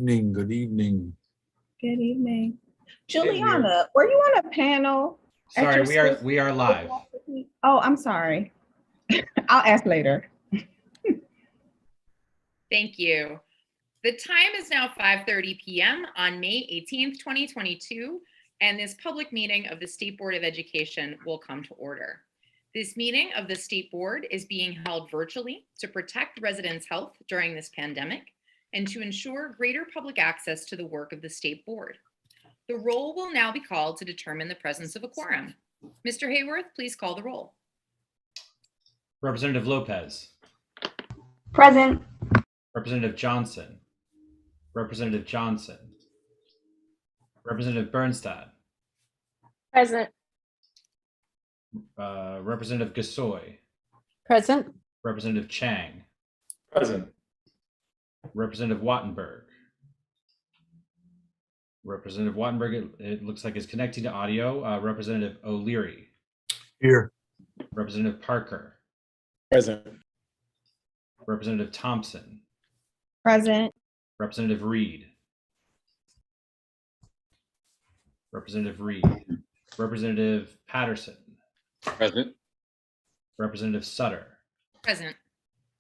Evening, good evening. Good evening. Good evening. Juliana, were you on a panel? at Sorry, your we are live. Oh, I'm sorry. I'll ask later. Thank you. The time is now 5:30 p.m. on May 18th, 2022, and this public meeting of the State Board of Education will come to order. This meeting of the State Board is being held virtually to protect residents' health during this pandemic and to ensure greater public access to the work of the State Board. The roll will now be called to determine the presence of a quorum. Mr. Hayworth, please call the roll. Representative Lopez. Present. Representative Johnson. Representative Johnson. Representative Birnstad. Present. Representative Gasoi. Present. Representative Chang. Present. Representative Wattenberg. Representative Wattenberg, it looks like is connecting to audio. Representative O'Leary. Here. Representative Parker. Present. Representative Thompson. Present. Representative Reid. Representative Reid. Representative Patterson. Present. Representative Sutter. Present.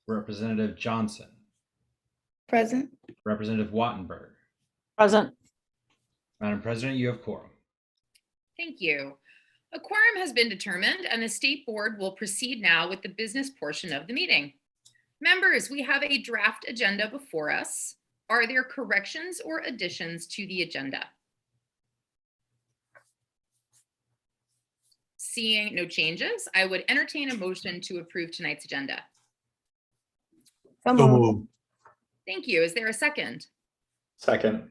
Representative Johnson. Present. Representative Wattenberg. Present. Madam President, you have quorum. Thank you. A quorum has been determined and the State Board will proceed now with the business portion of the meeting. Members, we have a draft agenda before us. Are there corrections or additions to the agenda? Seeing no changes, I would entertain a motion to approve tonight's agenda. So So moved. moved. Thank you. Is there a second? Second.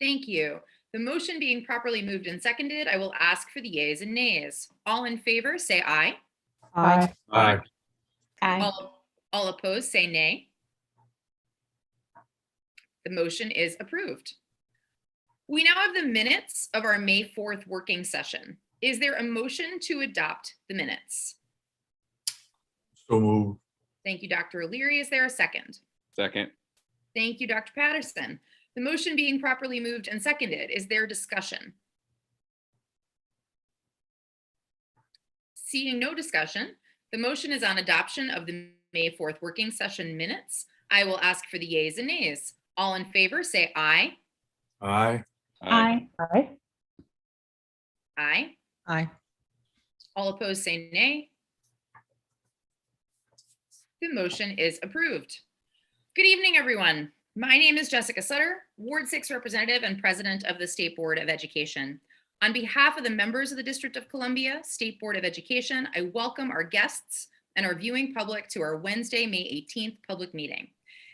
Thank you. The motion being properly moved and seconded, I will ask for the yeas and nays. All in favor, say aye. Aye. Aye. Aye. All opposed, say nay. The motion is approved. We now have the minutes of our May 4th working session. Is there a motion to adopt the minutes? So moved. Thank you, Dr. O'Leary. Is there a second? Second. Thank you, Dr. Patterson. The motion being properly moved and seconded, is there discussion? Seeing no discussion, the motion is on adoption of the May 4th working session minutes. I will ask for the yeas and nays. All in favor, say aye. Aye. Aye. Aye. Aye. Aye. All opposed, say nay. The motion is approved. Good evening, everyone. My name is Jessica Sutter, Ward 6 representative and president of the State Board of Education. On behalf of the members of the District of Columbia State Board of Education, I welcome our guests and our viewing public to our Wednesday, May 18th public meeting.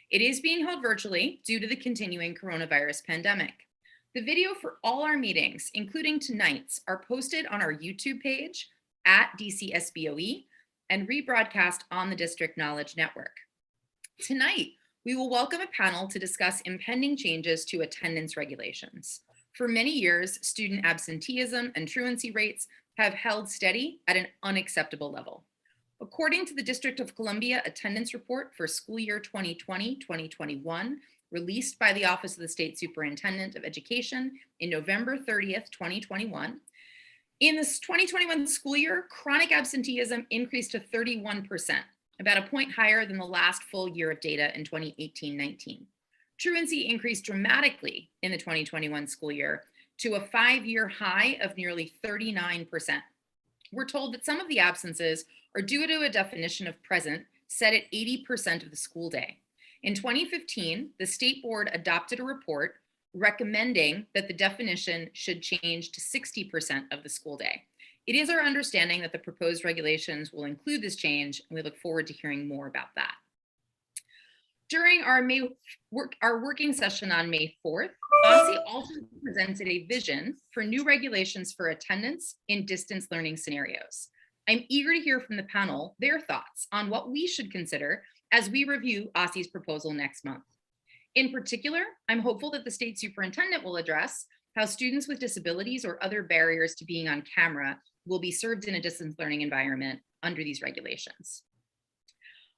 It is being held virtually due to the continuing coronavirus pandemic. The video for all our meetings, including tonight's, are posted on our YouTube page at DC SBOE and rebroadcast on the District Knowledge Network. Tonight, we will welcome a panel to discuss impending changes to attendance regulations. For many years, student absenteeism and truancy rates have held steady at an unacceptable level. According to the District of Columbia attendance report for school year 2020-2021, released by the Office of the State Superintendent of Education in November 30th, 2021, in this 2021 school year, chronic absenteeism increased to 31%. About a point higher than the last full year of data in 2018-19. Truancy increased dramatically in the 2021 school year to a 5-year high of nearly 39%. We're told that some of the absences are due to a definition of present set at 80% of the school day. In 2015, the State Board adopted a report recommending that the definition should change to 60% of the school day. It is our understanding that the proposed regulations will include this change, and we look forward to hearing more about that. During our working session on May 4th, OSSE also presented a vision for new regulations for attendance in distance learning scenarios. I'm eager to hear from the panel their thoughts on what we should consider as we review OSSE's proposal next month. In particular, I'm hopeful that the state superintendent will address how students with disabilities or other barriers to being on camera will be served in a distance learning environment under these regulations.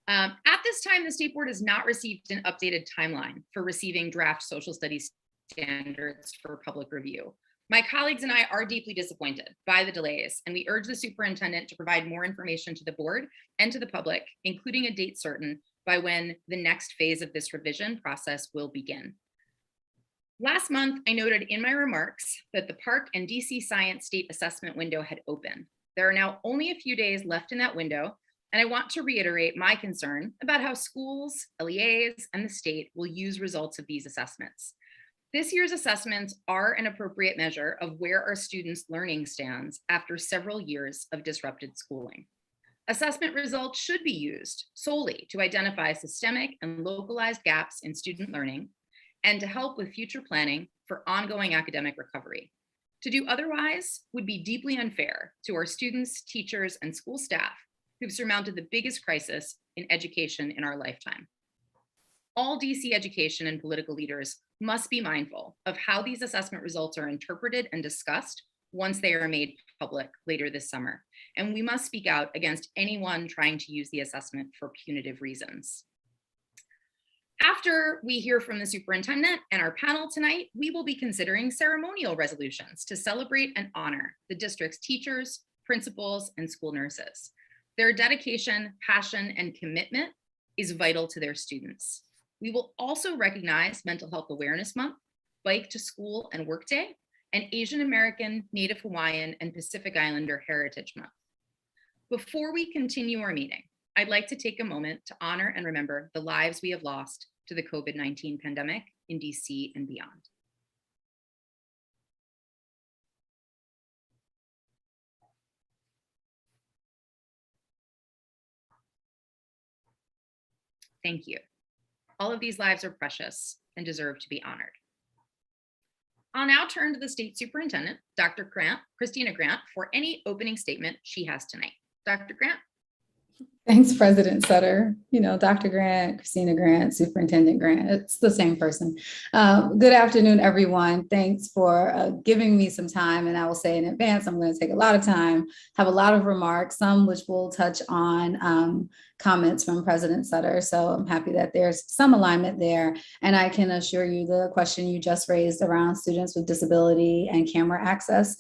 At this time, the State Board has not received an updated timeline for receiving draft social studies standards for public review. My colleagues and I are deeply disappointed by the delays, and we urge the superintendent to provide more information to the board and to the public, including a date certain by when the next phase of this revision process will begin. Last month, I noted in my remarks that the Park and DC Science State Assessment window had opened. There are now only a few days left in that window, and I want to reiterate my concern about how schools, LEAs, and the state will use results of these assessments. This year's assessments are an appropriate measure of where our students' learning stands after several years of disrupted schooling. Assessment results should be used solely to identify systemic and localized gaps in student learning and to help with future planning for ongoing academic recovery. To do otherwise would be deeply unfair to our students, teachers, and school staff who've surmounted the biggest crisis in education in our lifetime. All DC education and political leaders must be mindful of how these assessment results are interpreted and discussed once they are made public later this summer. And we must speak out against anyone trying to use the assessment for punitive reasons. After we hear from the superintendent and our panel tonight, we will be considering ceremonial resolutions to celebrate and honor the district's teachers, principals, and school nurses. Their dedication, passion, and commitment is vital to their students. We will also recognize Mental Health Awareness Month, Bike to School and Work Day, and Asian American, Native Hawaiian, and Pacific Islander Heritage Month. Before we continue our meeting, I'd like to take a moment to honor and remember the lives we have lost to the COVID-19 pandemic in DC and beyond. Thank you. All of these lives are precious and deserve to be honored. I'll now turn to the state superintendent, Dr. Christina Grant, for any opening statement she has tonight. Dr. Grant. Thanks, President Sutter. You know, Dr. Grant, Christina Grant, Superintendent Grant, it's the same person. Good afternoon, everyone. Thanks for giving me some time. And I will say in advance, I'm going to take a lot of time, have a lot of remarks, some which will touch on comments from President Sutter. So I'm happy that there's some alignment there. And I can assure you the question you just raised around students with disability and camera access,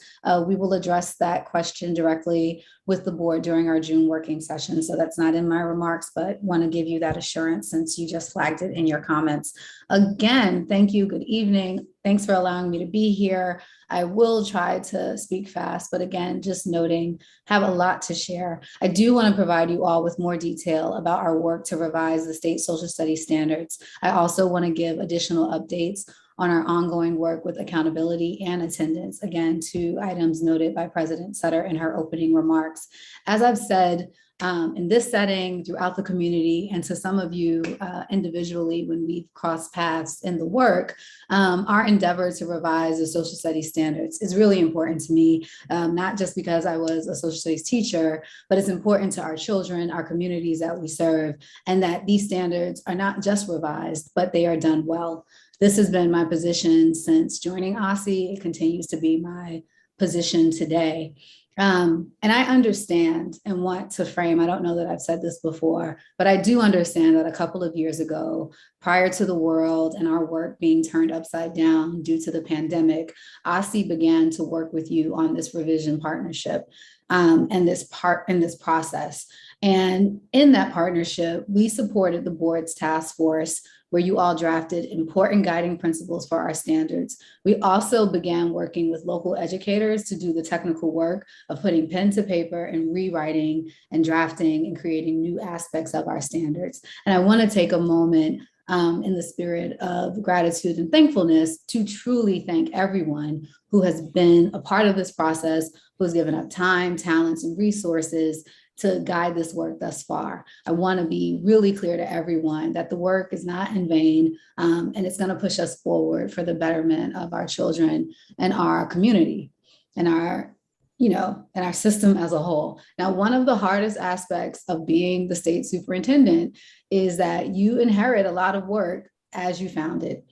we will address that question directly with the board during our June working session. So that's not in my remarks, but want to give you that assurance since you just flagged it in your comments. Again, thank you. Good evening. Thanks for allowing me to be here. I will try to speak fast, but again, just noting, have a lot to share. I do want to provide you all with more detail about our work to revise the state social studies standards. I also want to give additional updates on our ongoing work with accountability and attendance, again, to items noted by President Sutter in her opening remarks. As I've said, in this setting, throughout the community, and to some of you individually when we've crossed paths in the work, our endeavor to revise the social studies standards is really important to me, not just because I was a social studies teacher, but it's important to our children, our communities that we serve, and that these standards are not just revised, but they are done well. This has been my position since joining OSSE. It continues to be my position today. And I understand and want to frame, I don't know that I've said this before, but I do understand that a couple of years ago, prior to the world and our work being turned upside down due to the pandemic, OSSE began to work with you on this revision partnership and this process. And in that partnership, we supported the board's task force where you all drafted important guiding principles for our standards. We also began working with local educators to do the technical work of putting pen to paper and rewriting and drafting and creating new aspects of our standards. And I want to take a moment in the spirit of gratitude and thankfulness to truly thank everyone who has been a part of this process, who's given up time, talents, and resources to guide this work thus far. I want to be really clear to everyone that the work is not in vain, and it's going to push us forward for the betterment of our children and our community and our system as a whole. Now, one of the hardest aspects of being the state superintendent is that you inherit a lot of work as you found it.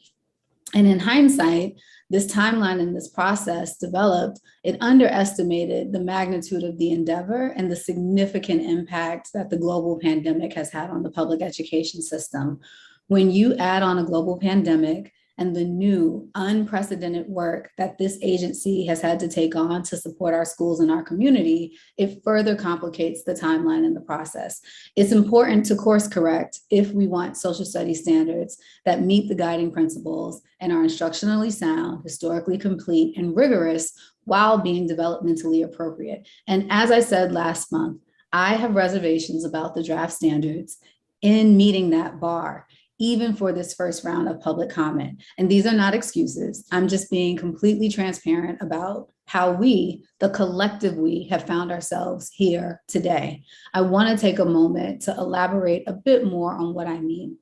And in hindsight, this timeline and this process developed, it underestimated the magnitude of the endeavor and the significant impact that the global pandemic has had on the public education system. When you add on a global pandemic and the new unprecedented work that this agency has had to take on to support our schools and our community, it further complicates the timeline and the process. It's important to course correct if we want social studies standards that meet the guiding principles and are instructionally sound, historically complete, and rigorous while being developmentally appropriate. And as I said last month, I have reservations about the draft standards in meeting that bar, even for this first round of public comment. And these are not excuses. I'm just being completely transparent about how we, the collective we, have found ourselves here today. I want to take a moment to elaborate a bit more on what I mean.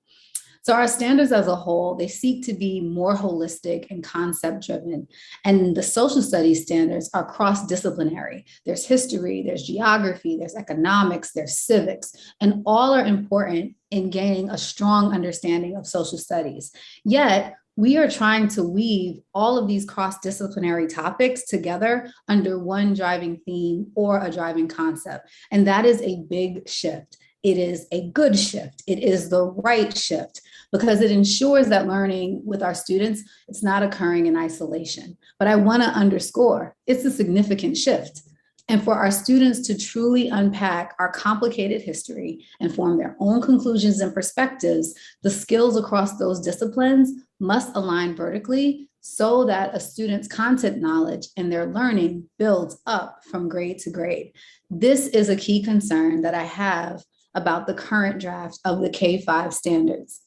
So our standards as a whole, they seek to be more holistic and concept driven. And the social studies standards are cross-disciplinary. There's history, there's geography, there's economics, there's civics, and all are important in gaining a strong understanding of social studies. Yet, we are trying to weave all of these cross-disciplinary topics together under one driving theme or a driving concept. And that is a big shift. It is a good shift. It is the right shift because it ensures that learning with our students, it's not occurring in isolation. But I want to underscore, it's a significant shift. And for our students to truly unpack our complicated history and form their own conclusions and perspectives, the skills across those disciplines must align vertically so that a student's content knowledge and their learning builds up from grade to grade. This is a key concern that I have about the current draft of the K-5 standards.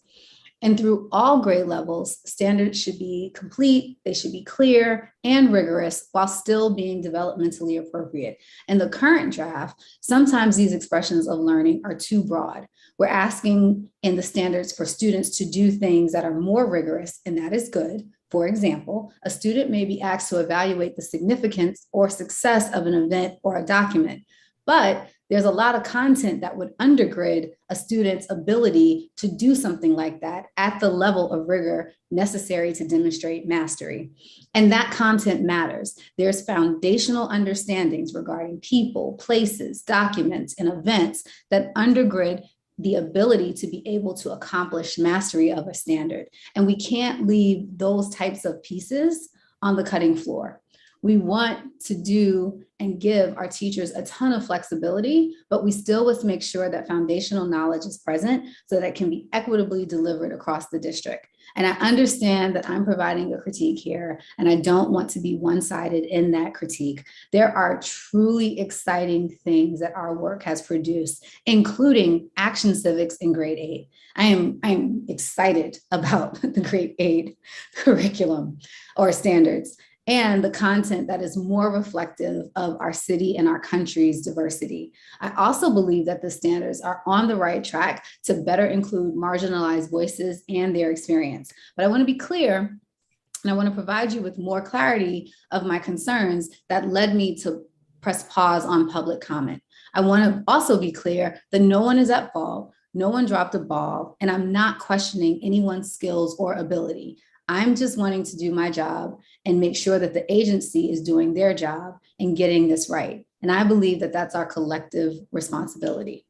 And through all grade levels, standards should be complete, they should be clear and rigorous while still being developmentally appropriate. In the current draft, sometimes these expressions of learning are too broad. We're asking in the standards for students to do things that are more rigorous, and that is good. For example, a student may be asked to evaluate the significance or success of an event or a document, but there's a lot of content that would undergird a student's ability to do something like that at the level of rigor necessary to demonstrate mastery. And that content matters. There's foundational understandings regarding people, places, documents, and events that undergird the ability to be able to accomplish mastery of a standard. And we can't leave those types of pieces on the cutting floor. We want to do and give our teachers a ton of flexibility, but we still must make sure that foundational knowledge is present so that it can be equitably delivered across the district. And I understand that I'm providing a critique here, and I don't want to be one-sided in that critique. There are truly exciting things that our work has produced, including action civics in grade 8. I'm excited about the grade 8 curriculum or standards, and the content that is more reflective of our city and our country's diversity. I also believe that the standards are on the right track to better include marginalized voices and their experience. But I want to be clear, and I want to provide you with more clarity of my concerns that led me to press pause on public comment. I want to also be clear that no one is at fault, no one dropped a ball, and I'm not questioning anyone's skills or ability. I'm just wanting to do my job and make sure that the agency is doing their job and getting this right. And I believe that that's our collective responsibility.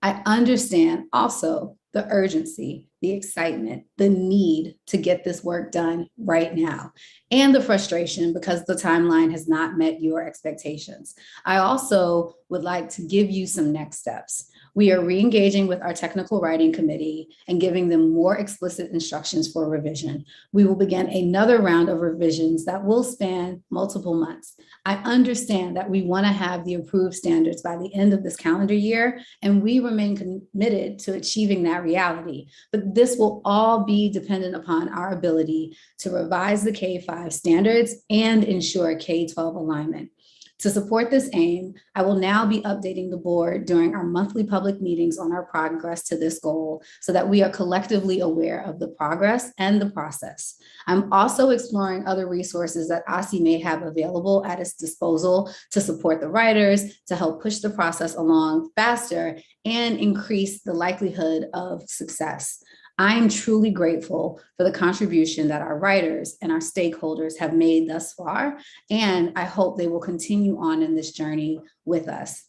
I understand also the urgency, the excitement, the need to get this work done right now, and the frustration because the timeline has not met your expectations. I also would like to give you some next steps. We are re-engaging with our technical writing committee and giving them more explicit instructions for revision. We will begin another round of revisions that will span multiple months. I understand that we want to have the approved standards by the end of this calendar year, and we remain committed to achieving that reality. But this will all be dependent upon our ability to revise the K-5 standards and ensure K-12 alignment. To support this aim, I will now be updating the board during our monthly public meetings on our progress to this goal so that we are collectively aware of the progress and the process. I'm also exploring other resources that OSSI may have available at its disposal to support the writers, to help push the process along faster and increase the likelihood of success. I am truly grateful for the contribution that our writers and our stakeholders have made thus far, and I hope they will continue on in this journey with us.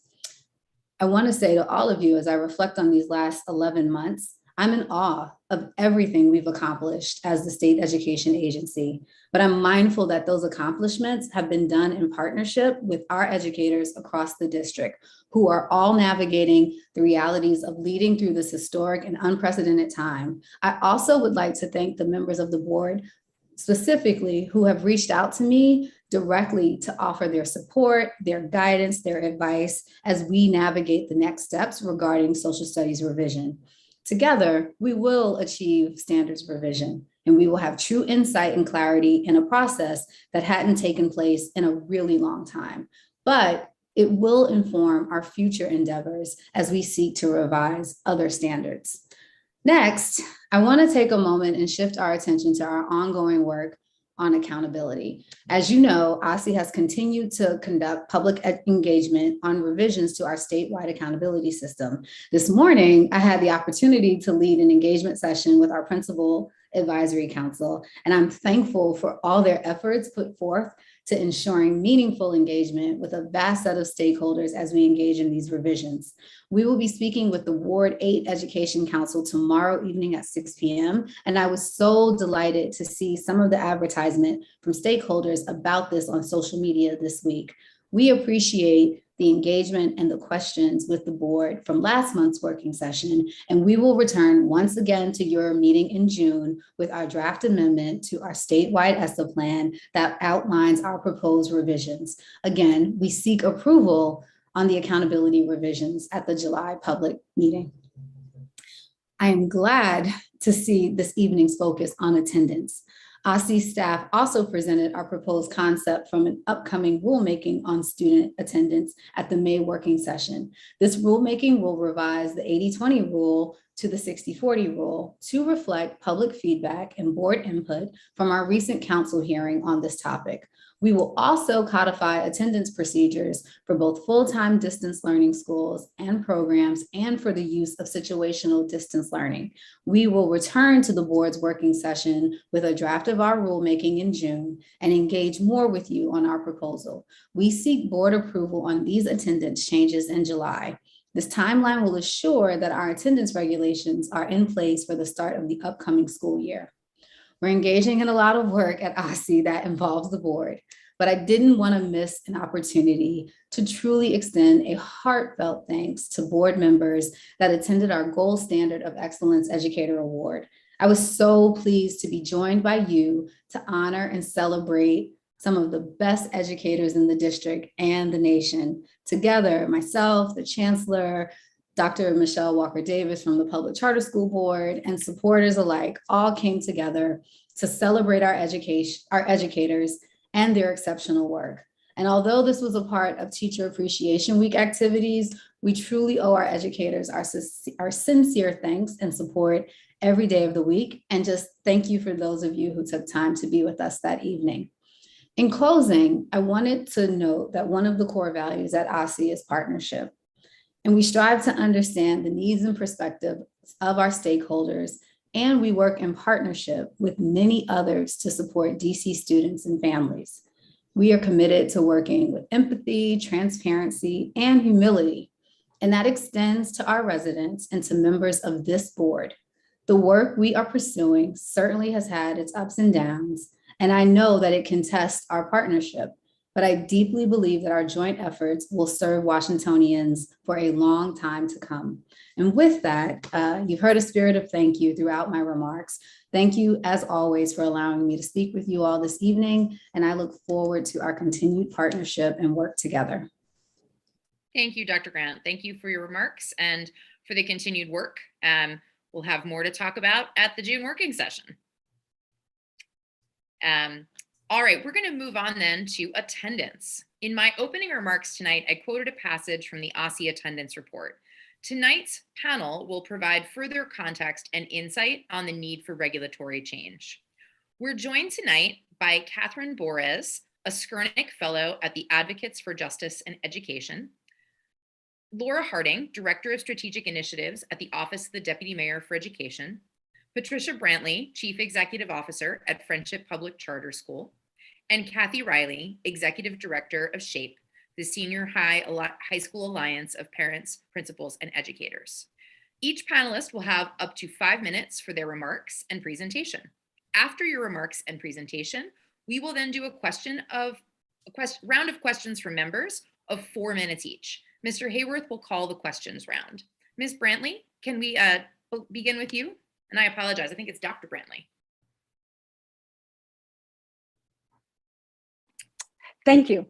I want to say to all of you, as I reflect on these last 11 months, I'm in awe of everything we've accomplished as the state education agency, but I'm mindful that those accomplishments have been done in partnership with our educators across the district, who are all navigating the realities of leading through this historic and unprecedented time. I also would like to thank the members of the board specifically who have reached out to me directly to offer their support, their guidance, their advice as we navigate the next steps regarding social studies revision. Together, we will achieve standards revision, and we will have true insight and clarity in a process that hadn't taken place in a really long time. But it will inform our future endeavors as we seek to revise other standards. Next, I want to take a moment and shift our attention to our ongoing work on accountability. As you know, OSSI has continued to conduct public engagement on revisions to our statewide accountability system. This morning, I had the opportunity to lead an engagement session with our Principal Advisory Council, and I'm thankful for all their efforts put forth to ensuring meaningful engagement with a vast set of stakeholders as we engage in these revisions. We will be speaking with the Ward 8 Education Council tomorrow evening at 6 p.m. And I was so delighted to see some of the advertisement from stakeholders about this on social media this week. We appreciate the engagement and the questions with the board from last month's working session, and we will return once again to your meeting in June with our draft amendment to our statewide S.H.A.P.P.E plan that outlines our proposed revisions. Again, we seek approval on the accountability revisions at the July public meeting. I am glad to see this evening's focus on attendance. OSSI staff also presented our proposed concept from an upcoming rulemaking on student attendance at the May working session. This rulemaking will revise the 80-20 rule to the 60-40 rule to reflect public feedback and board input from our recent council hearing on this topic. We will also codify attendance procedures for both full-time distance learning schools and programs and for the use of situational distance learning. We will return to the board's working session with a draft of our rulemaking in June and engage more with you on our proposal. We seek board approval on these attendance changes in July. This timeline will assure that our attendance regulations are in place for the start of the upcoming school year. We're engaging in a lot of work at OSSI that involves the board, but I didn't want to miss an opportunity to truly extend a heartfelt thanks to board members that attended our Gold Standard of Excellence Educator Award. I was so pleased to be joined by you to honor and celebrate some of the best educators in the district and the nation. Together, myself, the Chancellor, Dr. Michelle Walker-Davis from the Public Charter School Board, and supporters alike all came together to celebrate our educators and their exceptional work. And although this was a part of Teacher Appreciation Week activities, we truly owe our educators our sincere thanks and support every day of the week. And just thank you for those of you who took time to be with us that evening. In closing, I wanted to note that one of the core values at OSSI is partnership. And we strive to understand the needs and perspectives of our stakeholders, and we work in partnership with many others to support DC students and families. We are committed to working with empathy, transparency, and humility, and that extends to our residents and to members of this board. The work we are pursuing certainly has had its ups and downs, and I know that it can test our partnership. But I deeply believe that our joint efforts will serve Washingtonians for a long time to come. And with that, you've heard a spirit of thank you throughout my remarks. Thank you, as always, for allowing me to speak with you all this evening, and I look forward to our continued partnership and work together. Thank you, Dr. Grant. Thank you for your remarks and for the continued work. We'll have more to talk about at the June working session. All right, we're going to move on then to attendance. In my opening remarks tonight, I quoted a passage from the OSSI attendance report. Tonight's panel will provide further context and insight on the need for regulatory change. We're joined tonight by Catharine Bohrs, a Skirnik Fellow at the Advocates for Justice and Education, Laura Harding, Director of Strategic Initiatives at the Office of the Deputy Mayor for Education, Patricia Brantley, Chief Executive Officer at Friendship Public Charter School, and Cathy Reilly, Executive Director of S.H.A.P.P.E, the Senior High School Alliance of Parents, Principals, and Educators. Each panelist will have up to 5 minutes for their remarks and presentation. After your remarks and presentation, we will then do a round of questions from members of 4 minutes each. Mr. Hayworth will call the questions round. Ms. Brantley, can we begin with you? And I apologize, I think it's Dr. Brantley. Thank you.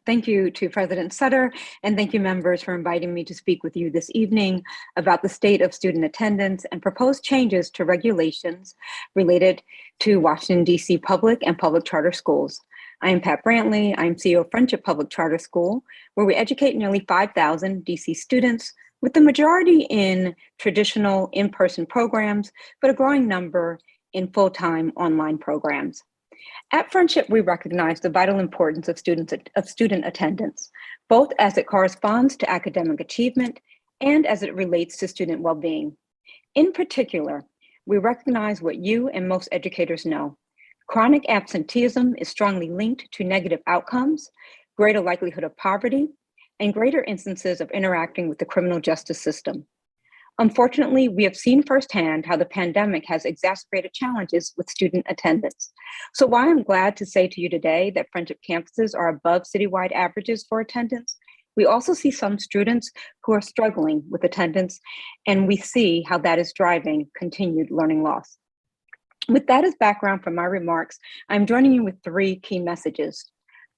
Thank you to President Sutter, and thank you members for inviting me to speak with you this evening about the state of student attendance and proposed changes to regulations related to Washington, D.C. public and public charter schools. I am Pat Brantley. I'm CEO of Friendship Public Charter School, where we educate nearly 5,000 D.C. students, with the majority in traditional in-person programs, but a growing number in full-time online programs. At Friendship, we recognize the vital importance of student attendance, both as it corresponds to academic achievement and as it relates to student well-being. In particular, we recognize what you and most educators know. Chronic absenteeism is strongly linked to negative outcomes, greater likelihood of poverty, and greater instances of interacting with the criminal justice system. Unfortunately, we have seen firsthand how the pandemic has exacerbated challenges with student attendance. So while I'm glad to say to you today that Friendship campuses are above citywide averages for attendance, we also see some students who are struggling with attendance, and we see how that is driving continued learning loss. With that as background for my remarks, I'm joining you with 3 key messages.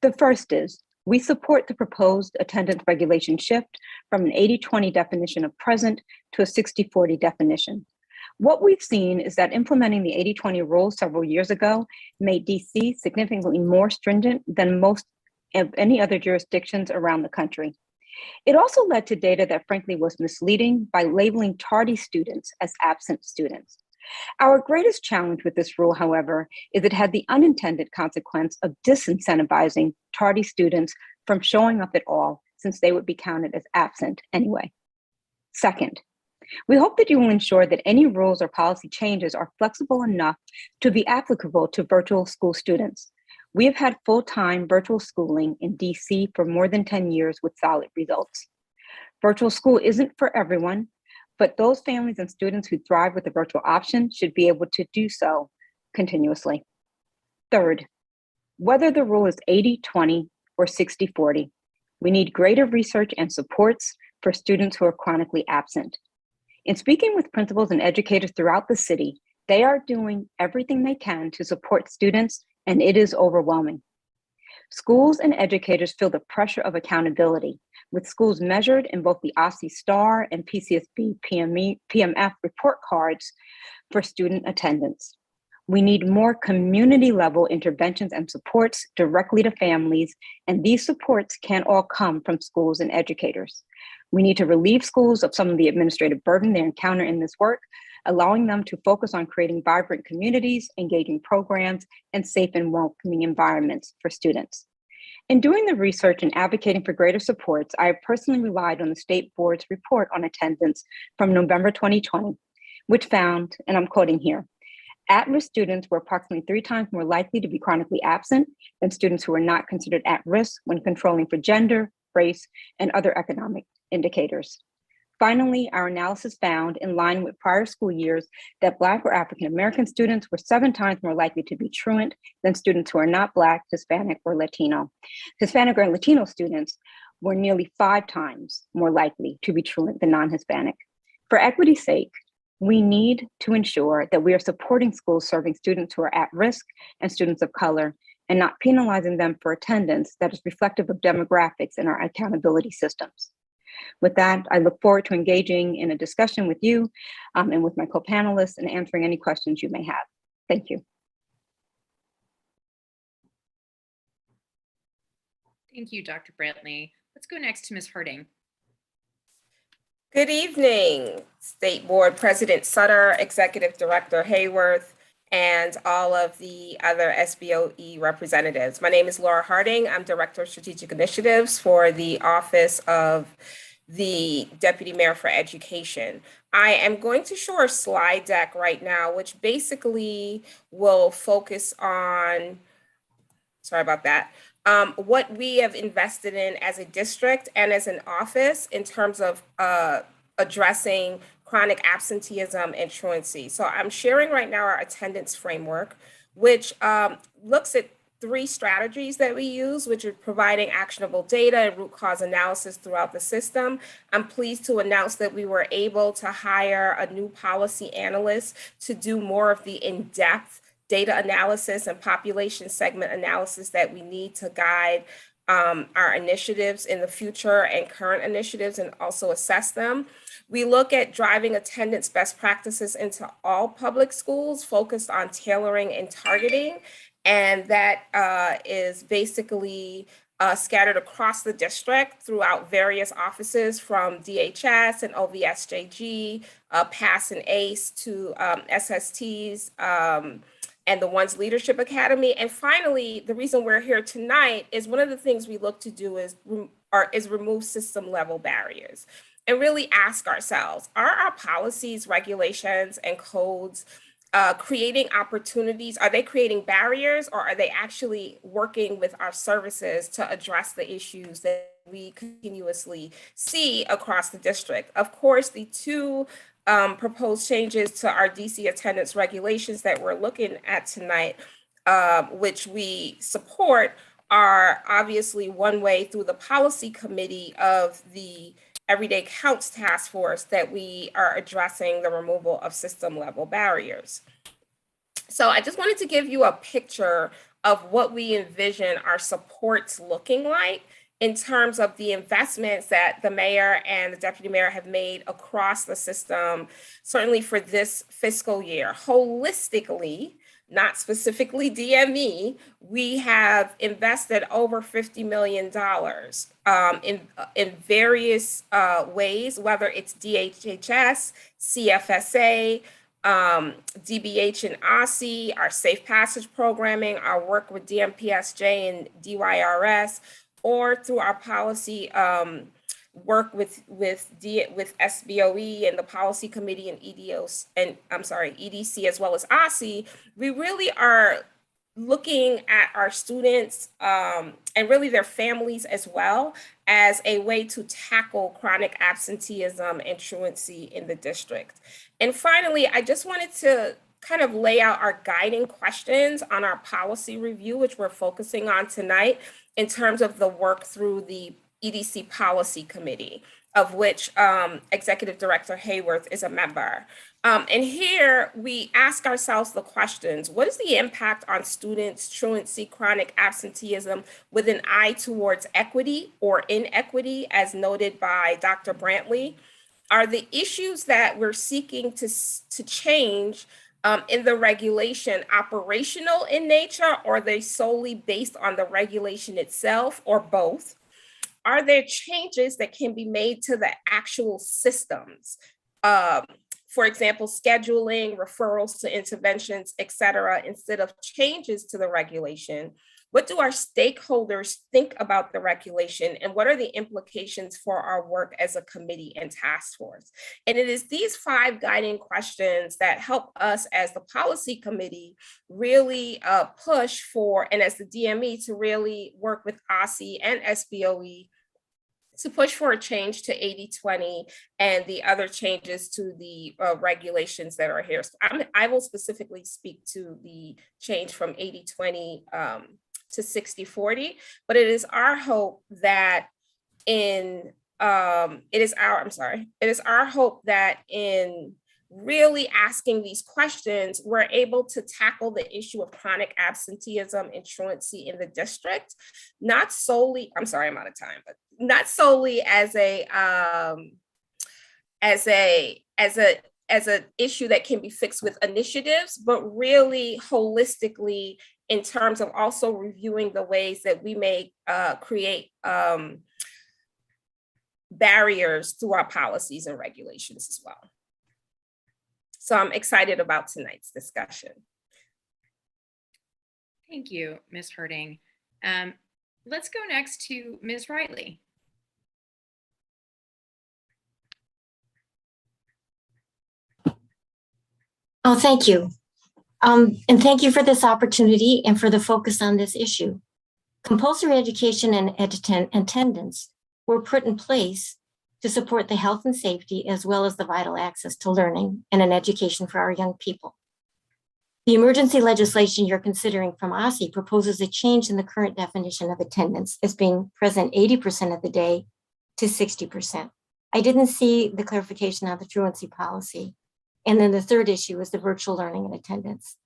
The first is, we support the proposed attendance regulation shift from an 80-20 definition of present to a 60-40 definition. What we've seen is that implementing the 80-20 rule several years ago made DC significantly more stringent than most of any other jurisdictions around the country. It also led to data that frankly was misleading by labeling tardy students as absent students. Our greatest challenge with this rule, however, is it had the unintended consequence of disincentivizing tardy students from showing up at all, since they would be counted as absent anyway. Second, we hope that you will ensure that any rules or policy changes are flexible enough to be applicable to virtual school students. We have had full-time virtual schooling in DC for more than 10 years with solid results. Virtual school isn't for everyone, but those families and students who thrive with the virtual option should be able to do so continuously. Third, whether the rule is 80-20 or 60-40, we need greater research and supports for students who are chronically absent. In speaking with principals and educators throughout the city, they are doing everything they can to support students, and it is overwhelming. Schools and educators feel the pressure of accountability, with schools measured in both the OSCE STAR and PCSB PMF report cards for student attendance. We need more community-level interventions and supports directly to families, and these supports can't all come from schools and educators. We need to relieve schools of some of the administrative burden they encounter in this work, allowing them to focus on creating vibrant communities, engaging programs, and safe and welcoming environments for students. In doing the research and advocating for greater supports, I have personally relied on the State Board's report on attendance from November 2020, which found, and I'm quoting here, at-risk students were approximately 3 times more likely to be chronically absent than students who were not considered at risk when controlling for gender, race, and other economic indicators. Finally, our analysis found, in line with prior school years, that Black or African American students were 7 times more likely to be truant than students who are not Black, Hispanic, or Latino. Hispanic or Latino students were nearly 5 times more likely to be truant than non-Hispanic. For equity's sake, we need to ensure that we are supporting schools serving students who are at risk and students of color, and not penalizing them for attendance that is reflective of demographics in our accountability systems. With that, I look forward to engaging in a discussion with you and with my co-panelists and answering any questions you may have. Thank you. Thank you, Dr. Brantley. Let's go next to Ms. Harding. Good evening, State Board President Sutter, Executive Director Hayworth, and all of the other SBOE representatives. My name is Laura Harding. I'm Director of Strategic Initiatives for the Office of the Deputy Mayor for Education. I am going to show a slide deck right now, which basically will focus on, sorry about that, what we have invested in as a district and as an office in terms of addressing chronic absenteeism and truancy. So I'm sharing right now our attendance framework, which looks at 3 strategies that we use, which are providing actionable data and root cause analysis throughout the system. I'm pleased to announce that we were able to hire a new policy analyst to do more of the in-depth data analysis and population segment analysis that we need to guide our initiatives in the future and current initiatives, and also assess them. We look at driving attendance best practices into all public schools, focused on tailoring and targeting. And that is basically scattered across the district throughout various offices, from DHS and OVSJG, PASS and ACE, to SSTs, and the One's Leadership Academy. And finally, the reason we're here tonight is one of the things we look to do is remove system level barriers and really ask ourselves, are our policies, regulations, and codes creating opportunities? Are they creating barriers, or are they actually working with our services to address the issues that we continuously see across the district? Of course, the 2 proposed changes to our DC attendance regulations that we're looking at tonight, which we support, are obviously one way through the policy committee of the Everyday Counts Task Force that we are addressing the removal of system level barriers. So I just wanted to give you a picture of what we envision our supports looking like in terms of the investments that the mayor and the deputy mayor have made across the system, certainly for this fiscal year. Holistically, not specifically DME, we have invested over $50 million in various ways, whether it's DHHS, CFSA, DBH and OSSI, our Safe Passage programming, our work with DMPSJ and DYRS, or through our policy work with SBOE and the policy committee and EDC, as well as OSSI. We really are looking at our students and really their families as well as a way to tackle chronic absenteeism and truancy in the district. And finally, I just wanted to kind of lay out our guiding questions on our policy review, which we're focusing on tonight, in terms of the work through the EDC Policy Committee, of which Executive Director Hayworth is a member. And here we ask ourselves the questions: what is the impact on students' truancy, chronic absenteeism, with an eye towards equity or inequity, as noted by Dr. Brantley? Are the issues that we're seeking to change in the regulation operational in nature, or are they solely based on the regulation itself, or both? Are there changes that can be made to the actual systems? For example, scheduling, referrals to interventions, et cetera, instead of changes to the regulation? What do our stakeholders think about the regulation, and what are the implications for our work as a committee and task force? And it is these 5 guiding questions that help us as the policy committee really push for, and as the DME, to really work with OSSI and SBOE to push for a change to 80/20 and the other changes to the regulations that are here. So I will specifically speak to the change from 80/20 to 60/40, but it is our hope that in really asking these questions, we're able to tackle the issue of chronic absenteeism and truancy in the district, not solely, I'm sorry, I'm out of time, but not solely as an issue that can be fixed with initiatives, but really holistically in terms of also reviewing the ways that we may create barriers through our policies and regulations as well. So I'm excited about tonight's discussion. Thank you, Ms. Herding. Let's go next to Ms. Reilly. Oh, thank you. And thank you for this opportunity and for the focus on this issue. Compulsory education and attendance were put in place to support the health and safety, as well as the vital access to learning and an education for our young people. The emergency legislation you're considering from OSSI proposes a change in the current definition of attendance as being present 80% of the day to 60%. I didn't see the clarification on the truancy policy. And then the third issue is the virtual learning and attendance.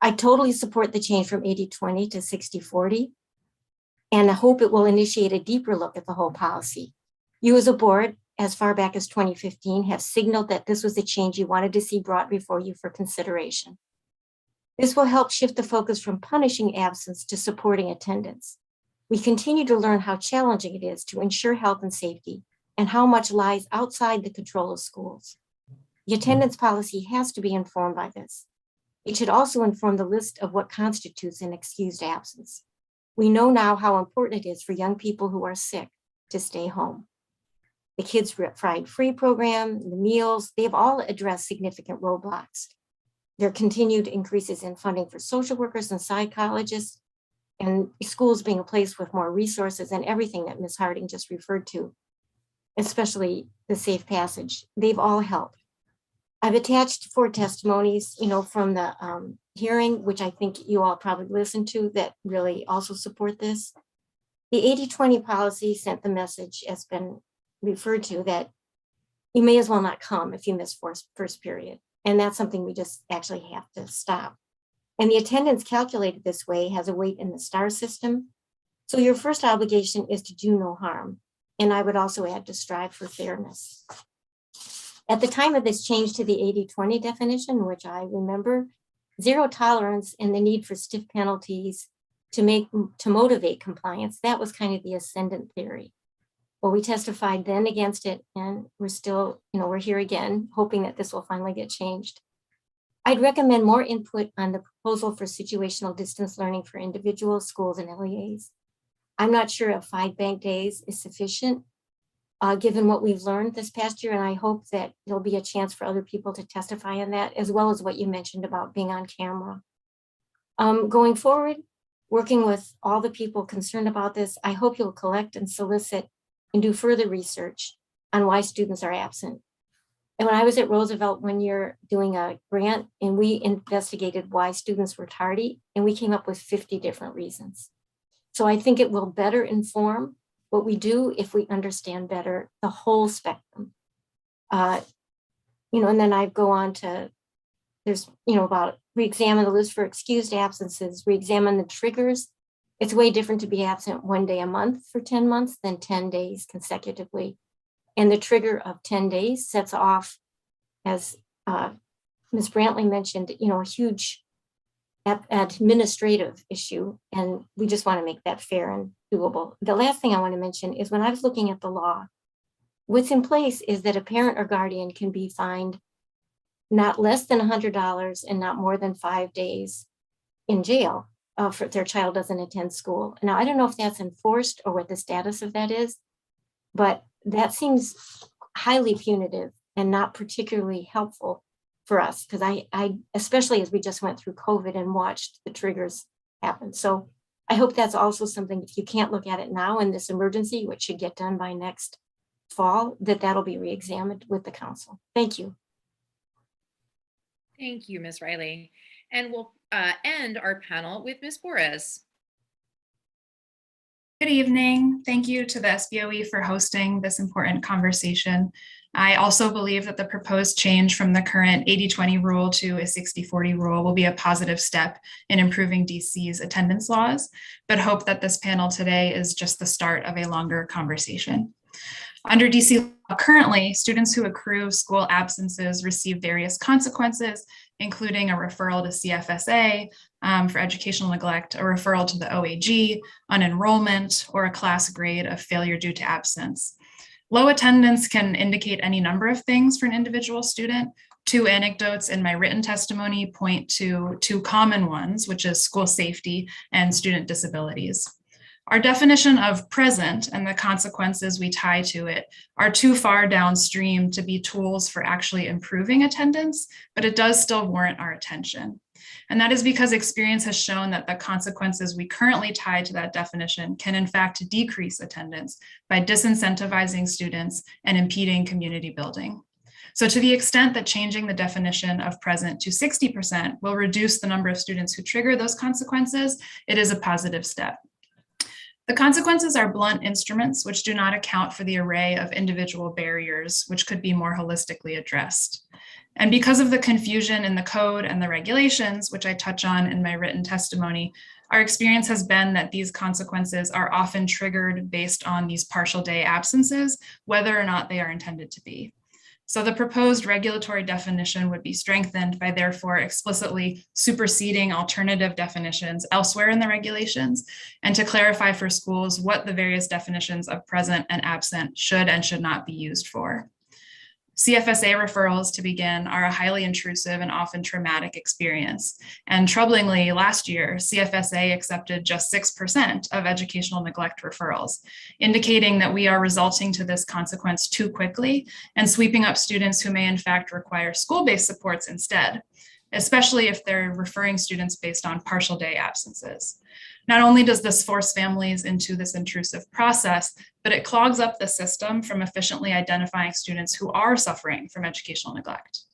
I totally support the change from 80-20 to 60-40, and I hope it will initiate a deeper look at the whole policy. You as a board, as far back as 2015, have signaled that this was a change you wanted to see brought before you for consideration. This will help shift the focus from punishing absence to supporting attendance. We continue to learn how challenging it is to ensure health and safety and how much lies outside the control of schools. The attendance policy has to be informed by this. It should also inform the list of what constitutes an excused absence. We know now how important it is for young people who are sick to stay home. The Kids Fried Free program, the meals, they've all addressed significant roadblocks. There are continued increases in funding for social workers and psychologists, and schools being a place with more resources and everything that Ms. Harding just referred to, especially the safe passage. They've all helped. I've attached 4 testimonies, from the hearing, which I think you all probably listened to, that really also support this. The 80-20 policy sent the message, as been referred to, that you may as well not come if you miss first period. And that's something we just actually have to stop. And the attendance calculated this way has a weight in the STAR system. So your first obligation is to do no harm. And I would also add to strive for fairness. At the time of this change to the 80-20 definition, which I remember, zero tolerance and the need for stiff penalties to motivate compliance, that was kind of the ascendant theory. Well, we testified then against it, and we're still, we're here again, hoping that this will finally get changed. I'd recommend more input on the proposal for situational distance learning for individuals, schools, and LEAs. I'm not sure if 5 bank days is sufficient, given what we've learned this past year, and I hope that there'll be a chance for other people to testify on that, as well as what you mentioned about being on camera. Going forward, working with all the people concerned about this, I hope you'll collect and solicit and do further research on why students are absent. And when I was at Roosevelt one year doing a grant, and we investigated why students were tardy, and we came up with 50 different reasons. So I think it will better inform what we do if we understand better the whole spectrum. And then I go on to, there's, about re-examine the list for excused absences, re-examine the triggers. It's way different to be absent 1 day a month for 10 months than 10 days consecutively. And the trigger of 10 days sets off, as Ms. Brantley mentioned, a huge administrative issue. And we just want to make that fair and doable. The last thing I want to mention is when I was looking at the law, what's in place is that a parent or guardian can be fined not less than $100 and not more than 5 days in jail if their child doesn't attend school. Now, I don't know if that's enforced or what the status of that is, but that seems highly punitive and not particularly helpful for us, because I especially as we just went through COVID and watched the triggers happen. So I hope that's also something, if you can't look at it now in this emergency, which should get done by next fall, that'll be re-examined with the council. Thank you. Thank you, Ms. Reilly. And we'll end our panel with Ms. Bohrs. Good evening. Thank you to the SBOE for hosting this important conversation. I also believe that the proposed change from the current 80-20 rule to a 60-40 rule will be a positive step in improving DC's attendance laws, but hope that this panel today is just the start of a longer conversation. Under DC law, currently, students who accrue school absences receive various consequences, including a referral to CFSA for educational neglect, a referral to the OAG, unenrollment, or a class grade of failure due to absence. Low attendance can indicate any number of things for an individual student. 2 anecdotes in my written testimony point to 2 common ones, which is school safety and student disabilities. Our definition of present and the consequences we tie to it are too far downstream to be tools for actually improving attendance, but it does still warrant our attention. And that is because experience has shown that the consequences we currently tie to that definition can in fact decrease attendance by disincentivizing students and impeding community building. So to the extent that changing the definition of present to 60% will reduce the number of students who trigger those consequences, it is a positive step. The consequences are blunt instruments which do not account for the array of individual barriers which could be more holistically addressed. And because of the confusion in the code and the regulations, which I touch on in my written testimony, our experience has been that these consequences are often triggered based on these partial day absences, whether or not they are intended to be. So the proposed regulatory definition would be strengthened by therefore explicitly superseding alternative definitions elsewhere in the regulations, and to clarify for schools what the various definitions of present and absent should and should not be used for. CFSA referrals, to begin, are a highly intrusive and often traumatic experience. And troublingly, last year, CFSA accepted just 6% of educational neglect referrals, indicating that we are resulting to this consequence too quickly and sweeping up students who may in fact require school-based supports instead, especially if they're referring students based on partial day absences. Not only does this force families into this intrusive process, but it clogs up the system from efficiently identifying students who are suffering from educational neglect.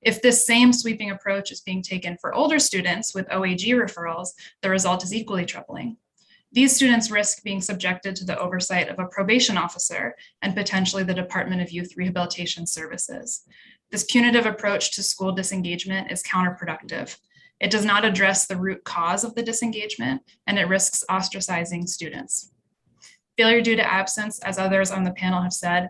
If this same sweeping approach is being taken for older students with OAG referrals, the result is equally troubling. These students risk being subjected to the oversight of a probation officer and potentially the Department of Youth Rehabilitation Services. This punitive approach to school disengagement is counterproductive. It does not address the root cause of the disengagement, and it risks ostracizing students. Failure due to absence, as others on the panel have said,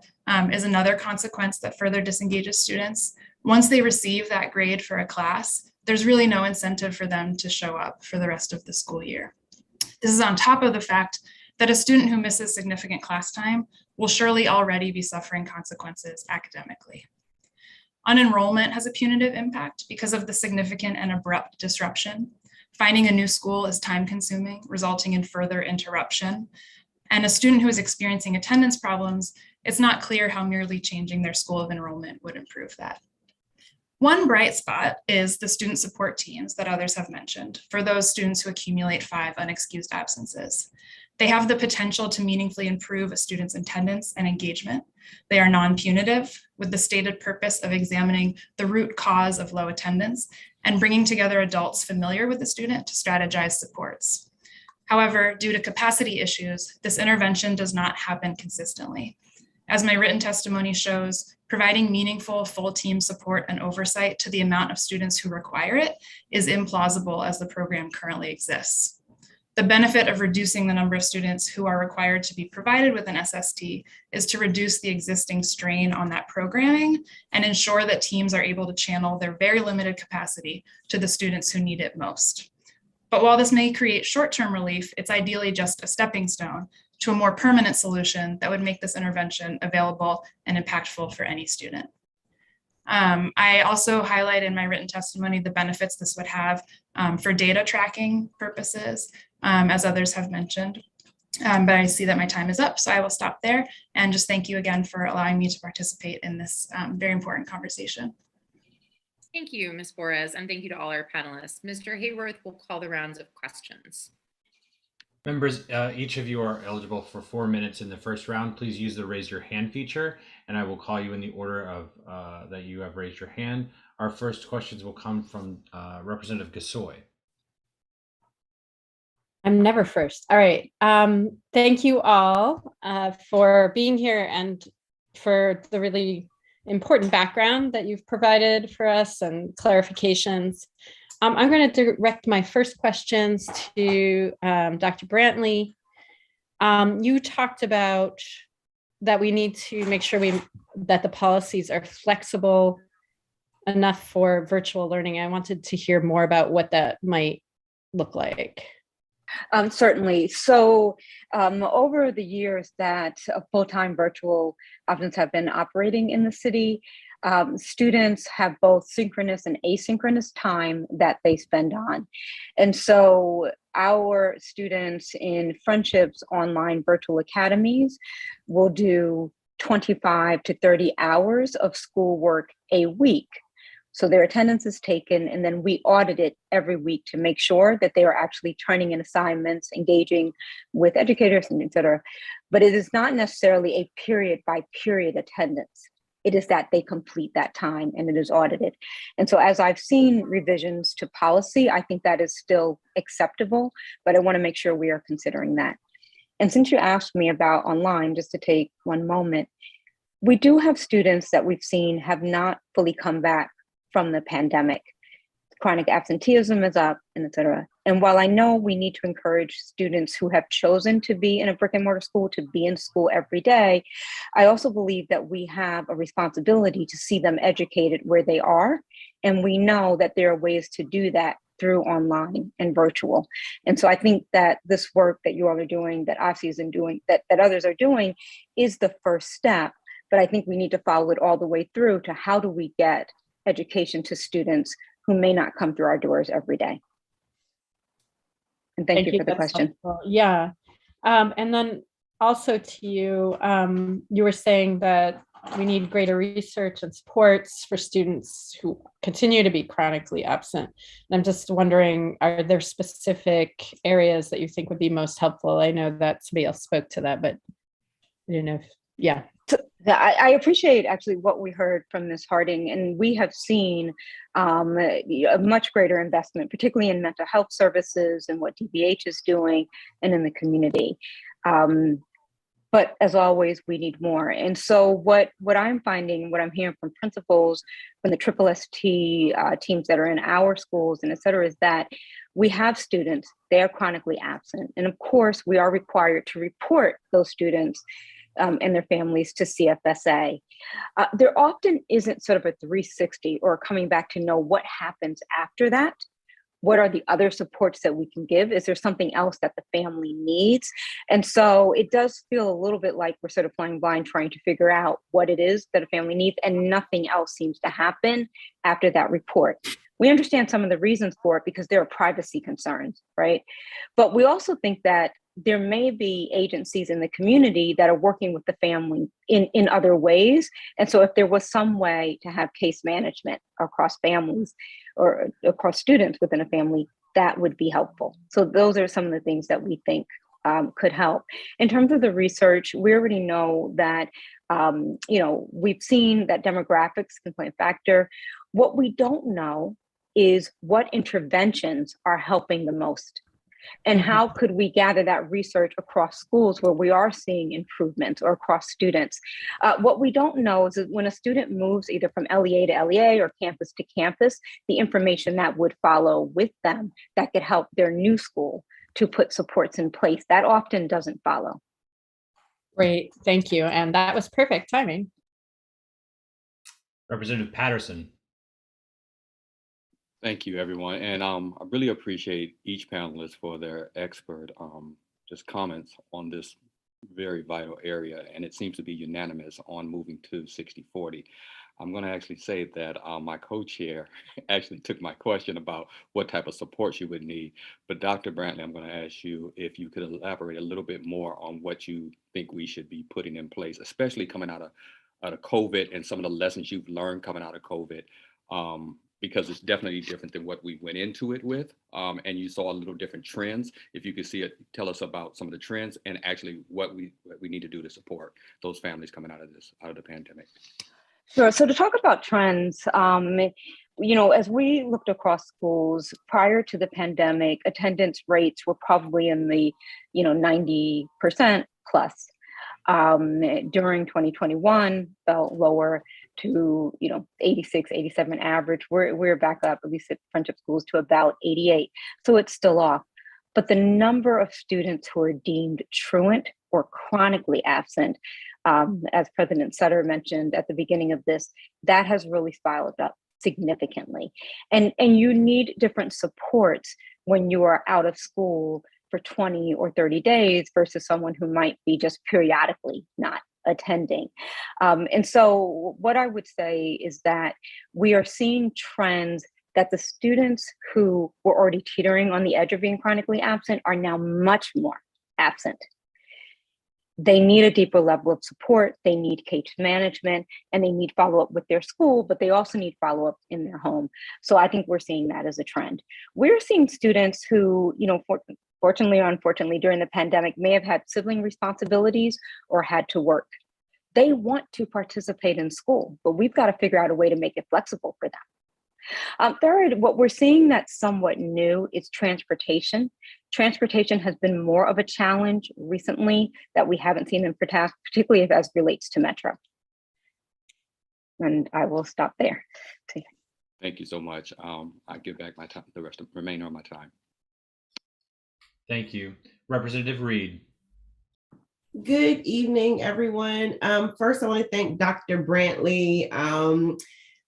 is another consequence that further disengages students. Once they receive that grade for a class, there's really no incentive for them to show up for the rest of the school year. This is on top of the fact that a student who misses significant class time will surely already be suffering consequences academically. Unenrollment has a punitive impact because of the significant and abrupt disruption. Finding a new school is time-consuming, resulting in further interruption. And a student who is experiencing attendance problems, it's not clear how merely changing their school of enrollment would improve that. One bright spot is the student support teams that others have mentioned for those students who accumulate 5 unexcused absences. They have the potential to meaningfully improve a student's attendance and engagement. They are non-punitive, with the stated purpose of examining the root cause of low attendance and bringing together adults familiar with the student to strategize supports. However, due to capacity issues, this intervention does not happen consistently. As my written testimony shows, providing meaningful full team support and oversight to the amount of students who require it is implausible as the program currently exists. The benefit of reducing the number of students who are required to be provided with an SST is to reduce the existing strain on that programming and ensure that teams are able to channel their very limited capacity to the students who need it most. But while this may create short-term relief, it's ideally just a stepping stone to a more permanent solution that would make this intervention available and impactful for any student. I also highlight in my written testimony the benefits this would have for data tracking purposes, as others have mentioned. But I see that my time is up, so I will stop there and just thank you again for allowing me to participate in this very important conversation. Thank you, Ms. Bohrs, and thank you to all our panelists. Mr. Hayworth will call the rounds of questions. Members, each of you are eligible for 4 minutes in the first round. Please use the raise your hand feature, and I will call you in the order of that you have raised your hand. Our first questions will come from Representative Gasoi. I'm never first. All right. Thank you all for being here and for the really important background that you've provided for us and clarifications. I'm going to direct my first questions to Dr. Brantley. You talked about that we need to make sure that the policies are flexible enough for virtual learning. I wanted to hear more about what that might look like. Certainly. So over the years that full-time virtual options have been operating in the city, students have both synchronous and asynchronous time that they spend on. And so our students in Friendships online virtual academies will do 25 to 30 hours of schoolwork a week. So their attendance is taken, and then we audit it every week to make sure that they are actually turning in assignments, engaging with educators, and et cetera. But it is not necessarily a period by period attendance. It is that they complete that time and it is audited. And so as I've seen revisions to policy, I think that is still acceptable, but I want to make sure we are considering that. And since you asked me about online, just to take one moment, we do have students that we've seen have not fully come back from the pandemic. Chronic absenteeism is up, and et cetera. And while I know we need to encourage students who have chosen to be in a brick and mortar school to be in school every day, I also believe that we have a responsibility to see them educated where they are. And we know that there are ways to do that through online and virtual. And so I think that this work that you all are doing, that OSCE is doing, that others are doing, is the first step. But I think we need to follow it all the way through to how do we get education to students who may not come through our doors every day. And thank you for the That's question. helpful. Yeah. And then also to you, you were saying that we need greater research and supports for students who continue to be chronically absent. And I'm just wondering, are there specific areas that you think would be most helpful? I know that somebody else spoke to that, but I don't know if, yeah. I appreciate actually what we heard from Ms. Harding, and we have seen a much greater investment, particularly in mental health services and what DBH is doing and in the community. But as always, we need more. And so what I'm finding, what I'm hearing from principals, from the SSST teams that are in our schools and et cetera, is that we have students, they are chronically absent. And of course, we are required to report those students and their families to CFSA. There often isn't sort of a 360 or coming back to know what happens after that. What are the other supports that we can give? Is there something else that the family needs? And so it does feel a little bit like we're sort of flying blind trying to figure out what it is that a family needs, and nothing else seems to happen after that report. We understand some of the reasons for it because there are privacy concerns, right? But we also think that there may be agencies in the community that are working with the family in other ways. And so if there was some way to have case management across families or across students within a family, that would be helpful. So those are some of the things that we think could help. In terms of the research, we already know that, we've seen that demographics can play a factor. What we don't know is what interventions are helping the most. And how could we gather that research across schools where we are seeing improvements or across students? What we don't know is that when a student moves either from LEA to LEA or campus to campus, the information that would follow with them that could help their new school to put supports in place, that often doesn't follow. Great, thank you. And that was perfect timing. Representative Patterson. Thank you, everyone. And I really appreciate each panelist for their expert just comments on this very vital area. And it seems to be unanimous on moving to 60/40. I'm going to actually say that my co-chair actually took my question about what type of support she would need. But Dr. Brantley, I'm going to ask you if you could elaborate a little bit more on what you think we should be putting in place, especially coming out of COVID and some of the lessons you've learned coming out of COVID. Because it's definitely different than what we went into it with. And you saw a little different trends. If you could see it, tell us about some of the trends and actually what we need to do to support those families coming out of the pandemic. Sure. So to talk about trends, as we looked across schools prior to the pandemic, attendance rates were probably in the 90% plus. During 2021, fell lower to 86, 87 average. We're back up, at least at Friendship schools, to about 88. So it's still off. But the number of students who are deemed truant or chronically absent, as President Sutter mentioned at the beginning of this, that has really spiraled up significantly. And you need different supports when you are out of school for 20 or 30 days versus someone who might be just periodically not attending. And so what I would say is that we are seeing trends that the students who were already teetering on the edge of being chronically absent are now much more absent. They need a deeper level of support, they need case management, and they need follow-up with their school, but they also need follow-up in their home. So I think we're seeing that as a trend. We're seeing students who, fortunately or unfortunately during the pandemic may have had sibling responsibilities or had to work. They want to participate in school, but we've got to figure out a way to make it flexible for them. Third, what we're seeing that's somewhat new is transportation. Transportation has been more of a challenge recently that we haven't seen in the past, particularly as relates to Metro. And I will stop there. Thank you so much. I give back my time, the remainder of my time. Thank you. Representative Reid. Good evening, everyone. First, I want to thank Dr. Brantley.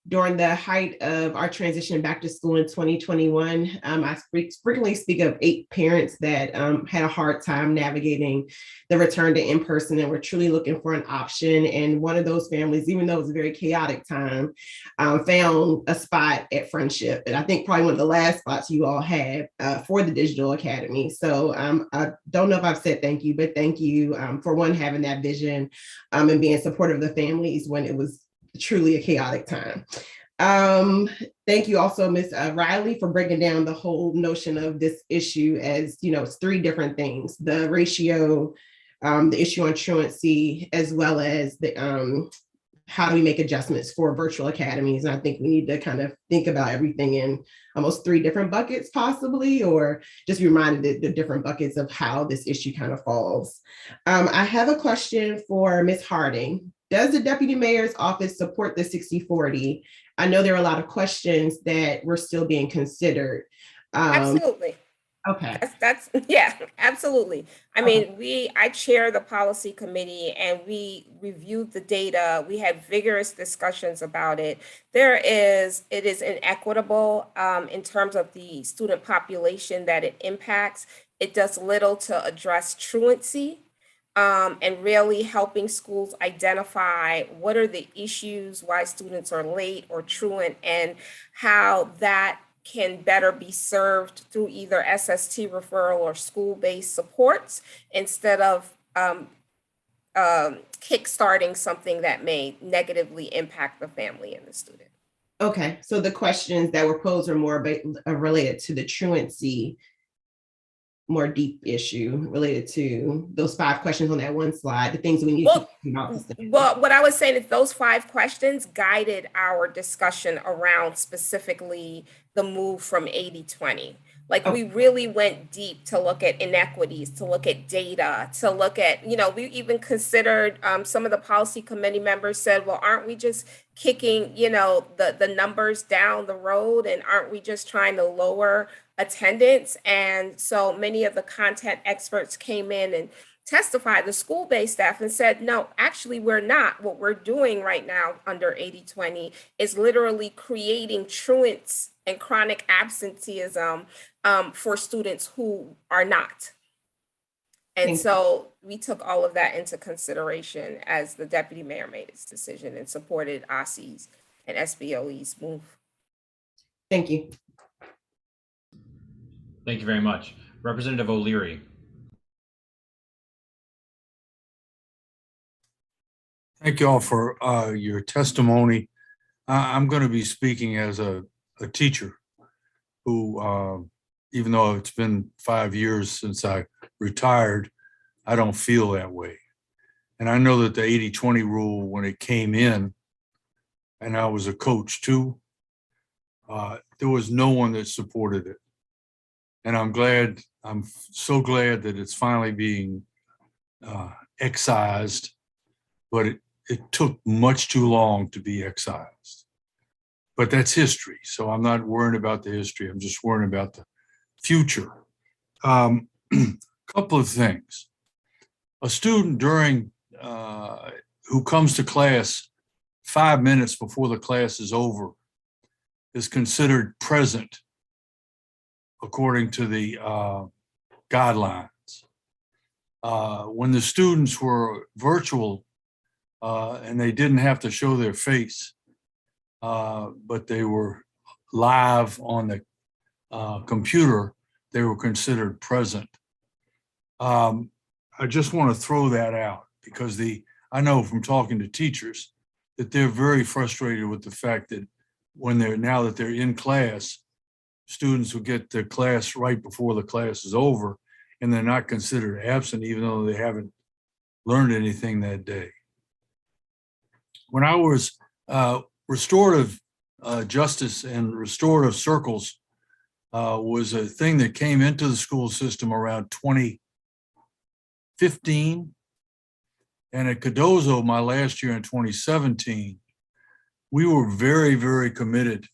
During the height of our transition back to school in 2021, I frequently speak of 8 parents that had a hard time navigating the return to in-person and were truly looking for an option. And one of those families, even though it was a very chaotic time, found a spot at Friendship. And I think probably one of the last spots you all had for the Digital Academy. So I don't know if I've said thank you, but thank you for one, having that vision and being supportive of the families when it was truly a chaotic time. Thank you also, Ms. Reilly, for breaking down the whole notion of this issue as, it's 3 different things: the ratio, the issue on truancy, as well as the how do we make adjustments for virtual academies. And I think we need to kind of think about everything in almost 3 different buckets possibly, or just be reminded the different buckets of how this issue kind of falls. I have a question for Ms. Harding. Does the Deputy Mayor's office support the 60/40? I know there are a lot of questions that were still being considered. Absolutely. Okay. That's yeah, absolutely. I mean, I chair the policy committee and we reviewed the data. We had vigorous discussions about it. It is inequitable in terms of the student population that it impacts. It does little to address truancy. And really helping schools identify what are the issues, why students are late or truant, and how that can better be served through either SST referral or school-based supports instead of kickstarting something that may negatively impact the family and the student. Okay, so the questions that were posed are more related to the truancy, more deep issue related to those 5 questions on that one slide, the things that we need to keep about. Well, what I was saying is those 5 questions guided our discussion around specifically the move from 80/20. Like we really went deep to look at inequities, to look at data, to look at, we even considered, some of the policy committee members said, well, aren't we just kicking, the numbers down the road, and aren't we just trying to lower attendance? And so many of the content experts came in and testified, the school-based staff, and said, no, actually we're not. What we're doing right now under 80/20 is literally creating truants and chronic absenteeism for students who are not. And so we took all of that into consideration as the deputy mayor made his decision and supported OSSE's and SBOE's move. Thank you. Thank you very much. Representative O'Leary. Thank you all for your testimony. I'm going to be speaking as a teacher who, even though it's been 5 years since I retired, I don't feel that way. And I know that the 80/20 rule, when it came in, and I was a coach too, there was no one that supported it. And I'm so glad that it's finally being excised, but it took much too long to be excised. But that's history, so I'm not worrying about the history. I'm just worrying about the future. Couple of things. A student who comes to class 5 minutes before the class is over is considered present according to the guidelines. When the students were virtual and they didn't have to show their face, but they were live on the computer, they were considered present. I just want to throw that out because I know from talking to teachers that they're very frustrated with the fact that now that they're in class, students will get to class right before the class is over and they're not considered absent even though they haven't learned anything that day. When I was restorative justice and restorative circles was a thing that came into the school system around 2015. And at Cardozo, my last year in 2017, we were very, very committed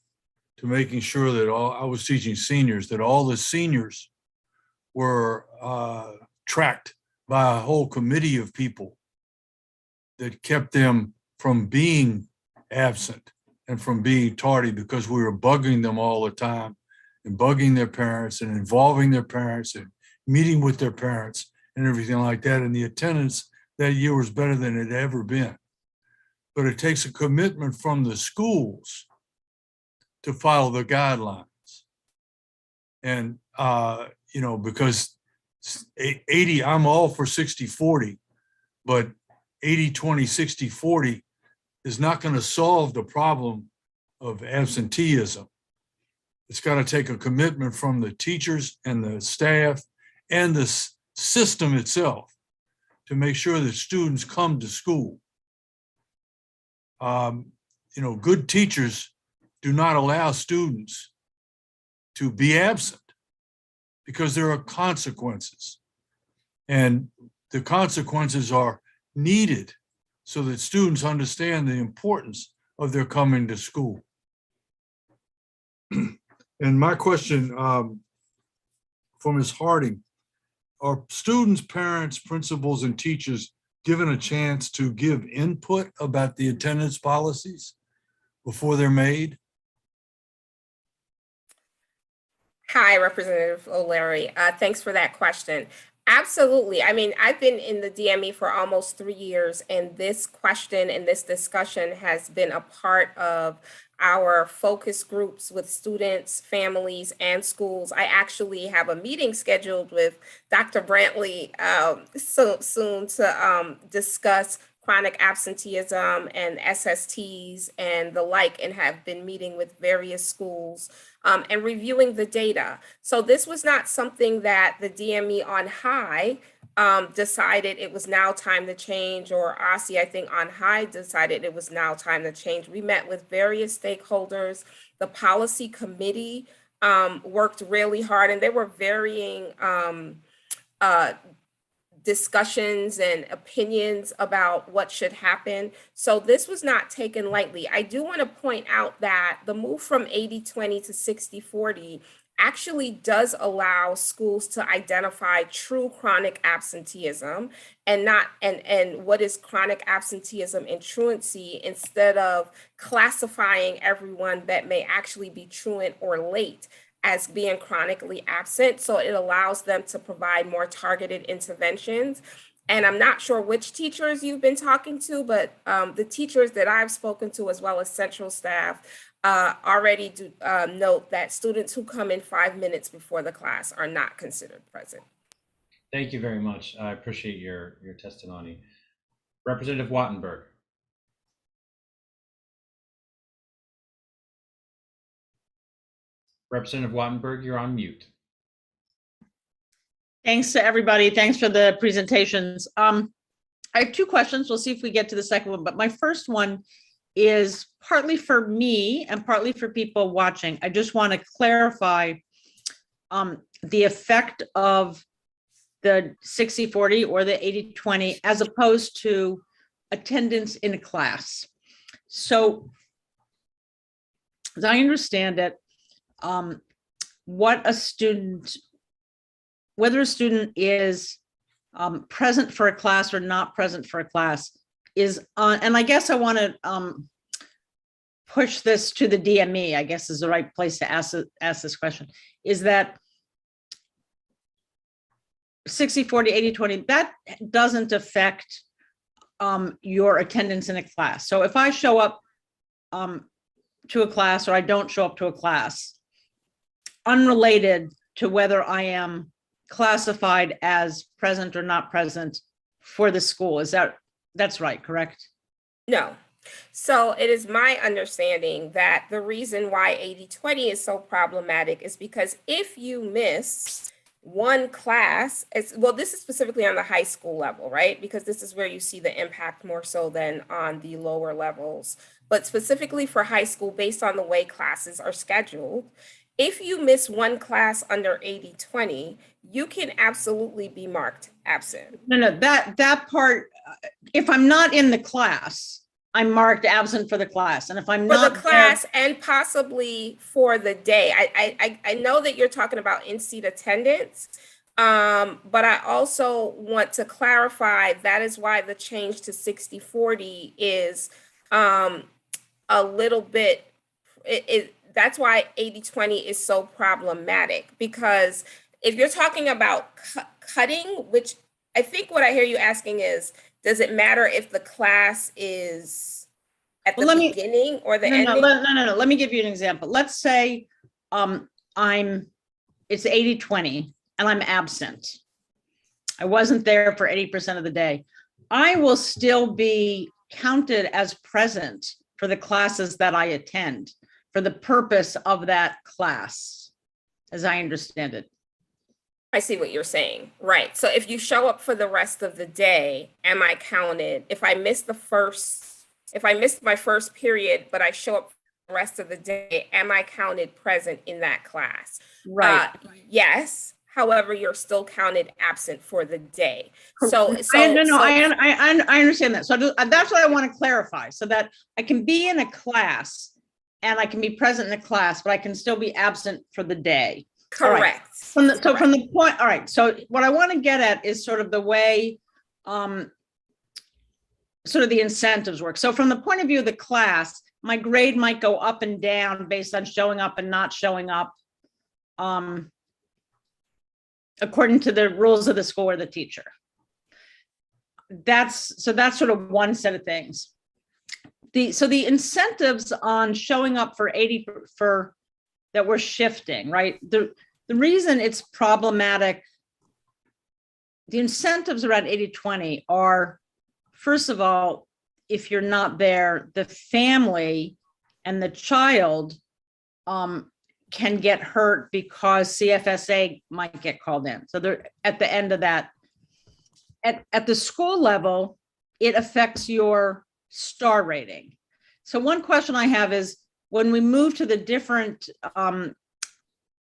to making sure that I was teaching seniors, that all the seniors were tracked by a whole committee of people that kept them from being absent and from being tardy because we were bugging them all the time and bugging their parents and involving their parents and meeting with their parents and everything like that. And the attendance that year was better than it had ever been. But it takes a commitment from the schools to follow the guidelines. And, because 80, I'm all for 60-40, but 80-20, 60-40 is not going to solve the problem of absenteeism. It's got to take a commitment from the teachers and the staff and the system itself to make sure that students come to school. Good teachers do not allow students to be absent because there are consequences. And the consequences are needed so that students understand the importance of their coming to school. And my question for Ms. Harding, are students, parents, principals, and teachers given a chance to give input about the attendance policies before they're made? Hi, Representative O'Leary. Thanks for that question. Absolutely. I mean, I've been in the DME for almost 3 years, and this question and this discussion has been a part of our focus groups with students, families, and schools. I actually have a meeting scheduled with Dr. Brantley soon to discuss chronic absenteeism and SSTs and the like, and have been meeting with various schools and reviewing the data. So this was not something that the DME on high decided it was now time to change, or OSSI, I think on high decided it was now time to change. We met with various stakeholders. The policy committee worked really hard, and there were varying discussions and opinions about what should happen. So this was not taken lightly. I do want to point out that the move from 80-20 to 60-40 actually does allow schools to identify true chronic absenteeism and what is chronic absenteeism and truancy, instead of classifying everyone that may actually be truant or late as being chronically absent. So it allows them to provide more targeted interventions. And I'm not sure which teachers you've been talking to, but the teachers that I've spoken to, as well as central staff, already do note that students who come in 5 minutes before the class are not considered present. Thank you very much. I appreciate your testimony. Representative Wattenberg. Representative Wattenberg, you're on mute. Thanks to everybody. Thanks for the presentations. I have two questions. We'll see if we get to the second one, but my first one is partly for me and partly for people watching. I just want to clarify the effect of the 60-40 or the 80-20 as opposed to attendance in a class. So as I understand it, whether a student is present for a class or not present for a class is on, and I guess I want to push this to the DME, I guess is the right place to ask this question, is that 60-40, 80-20, that doesn't affect your attendance in a class. So if I show up to a class or I don't show up to a class, unrelated to whether I am classified as present or not present for the school, that's right, correct? No. So it is my understanding that the reason why 80/20 is so problematic is because if you miss one class, this is specifically on the high school level, right? Because this is where you see the impact more so than on the lower levels. But specifically for high school, based on the way classes are scheduled, if you miss one class under 80/20, you can absolutely be marked absent. No, that part, if I'm not in the class, I'm marked absent for the class. And if I'm not for the class and possibly for the day, I know that you're talking about in-seat attendance, but I also want to clarify that is why the change to 60/40 is a little bit. That's why 80/20 is so problematic, because if you're talking about cutting, which I think what I hear you asking is, does it matter if the class is at the beginning or the ending? No. Let me give you an example. Let's say it's 80/20 and I'm absent. I wasn't there for 80% of the day. I will still be counted as present for the classes that I attend for the purpose of that class, as I understand it. I see what you're saying. Right. So if you show up for the rest of the day, am I counted? If I missed my first period, but I show up for the rest of the day, am I counted present in that class? Right. Yes. However, you're still counted absent for the day. I understand that. So that's what I want to clarify, so that I can be in a class and I can be present in the class, but I can still be absent for the day. Correct. From the point, all right. So what I want to get at is sort of the way, sort of the incentives work. So from the point of view of the class, my grade might go up and down based on showing up and not showing up, according to the rules of the school or the teacher. That's sort of one set of things. So the incentives on showing up for 80 that we're shifting, right? The reason it's problematic, the incentives around 80/20 are, first of all, if you're not there, the family and the child can get hurt because CFSA might get called in. So they're at the end of that. At the school level, it affects your star rating. So one question I have is, when we move to the different,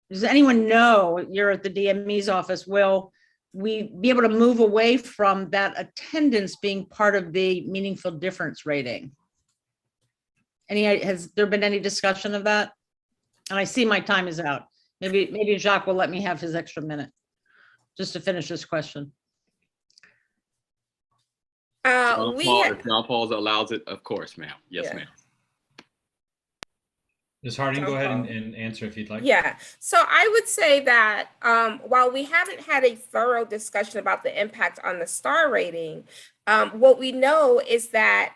does anyone know, you're at the DME's office, will we be able to move away from that attendance being part of the meaningful difference rating? Has there been any discussion of that? And I see my time is out. Maybe Jacques will let me have his extra minute just to finish this question. If John Paul allows it, of course, ma'am. Yes, ma'am. Ms. Harding, go ahead and answer if you'd like. Yeah, so I would say that while we haven't had a thorough discussion about the impact on the star rating, what we know is that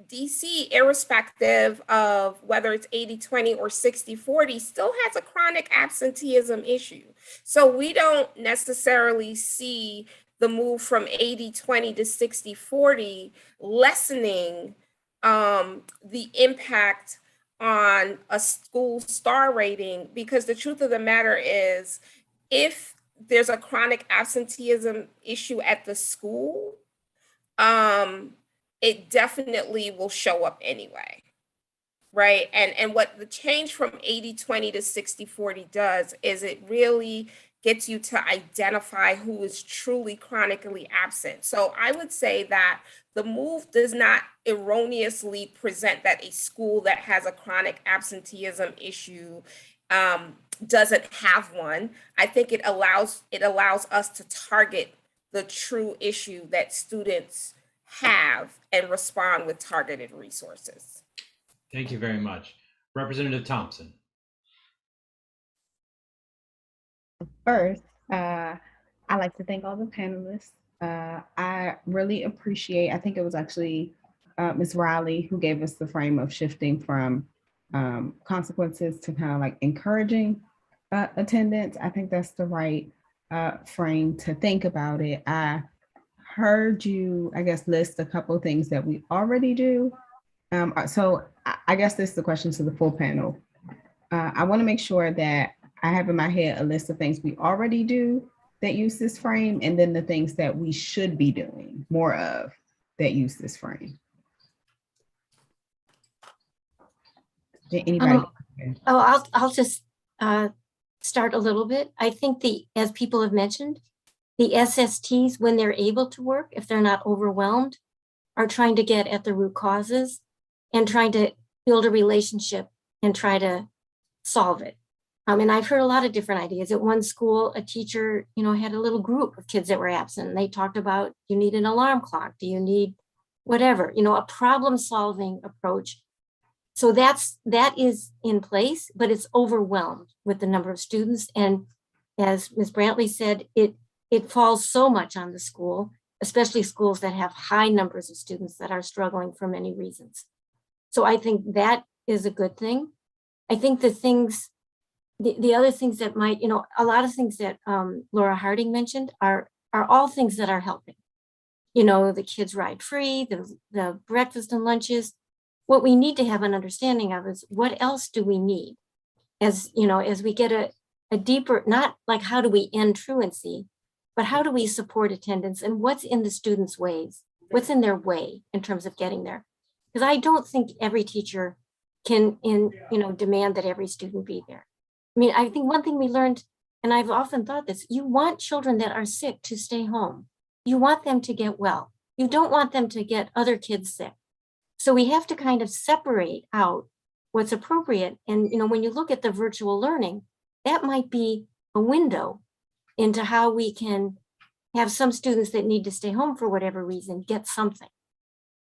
DC, irrespective of whether it's 80/20 or 60/40, still has a chronic absenteeism issue. So we don't necessarily see the move from 80/20 to 60/40 lessening the impact on a school star rating, because the truth of the matter is, if there's a chronic absenteeism issue at the school, it definitely will show up anyway, right? And what the change from 80/20 to 60/40 does is it really gets you to identify who is truly chronically absent. So I would say that the move does not erroneously present that a school that has a chronic absenteeism issue doesn't have one. I think it allows us to target the true issue that students have and respond with targeted resources. Thank you very much. Representative Thompson. First, I'd like to thank all the panelists I really appreciate, I think it was actually Ms. Reilly who gave us the frame of shifting from consequences to kind of like encouraging attendance. I think that's the right frame to think about it. I heard you, I guess, list a couple of things that we already do. So I guess this is the question to the full panel. I want to make sure that I have in my head a list of things we already do that use this frame, and then the things that we should be doing more of that use this frame. Did anybody? I'll just start a little bit. I think as people have mentioned, the SSTs, when they're able to work, if they're not overwhelmed, are trying to get at the root causes and trying to build a relationship and try to solve it. And I've heard a lot of different ideas. At one school, a teacher, had a little group of kids that were absent. And they talked about, you need an alarm clock? Do you need whatever, a problem-solving approach. So that is in place, but it's overwhelmed with the number of students. And as Ms. Brantley said, it falls so much on the school, especially schools that have high numbers of students that are struggling for many reasons. So I think that is a good thing. I think the other things that might, a lot of things that Laura Harding mentioned are all things that are helping. The kids ride free, the breakfast and lunches. What we need to have an understanding of is what else do we need as we get a deeper, not like how do we end truancy, but how do we support attendance and what's in the students' ways, what's in their way in terms of getting there. Because I don't think every teacher can demand that every student be there. I think one thing we learned, and I've often thought this, you want children that are sick to stay home. You want them to get well. You don't want them to get other kids sick. So we have to kind of separate out what's appropriate. And, when you look at the virtual learning, that might be a window into how we can have some students that need to stay home for whatever reason, get something.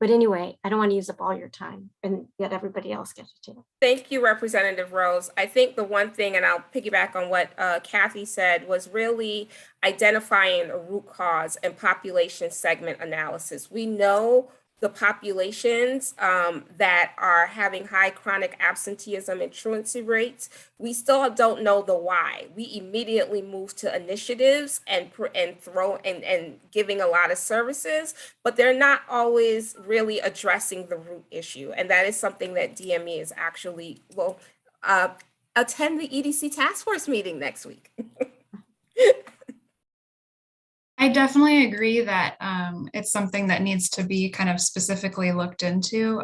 But anyway, I don't want to use up all your time and let everybody else get a chance. Thank you, Representative Rose. I think the one thing, and I'll piggyback on what Cathy said, was really identifying a root cause and population segment analysis. We know the populations that are having high chronic absenteeism and truancy rates. We still don't know the why. We immediately move to initiatives and giving a lot of services, but they're not always really addressing the root issue. And that is something that DME is actually, attend the EDC task force meeting next week. I definitely agree that it's something that needs to be kind of specifically looked into.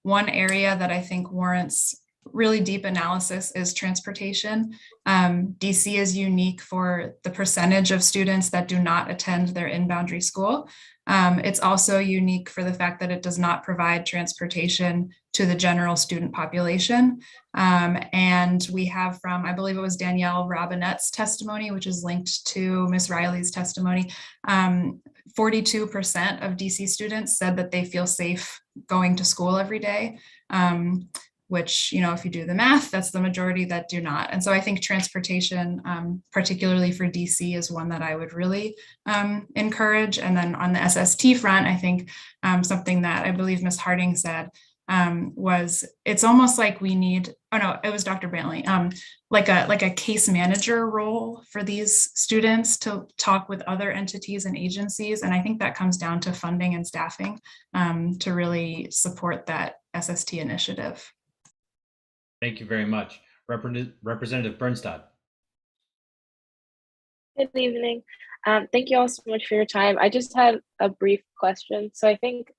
One area that I think warrants really deep analysis is transportation. DC is unique for the percentage of students that do not attend their in-boundary school. It's also unique for the fact that it does not provide transportation to the general student population. And we have from, I believe it was Danielle Robinette's testimony, which is linked to Ms. Reilly's testimony, 42% of DC students said that they feel safe going to school every day. Which, if you do the math, that's the majority that do not. And so I think transportation, particularly for DC, is one that I would really encourage. And then on the SST front, I think something that I believe Ms. Harding said was, it's almost like we need, it was Dr. Brantley, like a case manager role for these students to talk with other entities and agencies. And I think that comes down to funding and staffing to really support that SST initiative. Thank you very much. Representative Birnstad. Good evening. Thank you all so much for your time. I just had a brief question. So I think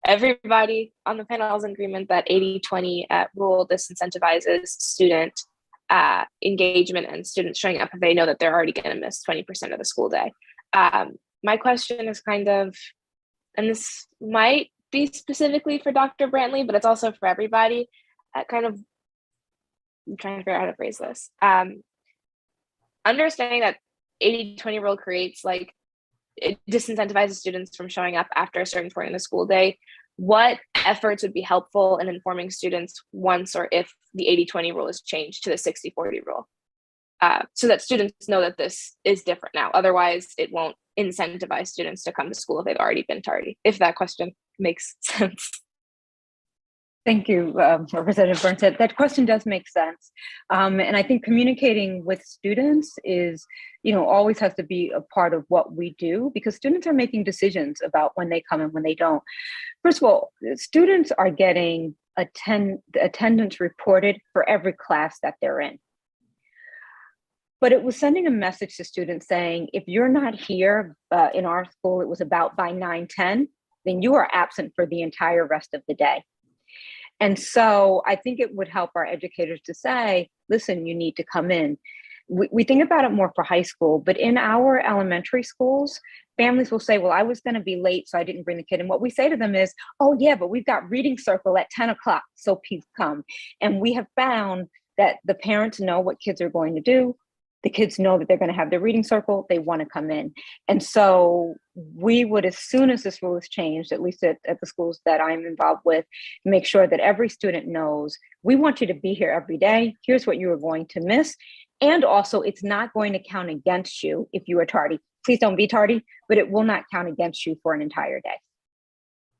everybody on the panel is in agreement that 80-20 rule disincentivizes student engagement and students showing up if they know that they're already going to miss 20% of the school day. My question is kind of, and this might be specifically for Dr. Brantley, but it's also for everybody, I'm trying to figure out how to phrase this. Understanding that 80-20 rule creates, it disincentivizes students from showing up after a certain point in the school day. What efforts would be helpful in informing students once or if the 80-20 rule is changed to the 60-40 rule? so that students know that this is different now. Otherwise, it won't incentivize students to come to school if they've already been tardy, if that question makes sense. Thank you, Representative Birnstad. That question does make sense. And I think communicating with students is, always has to be a part of what we do, because students are making decisions about when they come and when they don't. First of all, students are getting attendance reported for every class that they're in. But it was sending a message to students saying, if you're not here, in our school, it was about by 9:10, then you are absent for the entire rest of the day. And so I think it would help our educators to say, listen, you need to come in. We think about it more for high school, but in our elementary schools, families will say, well, I was going to be late, so I didn't bring the kid. And what we say to them is, oh yeah, but we've got reading circle at 10 o'clock, so please come. And we have found that the parents know what kids are going to do. The kids know that they're going to have their reading circle, they want to come in. And so we would, as soon as this rule is changed, at least at the schools that I'm involved with, make sure that every student knows, we want you to be here every day. Here's what you are going to miss. And also, it's not going to count against you if you are tardy. Please don't be tardy, but it will not count against you for an entire day.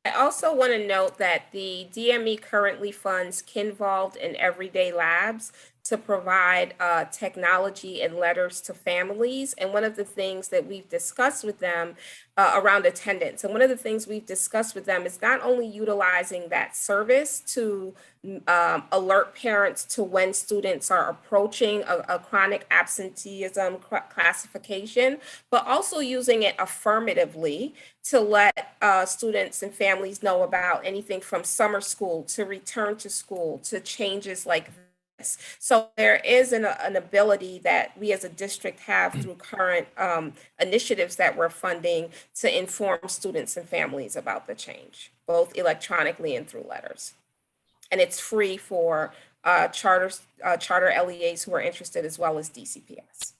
I also want to note that the DME currently funds Kinvolved and Everyday Labs to provide technology and letters to families. And one of the things that we've discussed with them around attendance, and one of the things we've discussed with them is not only utilizing that service to alert parents to when students are approaching a chronic absenteeism classification, but also using it affirmatively to let students and families know about anything from summer school to return to school to changes like this. So there is an ability that we as a district have through current initiatives that we're funding to inform students and families about the change, both electronically and through letters. And it's free for charter LEAs who are interested, as well as DCPS.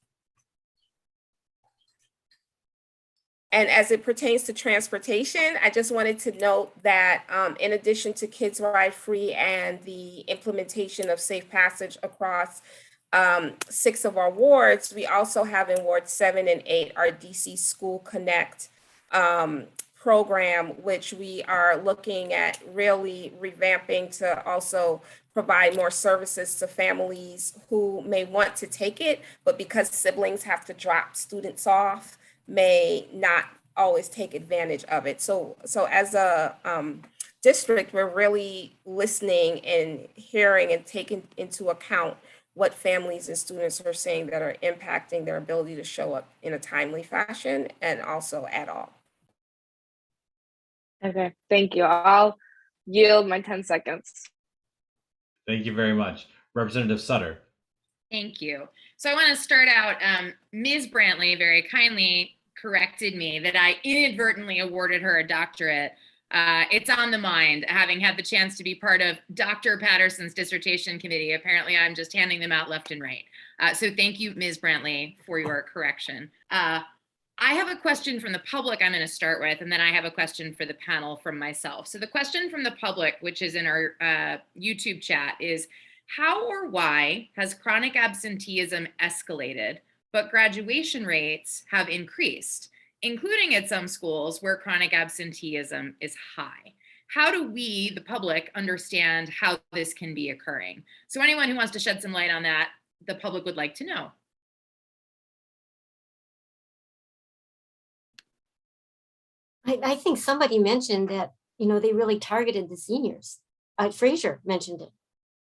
And as it pertains to transportation, I just wanted to note that in addition to Kids Ride Free and the implementation of safe passage across 6 of our wards, we also have in Ward 7 and 8 our DC School Connect program, which we are looking at really revamping to also provide more services to families who may want to take it, but because siblings have to drop students off, may not always take advantage of it. So as a district, we're really listening and hearing and taking into account what families and students are saying that are impacting their ability to show up in a timely fashion and also at all. Okay, thank you. I'll yield my 10 seconds. Thank you very much. Representative Sutter. Thank you. So I want to start out, Ms. Brantley very kindly corrected me that I inadvertently awarded her a doctorate. It's on the mind, having had the chance to be part of Dr. Patterson's dissertation committee. Apparently I'm just handing them out left and right. So thank you, Ms. Brantley, for your correction. I have a question from the public I'm going to start with, and then I have a question for the panel from myself. So the question from the public, which is in our YouTube chat, is how or why has chronic absenteeism escalated, but graduation rates have increased, including at some schools where chronic absenteeism is high? How do we, the public, understand how this can be occurring? So anyone who wants to shed some light on that, the public would like to know. I think somebody mentioned that, they really targeted the seniors. Fraser mentioned it.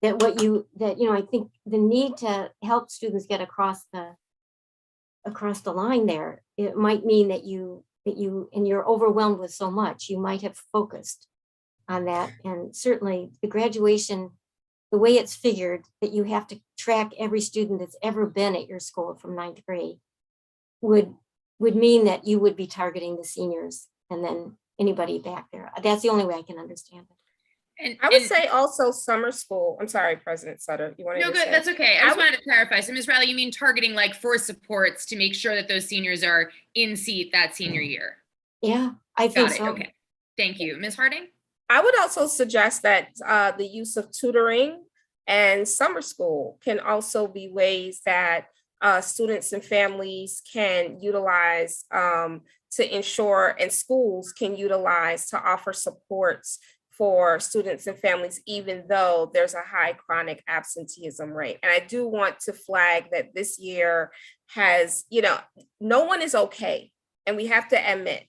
I think the need to help students get across the line there, it might mean that you're overwhelmed with so much, you might have focused on that. And certainly the graduation, the way it's figured that you have to track every student that's ever been at your school from 9th grade would mean that you would be targeting the seniors and then anybody back there. That's the only way I can understand it. And I would say also summer school. I'm sorry, President Sutter. You wanted no, to good. say? That's okay. I just wanted to clarify. So, Ms. Reilly, you mean targeting like for supports to make sure that those seniors are in seat that senior year? Yeah, I think Got it. so. Okay. Thank you. Ms. Harding? I would also suggest that the use of tutoring and summer school can also be ways that students and families can utilize to ensure, and schools can utilize to offer supports for students and families, even though there's a high chronic absenteeism rate. And I do want to flag that this year has, no one is okay. And we have to admit,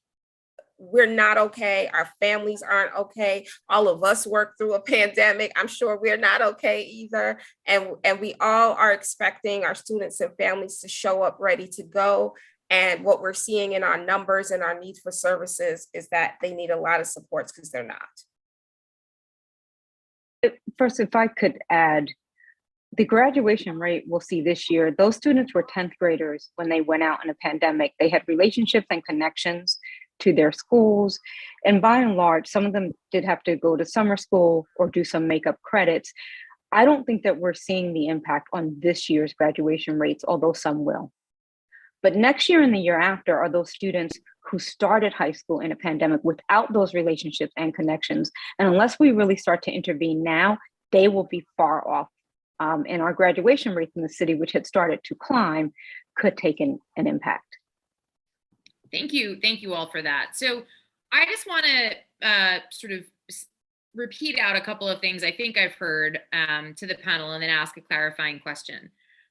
we're not okay. Our families aren't okay. All of us work through a pandemic. I'm sure we're not okay either. And we all are expecting our students and families to show up ready to go. And what we're seeing in our numbers and our need for services is that they need a lot of supports because they're not. First, if I could add, the graduation rate we'll see this year, those students were 10th graders when they went out in a pandemic. They had relationships and connections to their schools. And by and large, some of them did have to go to summer school or do some makeup credits. I don't think that we're seeing the impact on this year's graduation rates, although some will. But next year and the year after are those students who started high school in a pandemic without those relationships and connections. And unless we really start to intervene now, they will be far off. And our graduation rates in the city, which had started to climb, could take an impact. Thank you all for that. So I just want to sort of repeat out a couple of things I think I've heard to the panel and then ask a clarifying question.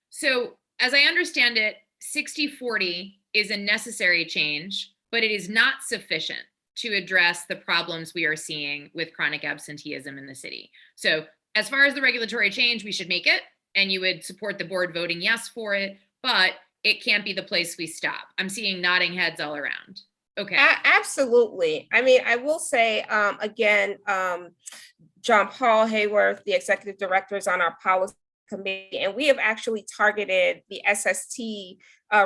So as I understand it, 60-40 is a necessary change, but it is not sufficient to address the problems we are seeing with chronic absenteeism in the city. So as far as the regulatory change, we should make it, and you would support the board voting yes for it, but it can't be the place we stop. I'm seeing nodding heads all around. Okay. Absolutely. I mean, I will say, again, John Paul Hayworth, the executive director, is on our policy committee, and we have actually targeted the SST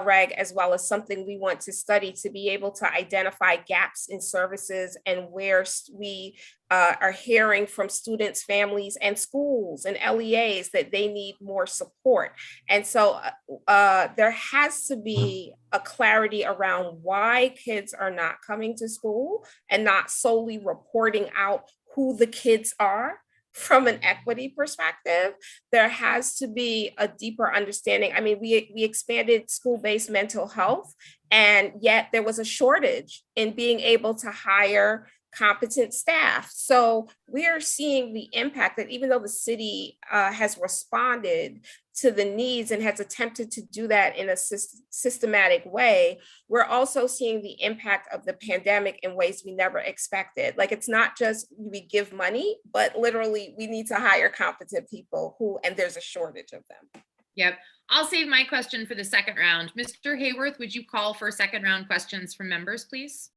reg as well as something we want to study to be able to identify gaps in services and where we are hearing from students, families, and schools and LEAs that they need more support. And so there has to be a clarity around why kids are not coming to school and not solely reporting out who the kids are. From an equity perspective, there has to be a deeper understanding. I mean, we expanded school-based mental health, and yet there was a shortage in being able to hire competent staff. So we are seeing the impact that even though the city has responded to the needs and has attempted to do that in a systematic way, we're also seeing the impact of the pandemic in ways we never expected. Like, it's not just we give money, but literally we need to hire competent people and there's a shortage of them. Yep. I'll save my question for the second round. Mr. Hayworth, would you call for second round questions from members, please?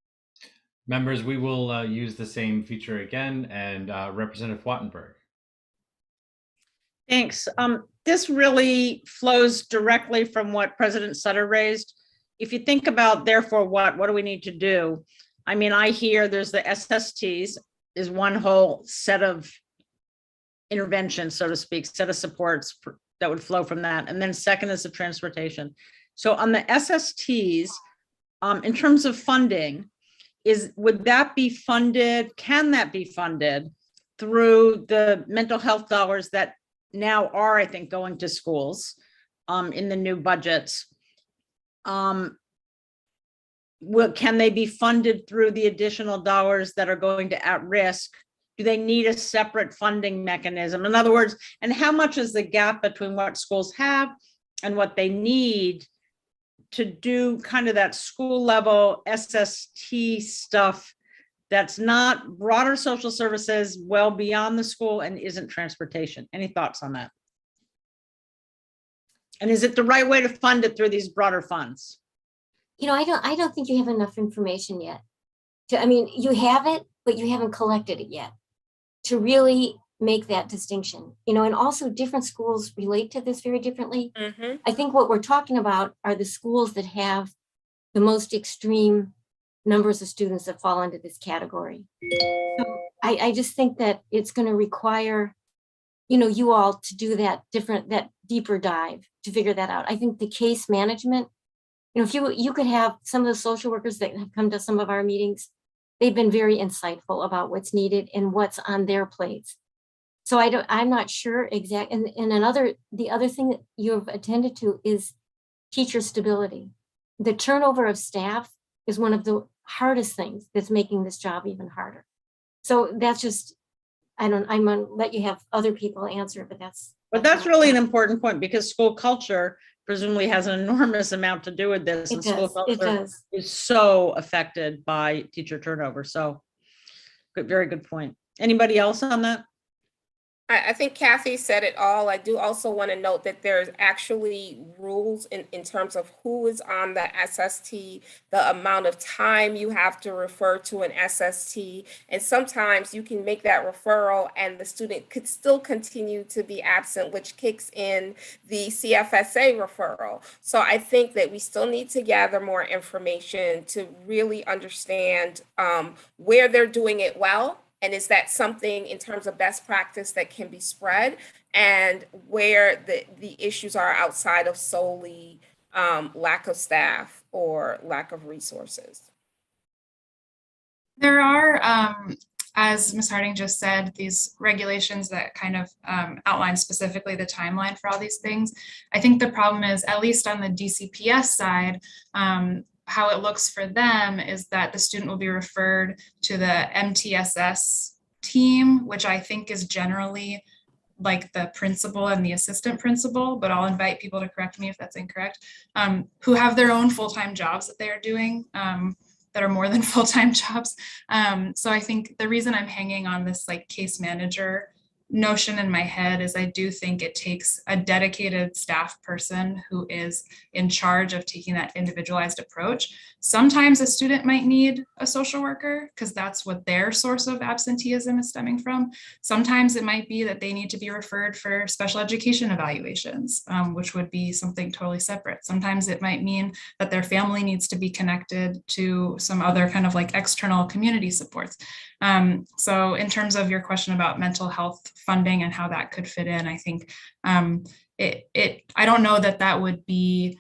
Members, we will use the same feature again, and Representative Wattenberg. Thanks. This really flows directly from what President Sutter raised. If you think about therefore what do we need to do? I mean, I hear there's the SSTs is one whole set of interventions, so to speak, set of supports that would flow from that. And then second is the transportation. So on the SSTs, in terms of funding, would that be funded? Can that be funded through the mental health dollars that now are, I think, going to schools in the new budgets? Can they be funded through the additional dollars that are going to at-risk? Do they need a separate funding mechanism? In other words, and how much is the gap between what schools have and what they need to do kind of that school level SST stuff that's not broader social services, well beyond the school, and isn't transportation? Any thoughts on that? And is it the right way to fund it through these broader funds? You know, I don't think you have enough information yet. I mean, you have it, but you haven't collected it yet to really make that distinction. You know, and also different schools relate to this very differently. Mm-hmm. I think what we're talking about are the schools that have the most extreme numbers of students that fall into this category. So I just think that it's going to require, you know, you all to do that deeper dive to figure that out. I think the case management, you know, if you could have some of the social workers that have come to some of our meetings, they've been very insightful about what's needed and what's on their plates. So I'm not sure exactly. And the other thing that you have attended to is teacher stability. The turnover of staff is one of the hardest things that's making this job even harder. So that's just, I'm gonna let you have other people answer, but that's. But that's really an important point, because school culture presumably has an enormous amount to do with this. It And school does, it culture does. is so affected by teacher turnover. So very good point. Anybody else on that? I think Kathy said it all. I do also want to note that there's actually rules in terms of who is on the SST, the amount of time you have to refer to an SST. And sometimes you can make that referral and the student could still continue to be absent, which kicks in the CFSA referral. So I think that we still need to gather more information to really understand where they're doing it well. And is that something in terms of best practice that can be spread, and where the issues are outside of solely lack of staff or lack of resources? There are, as Ms. Harding just said, these regulations that kind of outline specifically the timeline for all these things. I think the problem is, at least on the DCPS side, how it looks for them is that the student will be referred to the MTSS team, which I think is generally like the principal and the assistant principal, but I'll invite people to correct me if that's incorrect, who have their own full-time jobs that they are doing that are more than full-time jobs. So I think the reason I'm hanging on this like case manager notion in my head is I do think it takes a dedicated staff person who is in charge of taking that individualized approach. Sometimes a student might need a social worker because that's what their source of absenteeism is stemming from. Sometimes it might be that they need to be referred for special education evaluations, which would be something totally separate. Sometimes it might mean that their family needs to be connected to some other kind of like external community supports. So in terms of your question about mental health funding and how that could fit in, I think I don't know that that would be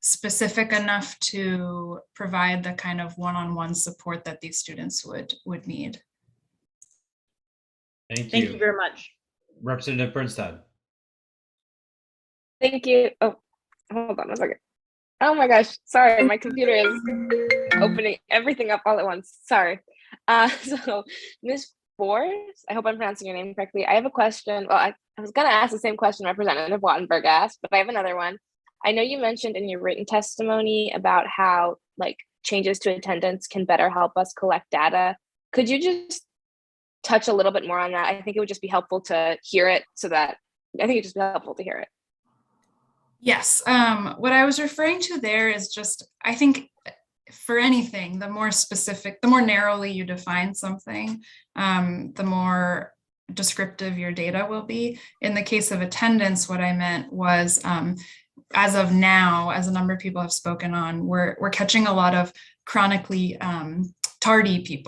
specific enough to provide the kind of one-on-one support that these students would need. Thank Thank you very much. Representative Birnstad. Thank you. Oh, hold on a second. Oh my gosh, sorry, my computer is opening everything up all at once. Sorry. So Ms. Bohrs, I hope I'm pronouncing your name correctly. I have a question. Well, I was gonna ask the same question Representative Wattenberg asked, but I have another one. I know you mentioned in your written testimony about how like changes to attendance can better help us collect data. Could you just touch a little bit more on that? I think it would just be helpful to hear it Yes, what I was referring to there is just, I think for anything, the more specific, the more narrowly you define something, the more descriptive your data will be. In the case of attendance, what I meant was, as of now, as a number of people have spoken on, we're catching a lot of chronically tardy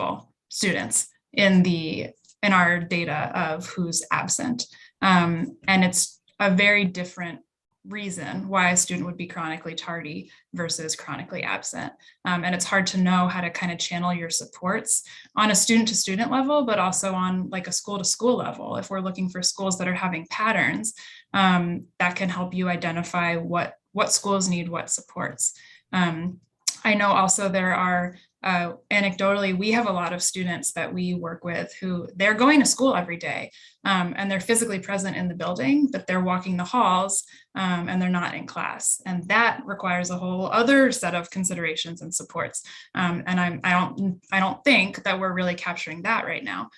students in our data of who's absent. And it's a very different reason why a student would be chronically tardy versus chronically absent. And it's hard to know how to kind of channel your supports on a student-to-student level, but also on like a school-to-school level. If we're looking for schools that are having patterns, that can help you identify what schools need what supports. I know also there are, anecdotally, we have a lot of students that we work with who they're going to school every day and they're physically present in the building, but they're walking the halls and they're not in class. And that requires a whole other set of considerations and supports. And I don't think that we're really capturing that right now.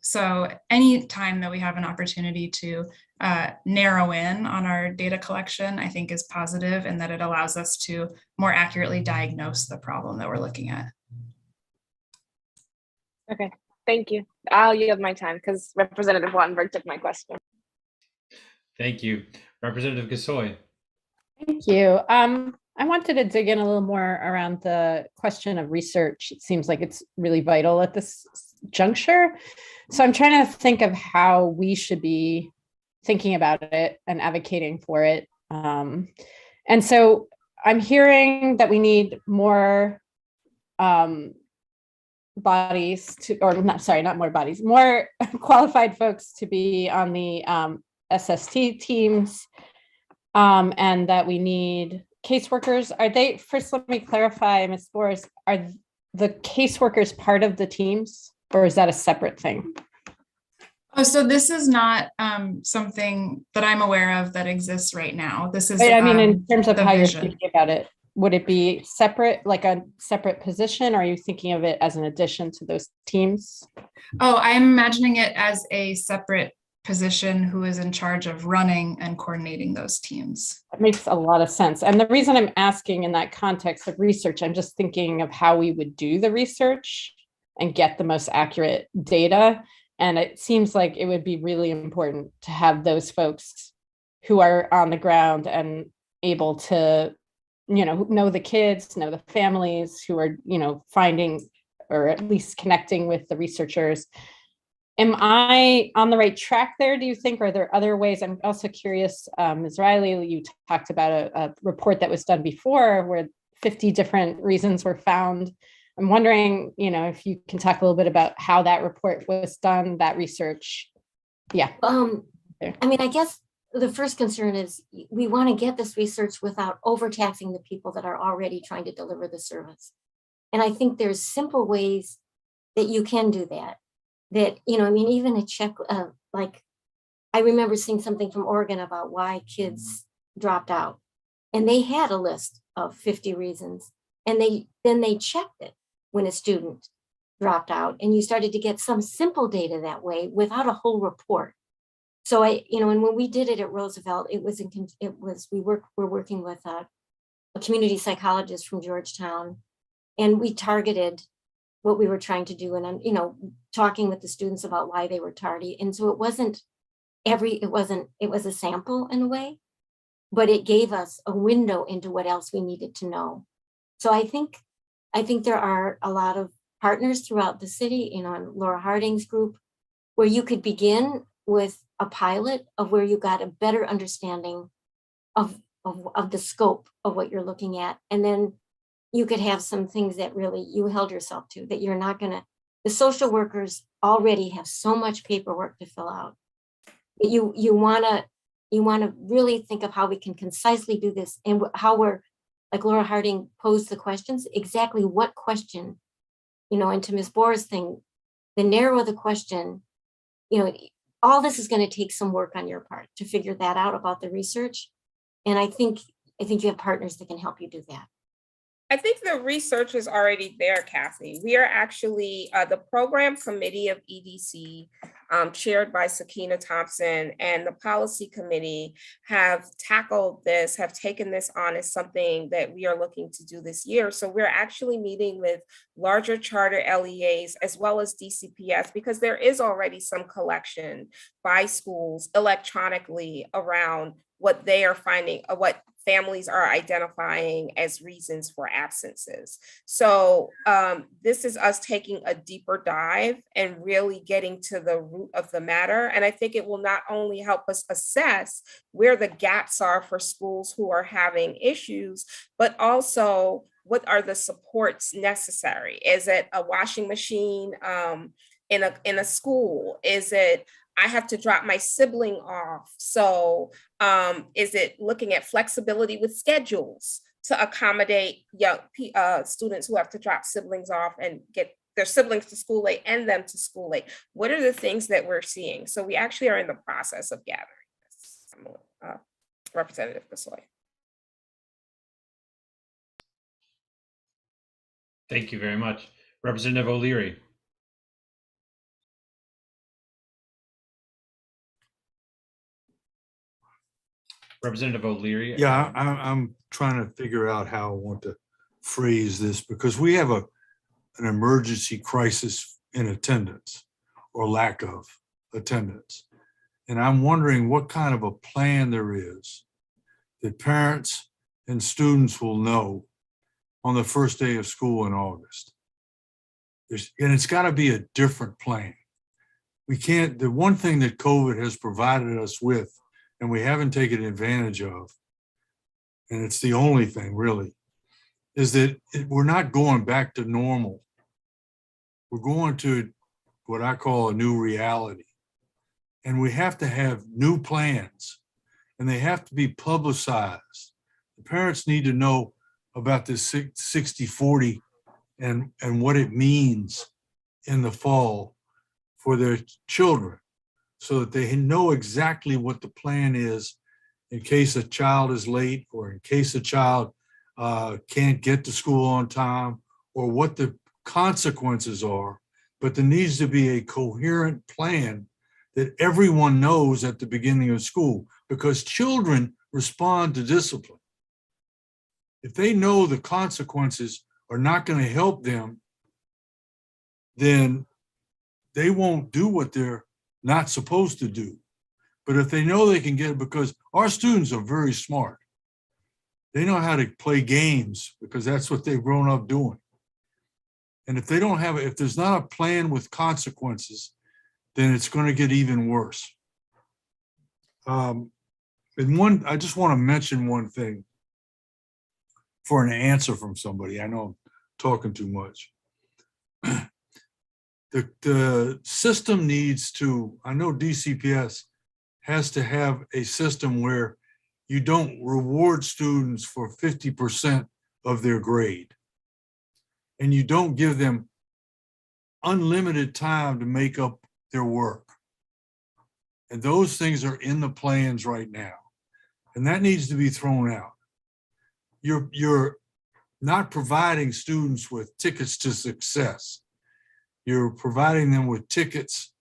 So any time that we have an opportunity to narrow in on our data collection, I think is positive, and that it allows us to more accurately diagnose the problem that we're looking at. Okay, thank you. I'll yield my time because Representative Wattenberg took my question. Thank you. Representative Gasoi. Thank you. I wanted to dig in a little more around the question of research. It seems like it's really vital at this juncture. So I'm trying to think of how we should be thinking about it and advocating for it. And so I'm hearing that we need more bodies to, or not, sorry, not more bodies, more qualified folks to be on the SST teams. and that we need caseworkers. Are they, first, let me clarify, Ms. Bohrs, are the caseworkers part of the teams, or is that a separate thing? Oh, so this is not something that I'm aware of that exists right now. This is, Wait, I mean, in terms of the how vision. you're thinking about it, would it be separate, like a separate position? Or are you thinking of it as an addition to those teams? Oh, I'm imagining it as a separate position who is in charge of running and coordinating those teams. That makes a lot of sense. And the reason I'm asking in that context of research, I'm just thinking of how we would do the research and get the most accurate data. And it seems like it would be really important to have those folks who are on the ground and able to, know the kids, know the families who are, finding or at least connecting with the researchers. Am I on the right track there, do you think? Or are there other ways? I'm also curious, Ms. Reilly, you talked about a report that was done before where 50 different reasons were found. I'm wondering, if you can talk a little bit about how that report was done, that research. Yeah. I mean, I guess the first concern is we want to get this research without overtaxing the people that are already trying to deliver the service. And I think there's simple ways that you can do that. Even a check, like I remember seeing something from Oregon about why kids dropped out, and they had a list of 50 reasons, and then they checked it when a student dropped out, and you started to get some simple data that way without a whole report. So and when we did it at Roosevelt, we're working with a community psychologist from Georgetown, and we targeted what we were trying to do, and talking with the students about why they were tardy. And so it was a sample in a way, but it gave us a window into what else we needed to know. So I think there are a lot of partners throughout the city, in Laura Harding's group, where you could begin with a pilot of where you got a better understanding of the scope of what you're looking at. And then you could have some things that really you held yourself to, that you're not going to, the social workers already have so much paperwork to fill out. You want to really think of how we can concisely do this, and how we're, like Laura Harding posed the questions, exactly what question, and to Ms. Bohrs' thing, the narrower the question, all this is going to take some work on your part to figure that out about the research. And I think you have partners that can help you do that. I think the research is already there, Kathy. We are actually the program committee of EDC, chaired by Sakina Thompson, and the policy committee have tackled this, have taken this on as something that we are looking to do this year. So we're actually meeting with larger charter LEAs as well as DCPS, because there is already some collection by schools electronically around what they are finding, what families are identifying as reasons for absences. So this is us taking a deeper dive and really getting to the root of the matter. And I think it will not only help us assess where the gaps are for schools who are having issues, but also what are the supports necessary? Is it a washing machine in a school? Is it I have to drop my sibling off? So is it looking at flexibility with schedules to accommodate young students who have to drop siblings off and get their siblings to school late and them to school late? What are the things that we're seeing? So we actually are in the process of gathering this. Representative Gasoi. Thank you very much. Representative O'Leary. Representative O'Leary. Yeah, I'm trying to figure out how I want to phrase this, because we have an emergency crisis in attendance or lack of attendance. And I'm wondering what kind of a plan there is that parents and students will know on the first day of school in August. And it's got to be a different plan. We can't, the one thing that COVID has provided us with, and we haven't taken advantage of, and it's the only thing really, is that we're not going back to normal. We're going to what I call a new reality. And we have to have new plans. and they have to be publicized. The parents need to know about this 60-40 and what it means in the fall for their children, so that they know exactly what the plan is in case a child is late, or in case a child can't get to school on time, or what the consequences are. But there needs to be a coherent plan that everyone knows at the beginning of school, because children respond to discipline. If they know the consequences are not going to help them, then they won't do what they're not supposed to do. But if they know they can get it, because our students are very smart. They know how to play games because that's what they've grown up doing. And if they don't have, if there's not a plan with consequences, then it's going to get even worse. And I just want to mention one thing for an answer from somebody. I know I'm talking too much. The system needs to, I know DCPS has to have a system where you don't reward students for 50% of their grade, and you don't give them unlimited time to make up their work. And those things are in the plans right now, and that needs to be thrown out. You're not providing students with tickets to success. You're providing them with tickets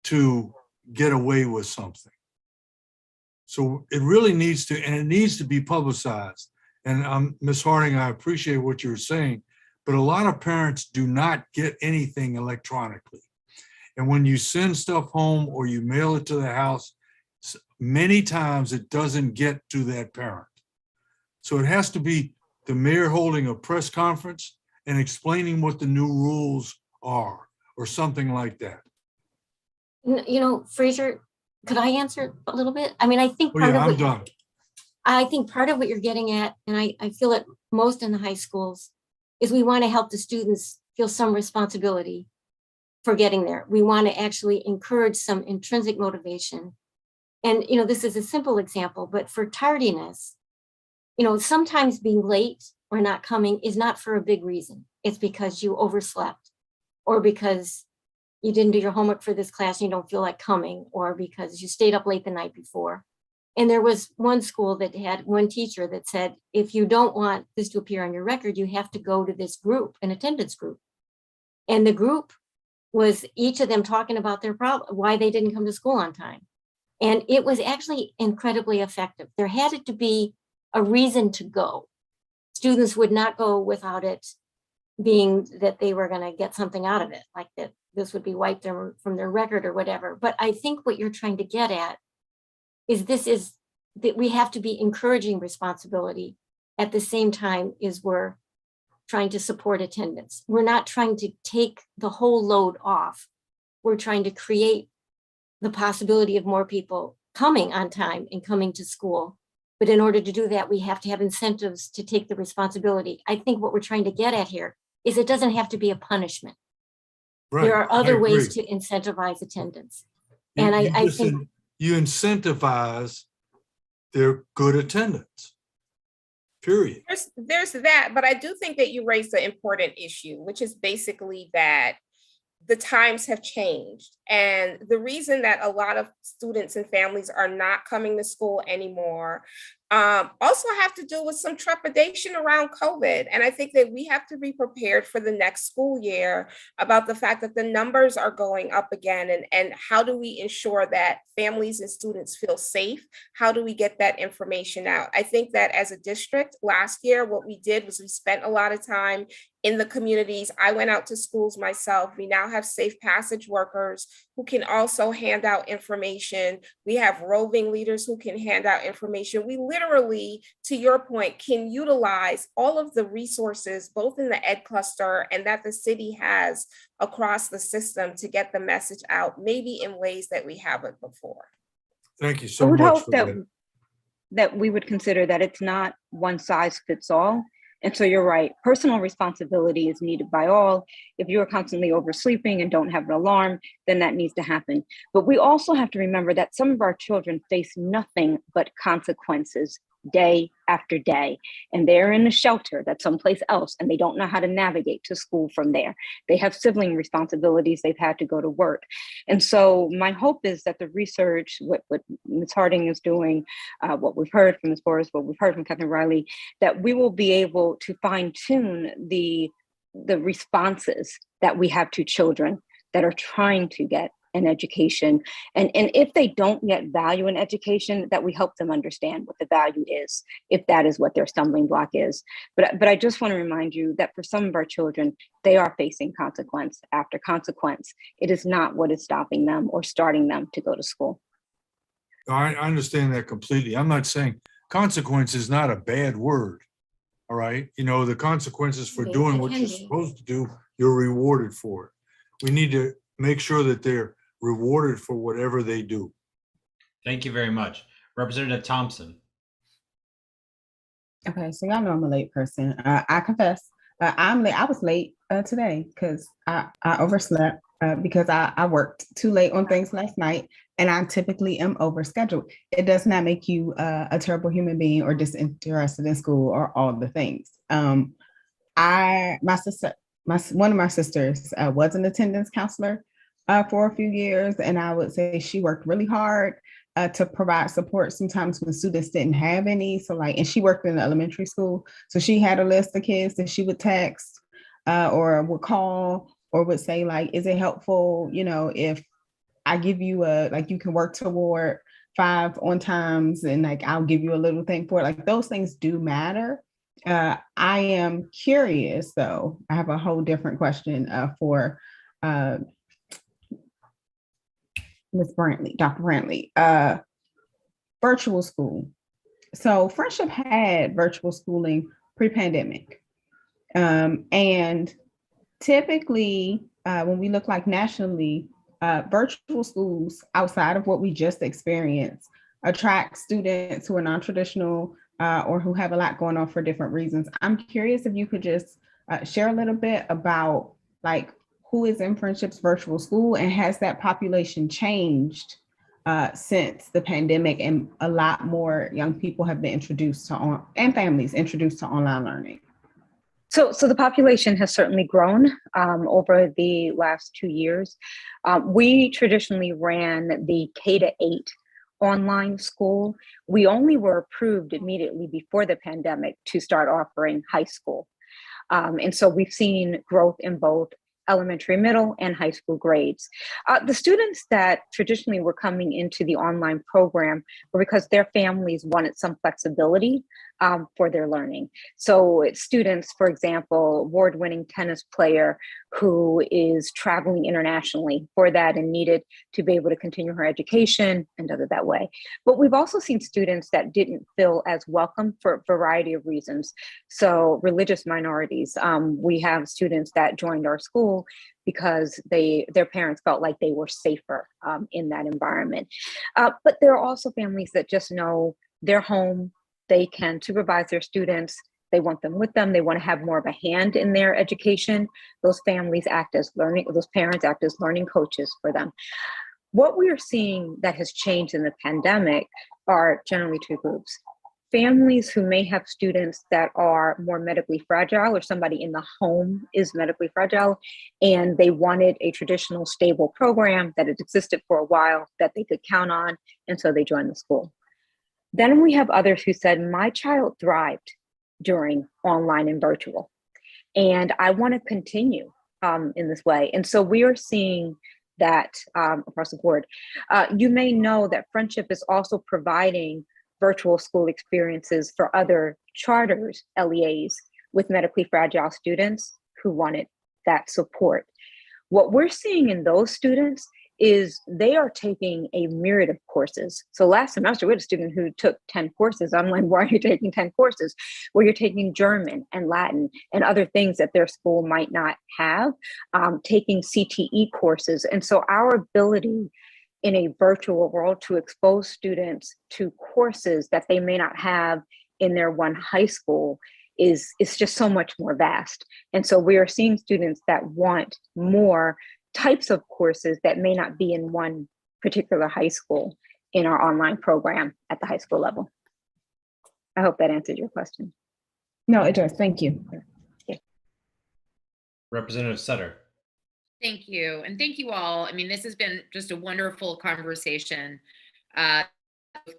to get away with something. So it really needs to, and it needs to be publicized. And Ms. Harding, I appreciate what you're saying, but a lot of parents do not get anything electronically. And when you send stuff home or you mail it to the house, many times it doesn't get to that parent. So it has to be the mayor holding a press conference and explaining what the new rules are, or something like that. You know, Fraser, could I answer a little bit? I mean, I think Oh, yeah, I'm done. I think part of what you're getting at, and I feel it most in the high schools, is we want to help the students feel some responsibility for getting there. We want to actually encourage some intrinsic motivation. And, you know, this is a simple example, but for tardiness, you know, sometimes being late or not coming is not for a big reason. It's because you overslept, or because you didn't do your homework for this class and you don't feel like coming, or because you stayed up late the night before. And there was one school that had one teacher that said, if you don't want this to appear on your record, you have to go to this group, an attendance group. And the group was each of them talking about their problem, why they didn't come to school on time. And it was actually incredibly effective. There had to be a reason to go. Students would not go without it being that they were going to get something out of it, like that this would be wiped from their record or whatever. But I think what you're trying to get at is that we have to be encouraging responsibility at the same time as we're trying to support attendance. We're not trying to take the whole load off. We're trying to create the possibility of more people coming on time and coming to school. But in order to do that, we have to have incentives to take the responsibility. I think what we're trying to get at here is it doesn't have to be a punishment. Right. There are other ways to incentivize attendance. And I think you incentivize their good attendance, period. There's that, but I do think that you raised an important issue, which is basically that the times have changed. And the reason that a lot of students and families are not coming to school anymore also have to do with some trepidation around COVID. And I think that we have to be prepared for the next school year about the fact that the numbers are going up again. And how do we ensure that families and students feel safe? How do we get that information out? I think that as a district last year, what we did was we spent a lot of time in the communities. I went out to schools myself. We now have safe passage workers who can also hand out information. We have roving leaders who can hand out information. We literally, to your point, can utilize all of the resources, both in the ed cluster and that the city has across the system to get the message out, maybe in ways that we haven't before. Thank you so much. I would hope that we would consider that it's not one size fits all. And so you're right, personal responsibility is needed by all. If you are constantly oversleeping and don't have an alarm, then that needs to happen. But we also have to remember that some of our children face nothing but consequences day after day. And they're in a shelter that's someplace else, and they don't know how to navigate to school from there. They have sibling responsibilities, they've had to go to work. And so my hope is that the research, what Ms. Harding is doing, what we've heard from Ms. Bohrs, what we've heard from Catherine Reilly, that we will be able to fine tune the responses that we have to children that are trying to get an education. And if they don't get value in education, that we help them understand what the value is, if that is what their stumbling block is. But I just want to remind you that for some of our children, they are facing consequence after consequence. It is not what is stopping them or starting them to go to school. I understand that completely. I'm not saying consequence is not a bad word. All right. You know, the consequences for doing what you're supposed to do, you're rewarded for it. We need to make sure that they're rewarded for whatever they do. Thank you very much. Representative Thompson. Okay, so y'all know I'm a late person. I confess, I'm late. I was late today because I overslept because I worked too late on things last night, and I typically am overscheduled. It does not make you a terrible human being or disinterested in school or all the things. One of my sisters was an attendance counselor for a few years, and I would say she worked really hard to provide support sometimes when students didn't have any. So and she worked in elementary school, so she had a list of kids that she would text or would call or would say is it helpful, if I give you you can work toward 5 on times and I'll give you a little thing for it. Those things do matter. I am curious though. I have a whole different question for Ms. Brantley, Dr. Brantley, virtual school. So Friendship had virtual schooling pre-pandemic. And typically, when we look nationally, virtual schools outside of what we just experienced attract students who are non-traditional or who have a lot going on for different reasons. I'm curious if you could just share a little bit about who is in Friendship's virtual school, and has that population changed since the pandemic and a lot more young people have been introduced to and families introduced to online learning? So the population has certainly grown over the last 2 years. We traditionally ran the K-8 online school. We only were approved immediately before the pandemic to start offering high school. And so we've seen growth in both elementary, middle, and high school grades. The students that traditionally were coming into the online program were because their families wanted some flexibility for their learning. So students, for example, award-winning tennis player who is traveling internationally for that and needed to be able to continue her education and does it that way. But we've also seen students that didn't feel as welcome for a variety of reasons. So religious minorities, we have students that joined our school because their parents felt like they were safer in that environment. But there are also families that just know they're home, they can supervise their students, they want them with them, they want to have more of a hand in their education. Those parents act as learning coaches for them. What we are seeing that has changed in the pandemic are generally 2 groups. Families who may have students that are more medically fragile, or somebody in the home is medically fragile, and they wanted a traditional stable program that had existed for a while that they could count on, and so they joined the school. Then we have others who said, my child thrived during online and virtual, and I want to continue in this way. And so we are seeing that across the board. You may know that Friendship is also providing virtual school experiences for other charters, LEAs, with medically fragile students who wanted that support. What we're seeing in those students is they are taking a myriad of courses. So last semester, we had a student who took 10 courses. I'm like, why are you taking 10 courses? Well, you're taking German and Latin and other things that their school might not have, taking CTE courses. And so our ability in a virtual world to expose students to courses that they may not have in their one high school is just so much more vast. And so we are seeing students that want more types of courses that may not be in one particular high school in our online program at the high school level. I hope that answered your question. No, it does. Thank you. Representative Sutter. Thank you. And thank you all. I mean, this has been just a wonderful conversation.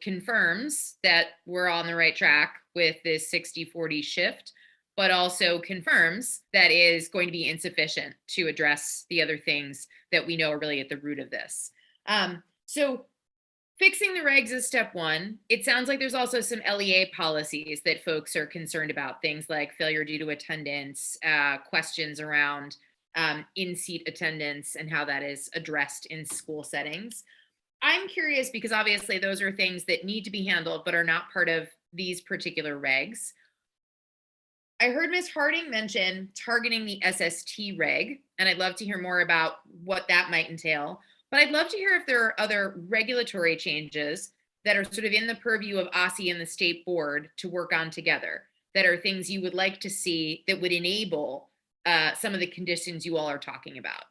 Confirms that we're on the right track with this 60-40 shift, but also confirms that is going to be insufficient to address the other things that we know are really at the root of this. So fixing the regs is step one. It sounds like there's also some LEA policies that folks are concerned about, things like failure due to attendance, questions around in-seat attendance and how that is addressed in school settings. I'm curious because obviously those are things that need to be handled but are not part of these particular regs. I heard Ms. Harding mention targeting the SST reg, and I'd love to hear more about what that might entail. But I'd love to hear if there are other regulatory changes that are sort of in the purview of OSSE and the state board to work on together, that are things you would like to see that would enable some of the conditions you all are talking about.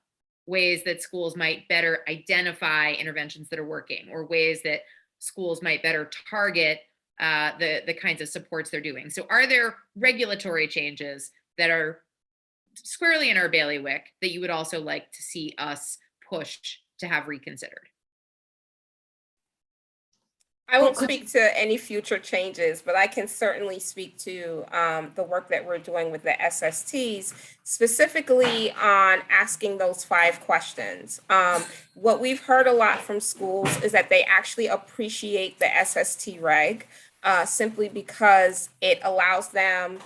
Ways that schools might better identify interventions that are working, or ways that schools might better target the kinds of supports they're doing. So are there regulatory changes that are squarely in our bailiwick that you would also like to see us push to have reconsidered? I won't speak to any future changes, but I can certainly speak to the work that we're doing with the SSTs, specifically on asking those 5 questions. What we've heard a lot from schools is that they actually appreciate the SST reg simply because it allows them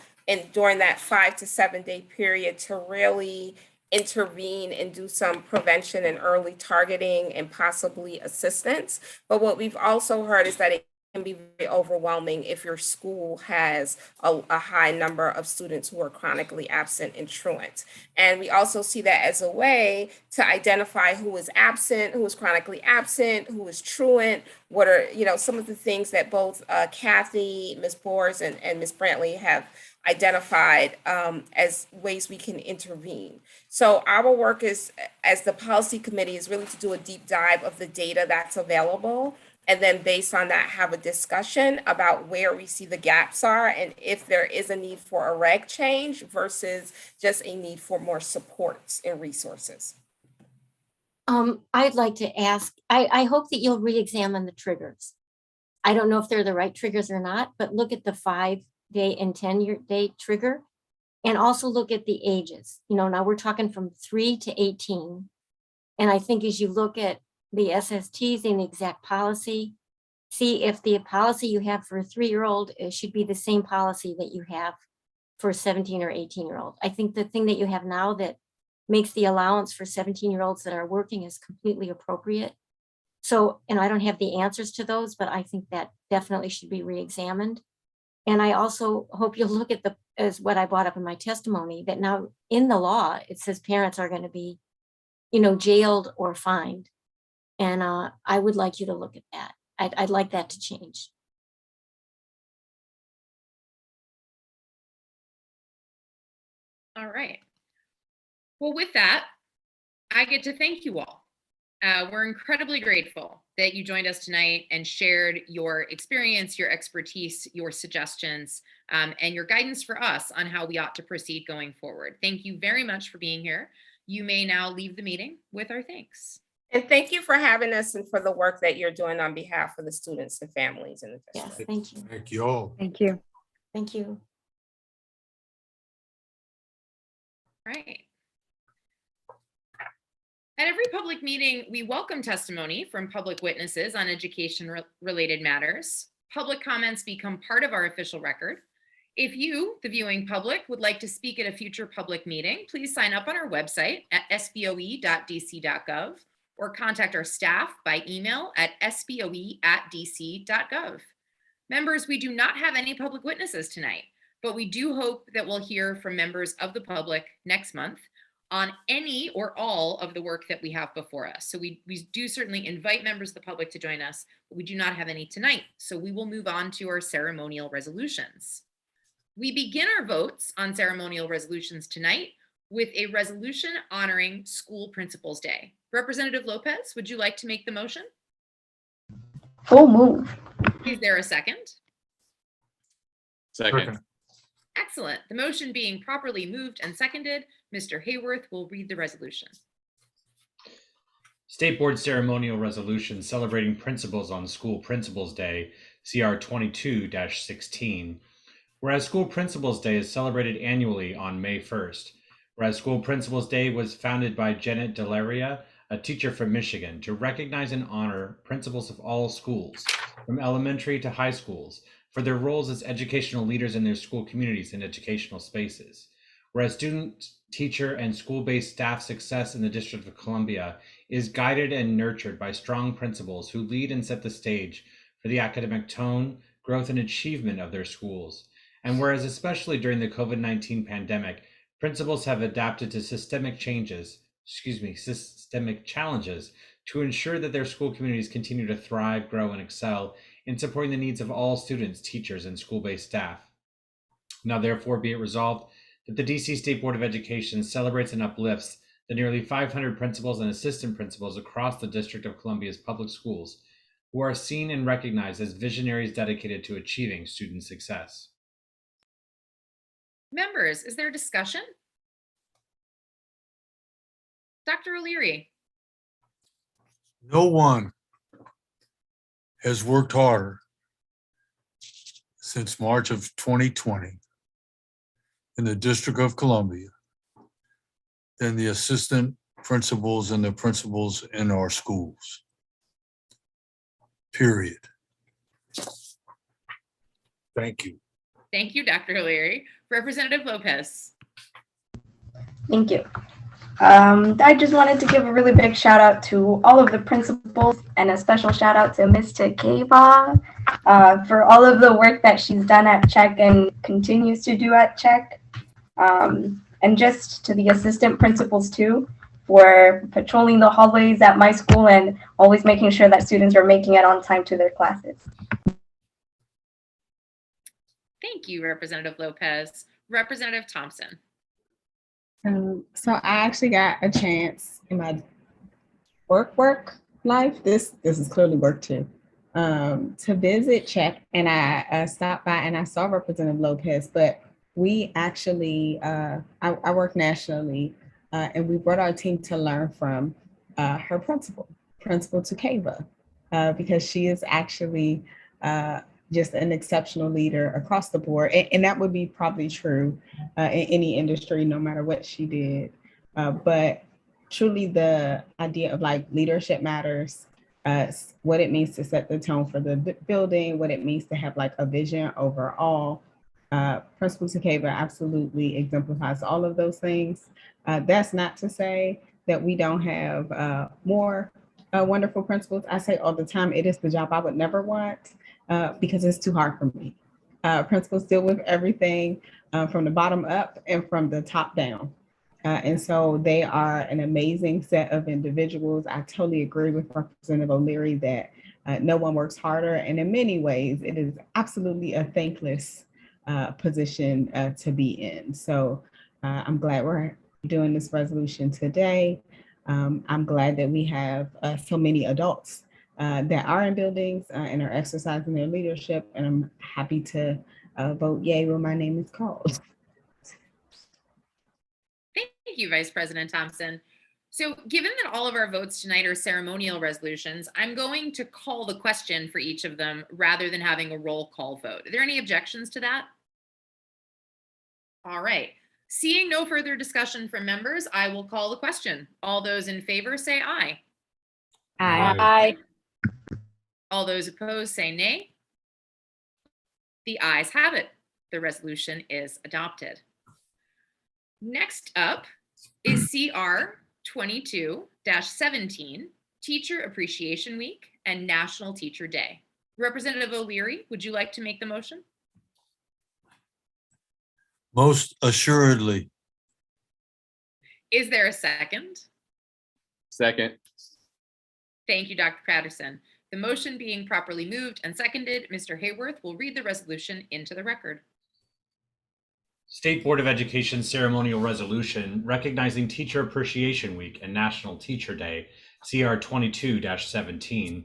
during that 5 to 7 day period to really intervene and do some prevention and early targeting and possibly assistance. But what we've also heard is that it can be very overwhelming if your school has a high number of students who are chronically absent and truant. And we also see that as a way to identify who is absent, who is chronically absent, who is truant, what are, some of the things that both Cathy, Ms. Bohrs, and Ms. Brantley have identified as ways we can intervene. So our work is, as the policy committee, is really to do a deep dive of the data that's available, and then based on that, have a discussion about where we see the gaps are and if there is a need for a reg change versus just a need for more supports and resources. I'd like to ask, I hope that you'll re-examine the triggers. I don't know if they're the right triggers or not, but look at the 5-day and 10-day trigger, and also look at the ages. Now we're talking from 3 to 18. And I think as you look at the SSTs in the exact policy, see if the policy you have for a 3-year-old should be the same policy that you have for a 17 or 18-year-old. I think the thing that you have now that makes the allowance for 17-year-olds that are working is completely appropriate. So, and I don't have the answers to those, but I think that definitely should be re-examined. And I also hope you'll look at as what I brought up in my testimony, that now in the law, it says parents are going to be, jailed or fined. And I would like you to look at that. I'd like that to change. All right. Well, with that, I get to thank you all. We're incredibly grateful that you joined us tonight and shared your experience, your expertise, your suggestions, and your guidance for us on how we ought to proceed going forward. Thank you very much for being here. You may now leave the meeting with our thanks. And thank you for having us and for the work that you're doing on behalf of the students and families in the district. Yes, thank you. Thank you all. Thank you. Thank you. Right. At every public meeting, we welcome testimony from public witnesses on education-related matters. Public comments become part of our official record. If you, the viewing public, would like to speak at a future public meeting, please sign up on our website at sboe.dc.gov or contact our staff by email at sboe@dc.gov. Members, we do not have any public witnesses tonight, but we do hope that we'll hear from members of the public next month on any or all of the work that we have before us. So we do certainly invite members of the public to join us, but we do not have any tonight. So we will move on to our ceremonial resolutions. We begin our votes on ceremonial resolutions tonight with a resolution honoring School Principals Day. Representative Lopez, would you like to make the motion? Full move. Is there a second? Second. Excellent. The motion being properly moved and seconded, Mr. Hayworth will read the resolution. State Board Ceremonial Resolution celebrating principals on School Principals Day, CR 22-16. Whereas School Principals Day is celebrated annually on May 1st. Whereas School Principals Day was founded by Janet Delaria, a teacher from Michigan, to recognize and honor principals of all schools, from elementary to high schools, for their roles as educational leaders in their school communities and educational spaces. Whereas student, teacher, and school-based staff success in the District of Columbia is guided and nurtured by strong principals who lead and set the stage for the academic tone, growth, and achievement of their schools. And whereas especially during the COVID-19 pandemic, principals have adapted to systemic challenges to ensure that their school communities continue to thrive, grow, and excel in supporting the needs of all students, teachers, and school-based staff. Now, therefore, be it resolved that the DC State Board of Education celebrates and uplifts the nearly 500 principals and assistant principals across the District of Columbia's public schools who are seen and recognized as visionaries dedicated to achieving student success. Members, is there discussion? Dr. O'Leary. No one has worked harder since March of 2020 in the District of Columbia than the assistant principals and the principals in our schools. Period. Thank you. Thank you, Dr. O'Leary. Representative Lopez. Thank you. I just wanted to give a really big shout out to all of the principals and a special shout out to Mr. Kava for all of the work that she's done at CHEC and continues to do at CHEC. And just to the assistant principals too, for patrolling the hallways at my school and always making sure that students are making it on time to their classes. Thank you, Representative Lopez. Representative Thompson. So I actually got a chance in my work life. This is clearly work too. To visit CHEC, and I stopped by and I saw Representative Lopez, but we actually, I work nationally, and we brought our team to learn from her Principal Tukeva, because she is actually just an exceptional leader across the board. And that would be probably true in any industry, no matter what she did. But truly the idea of like leadership matters, what it means to set the tone for the building, what it means to have like a vision overall. Principal Tukeva absolutely exemplifies all of those things. That's not to say that we don't have more wonderful principals. I say all the time, it is the job I would never want because it's too hard for me. Principals deal with everything from the bottom up and from the top down. And so they are an amazing set of individuals. I totally agree with Representative O'Leary that no one works harder. And in many ways, it is absolutely a thankless position to be in. So I'm glad we're doing this resolution today. I'm glad that we have so many adults that are in buildings and are exercising their leadership. And I'm happy to vote yay when my name is called. Thank you, Vice President Thompson. So given that all of our votes tonight are ceremonial resolutions, I'm going to call the question for each of them rather than having a roll call vote. Are there any objections to that? All right. Seeing no further discussion from members, I will call the question. All those in favor say aye. Aye. Aye. All those opposed say nay. The ayes have it. The resolution is adopted. Next up is CR 22-17, Teacher Appreciation Week and National Teacher Day. Representative O'Leary, would you like to make the motion? Most assuredly. Is there a second? Second. Thank you, Dr. Patterson. The motion being properly moved and seconded, Mr. Hayworth will read the resolution into the record. State Board of Education ceremonial resolution recognizing Teacher Appreciation Week and National Teacher Day, CR 22-17.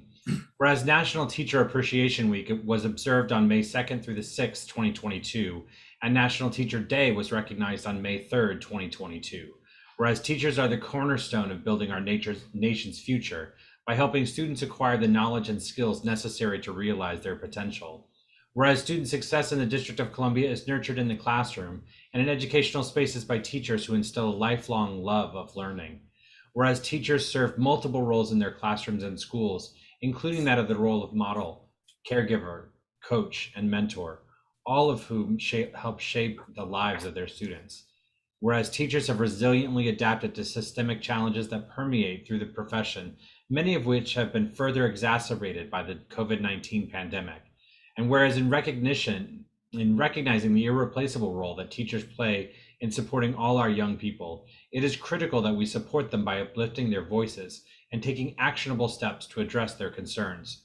Whereas National Teacher Appreciation Week was observed on May 2nd through the 6th, 2022, and National Teacher Day was recognized on May 3rd, 2022. Whereas teachers are the cornerstone of building our nation's future by helping students acquire the knowledge and skills necessary to realize their potential. Whereas student success in the District of Columbia is nurtured in the classroom and in educational spaces by teachers who instill a lifelong love of learning. Whereas teachers serve multiple roles in their classrooms and schools, including that of the role of model, caregiver, coach, and mentor, all of whom help shape the lives of their students. Whereas teachers have resiliently adapted to systemic challenges that permeate through the profession, many of which have been further exacerbated by the COVID-19 pandemic. And whereas in recognizing the irreplaceable role that teachers play in supporting all our young people, it is critical that we support them by uplifting their voices and taking actionable steps to address their concerns.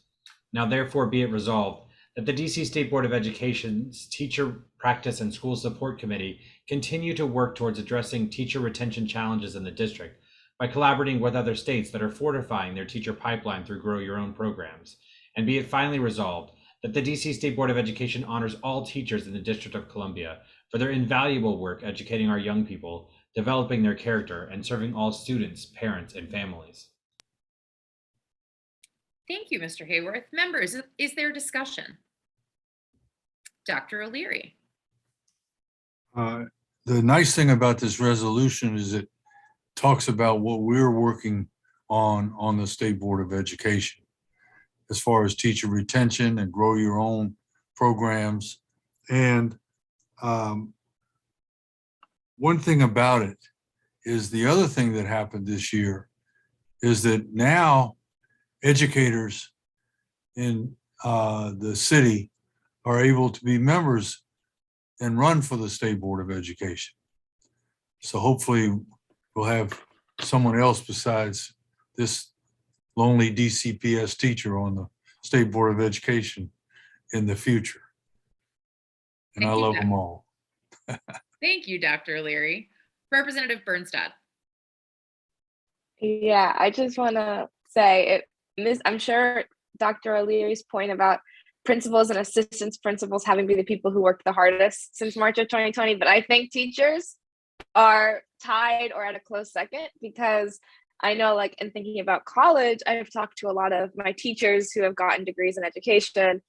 Now, therefore, be it resolved that the DC State Board of Education's Teacher Practice and School Support Committee continue to work towards addressing teacher retention challenges in the district by collaborating with other states that are fortifying their teacher pipeline through Grow Your Own programs. And be it finally resolved that the DC State Board of Education honors all teachers in the District of Columbia for their invaluable work educating our young people, developing their character, and serving all students, parents, and families. Thank you, Mr. Hayworth. Members, is there discussion? Dr. O'Leary. The nice thing about this resolution is it talks about what we're working on the State Board of Education as far as teacher retention and grow your own programs. And one thing about it is the other thing that happened this year is that now educators in the city are able to be members and run for the State Board of Education. So hopefully we'll have someone else besides this lonely DCPS teacher on the State Board of Education in the future. And I love them all. Thank you, Dr. O'Leary. Representative Birnstad. Yeah, I just want to say, I'm sure Dr. O'Leary's point about principals and assistants principals having been the people who worked the hardest since March of 2020, but I think teachers are tied or at a close second, because I know, like, in thinking about college, I've talked to a lot of my teachers who have gotten degrees in education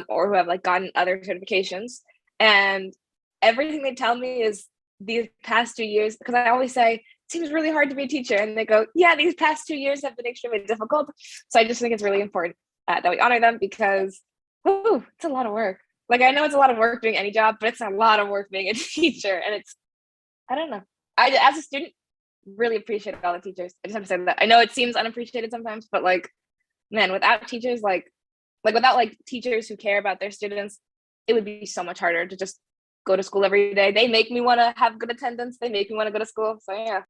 or who have like gotten other certifications, and everything they tell me is these past 2 years, because I always say, it seems really hard to be a teacher, and they go, yeah, these past 2 years have been extremely difficult. So I just think it's really important that we honor them, because it's a lot of work. Like, I know it's a lot of work doing any job, but it's a lot of work being a teacher. And it's, I don't know. I, as a student, really appreciate all the teachers. I just have to say that. I know it seems unappreciated sometimes, but like, man, without teachers, without teachers who care about their students, it would be so much harder to just go to school every day. They make me want to have good attendance. They make me want to go to school. So yeah.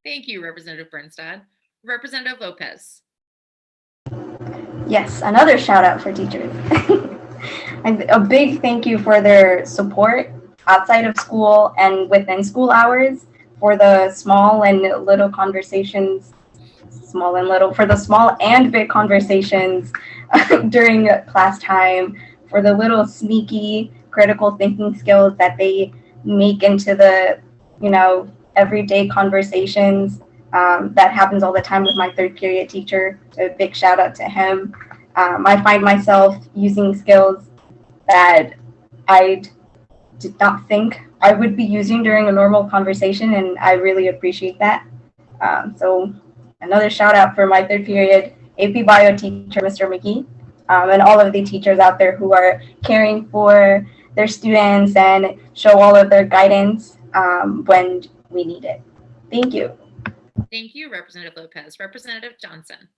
Thank you, Representative Birnstad. Representative Lopez. Yes, another shout out for teachers. A big thank you for their support outside of school and within school hours, for the small and little conversations, for the small and big conversations during class time, for the little sneaky critical thinking skills that they make into the, everyday conversations. That happens all the time with my third period teacher. So a big shout out to him. I find myself using skills that I did not think I would be using during a normal conversation, and I really appreciate that. So another shout out for my third period AP Bio teacher, Mr. McGee, and all of the teachers out there who are caring for their students and show all of their guidance when we need it. Thank you. Thank you, Representative Lopez. Representative Johnson.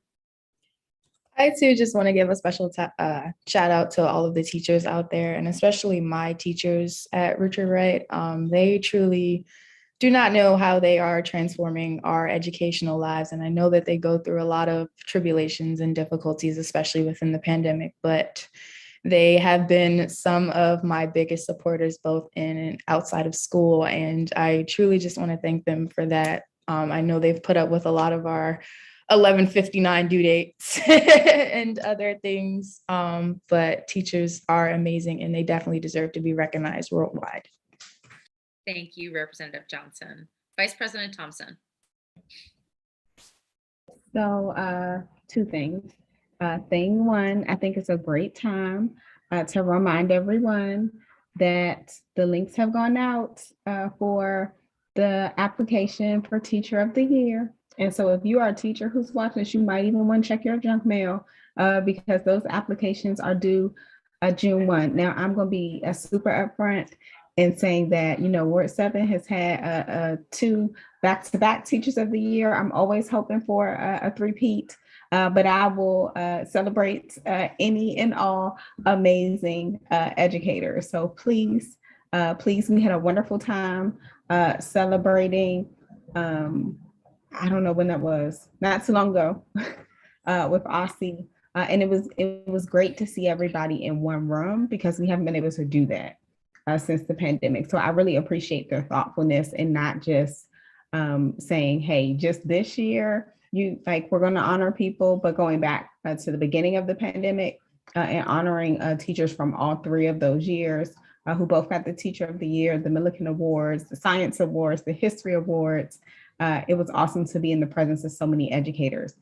I too just want to give a special shout out to all of the teachers out there, and especially my teachers at Richard Wright. They truly do not know how they are transforming our educational lives. And I know that they go through a lot of tribulations and difficulties, especially within the pandemic, but They have been some of my biggest supporters, both in and outside of school. And I truly just want to thank them for that. I know they've put up with a lot of our 11:59 due dates and other things, but teachers are amazing and they definitely deserve to be recognized worldwide. Thank you, Representative Johnson. Vice President Thompson. So two things. Thing one, I think it's a great time to remind everyone that the links have gone out for the application for Teacher of the Year. And so if you are a teacher who's watching this, you might even want to check your junk mail because those applications are due June 1. Now, I'm going to be super upfront in saying that, you know, Ward 7 has had 2 back-to-back Teachers of the Year. I'm always hoping for a three-peat, but I will celebrate any and all amazing educators. So please, we had a wonderful time celebrating, I don't know when that was, not too long ago, with Aussie. And it was great to see everybody in one room because we haven't been able to do that since the pandemic. So I really appreciate their thoughtfulness and not just saying, hey, just this year, we're going to honor people, but going back to the beginning of the pandemic and honoring teachers from all 3 of those years who both got the Teacher of the Year, the Millikan Awards, the Science Awards, the History Awards. It was awesome to be in the presence of so many educators.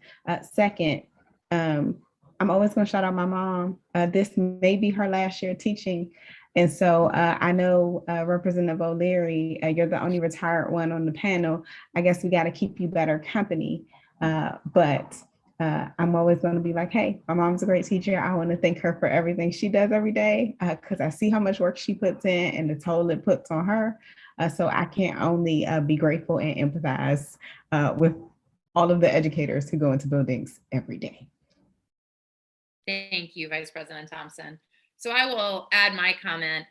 Second, I'm always going to shout out my mom. This may be her last year teaching. And so I know Representative O'Leary, you're the only retired one on the panel. I guess we got to keep you better company. But I'm always going to be like, hey, my mom's a great teacher. I want to thank her for everything she does every day because I see how much work she puts in and the toll it puts on her. So I can't only be grateful and empathize with all of the educators who go into buildings every day. Thank you, Vice President Thompson. So I will add my comment.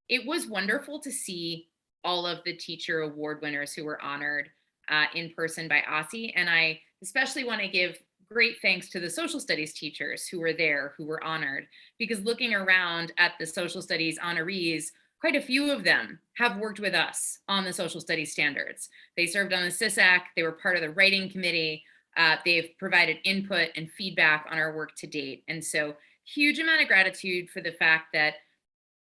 It was wonderful to see all of the teacher award winners who were honored in person by Aussie. And I especially want to give great thanks to the social studies teachers who were there, who were honored, because looking around at the social studies honorees, quite a few of them have worked with us on the social studies standards. They served on the SISAC, they were part of the writing committee, they've provided input and feedback on our work to date. And so huge amount of gratitude for the fact that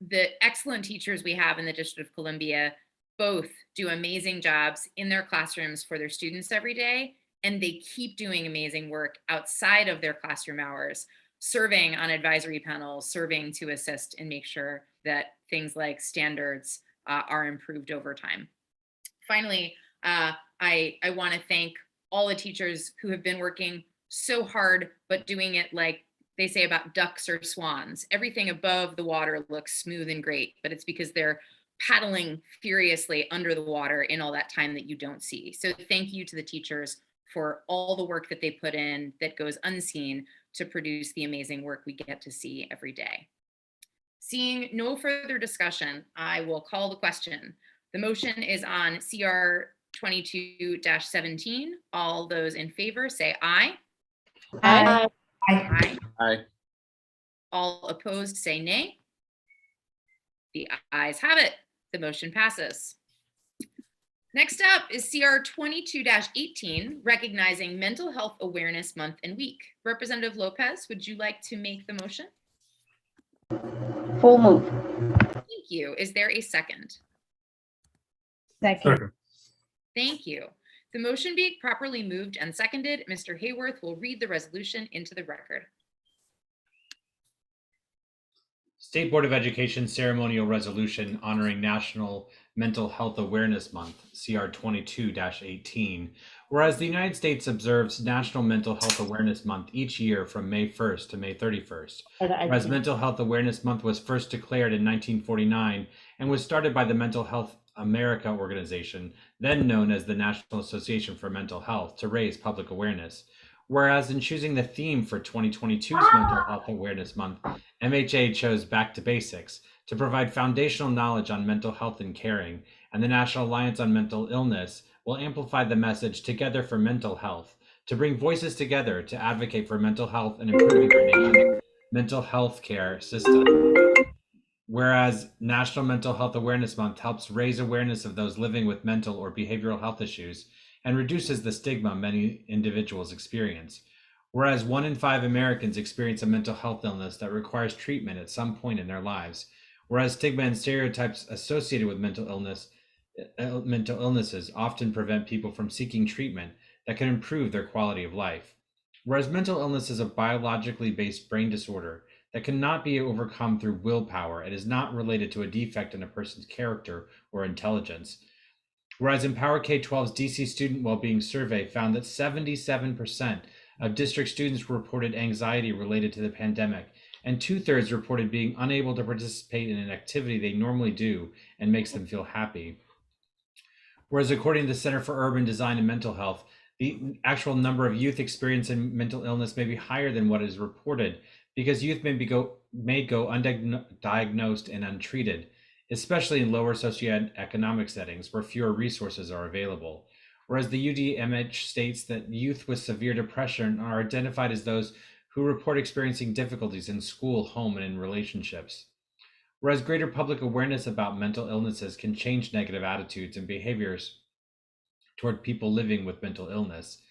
the excellent teachers we have in the District of Columbia both do amazing jobs in their classrooms for their students every day, and they keep doing amazing work outside of their classroom hours, serving on advisory panels, serving to assist and make sure that things like standards are improved over time. Finally, I want to thank all the teachers who have been working so hard, but doing it like they say about ducks or swans. Everything above the water looks smooth and great, but it's because they're paddling furiously under the water in all that time that you don't see. So thank you to the teachers for all the work that they put in that goes unseen to produce the amazing work we get to see every day. Seeing no further discussion, I will call the question. The motion is on CR 22-17. All those in favor say aye. Aye. Aye. Aye. All opposed say nay. The ayes have it. The motion passes. Next up is CR 22-18, recognizing Mental Health Awareness Month and Week. Representative Lopez, would you like to make the motion? Full move. Thank you. Is there a second? Second. Thank you. The motion being properly moved and seconded, Mr. Hayworth will read the resolution into the record. State Board of Education ceremonial resolution honoring National Mental Health Awareness Month, CR 22-18. Whereas the United States observes National Mental Health Awareness Month each year from May 1st to May 31st. Whereas Mental Health Awareness Month was first declared in 1949 and was started by the Mental Health America organization, then known as the National Association for Mental Health, to raise public awareness. Whereas in choosing the theme for 2022's Mental Health Awareness Month, MHA chose Back to Basics to provide foundational knowledge on mental health and caring, and the National Alliance on Mental Illness will amplify the message Together for Mental Health to bring voices together to advocate for mental health and improving our nation. mental health care system. Whereas National Mental Health Awareness Month helps raise awareness of those living with mental or behavioral health issues and reduces the stigma many individuals experience. Whereas 1 in 5 Americans experience a mental health illness that requires treatment at some point in their lives. Whereas stigma and stereotypes associated with mental illnesses often prevent people from seeking treatment that can improve their quality of life. Whereas mental illness is a biologically based brain disorder that cannot be overcome through willpower and is not related to a defect in a person's character or intelligence. Whereas Empower K-12's DC Student Wellbeing Survey found that 77% of district students reported anxiety related to the pandemic, and 2/3 reported being unable to participate in an activity they normally do and makes them feel happy. Whereas according to the Center for Urban Design and Mental Health, the actual number of youth experiencing mental illness may be higher than what is reported because youth may go undiagnosed and untreated, especially in lower socioeconomic settings where fewer resources are available. Whereas the UDMH states that youth with severe depression are identified as those who report experiencing difficulties in school, home, and in relationships. Whereas greater public awareness about mental illnesses can change negative attitudes and behaviors toward people living with mental illness.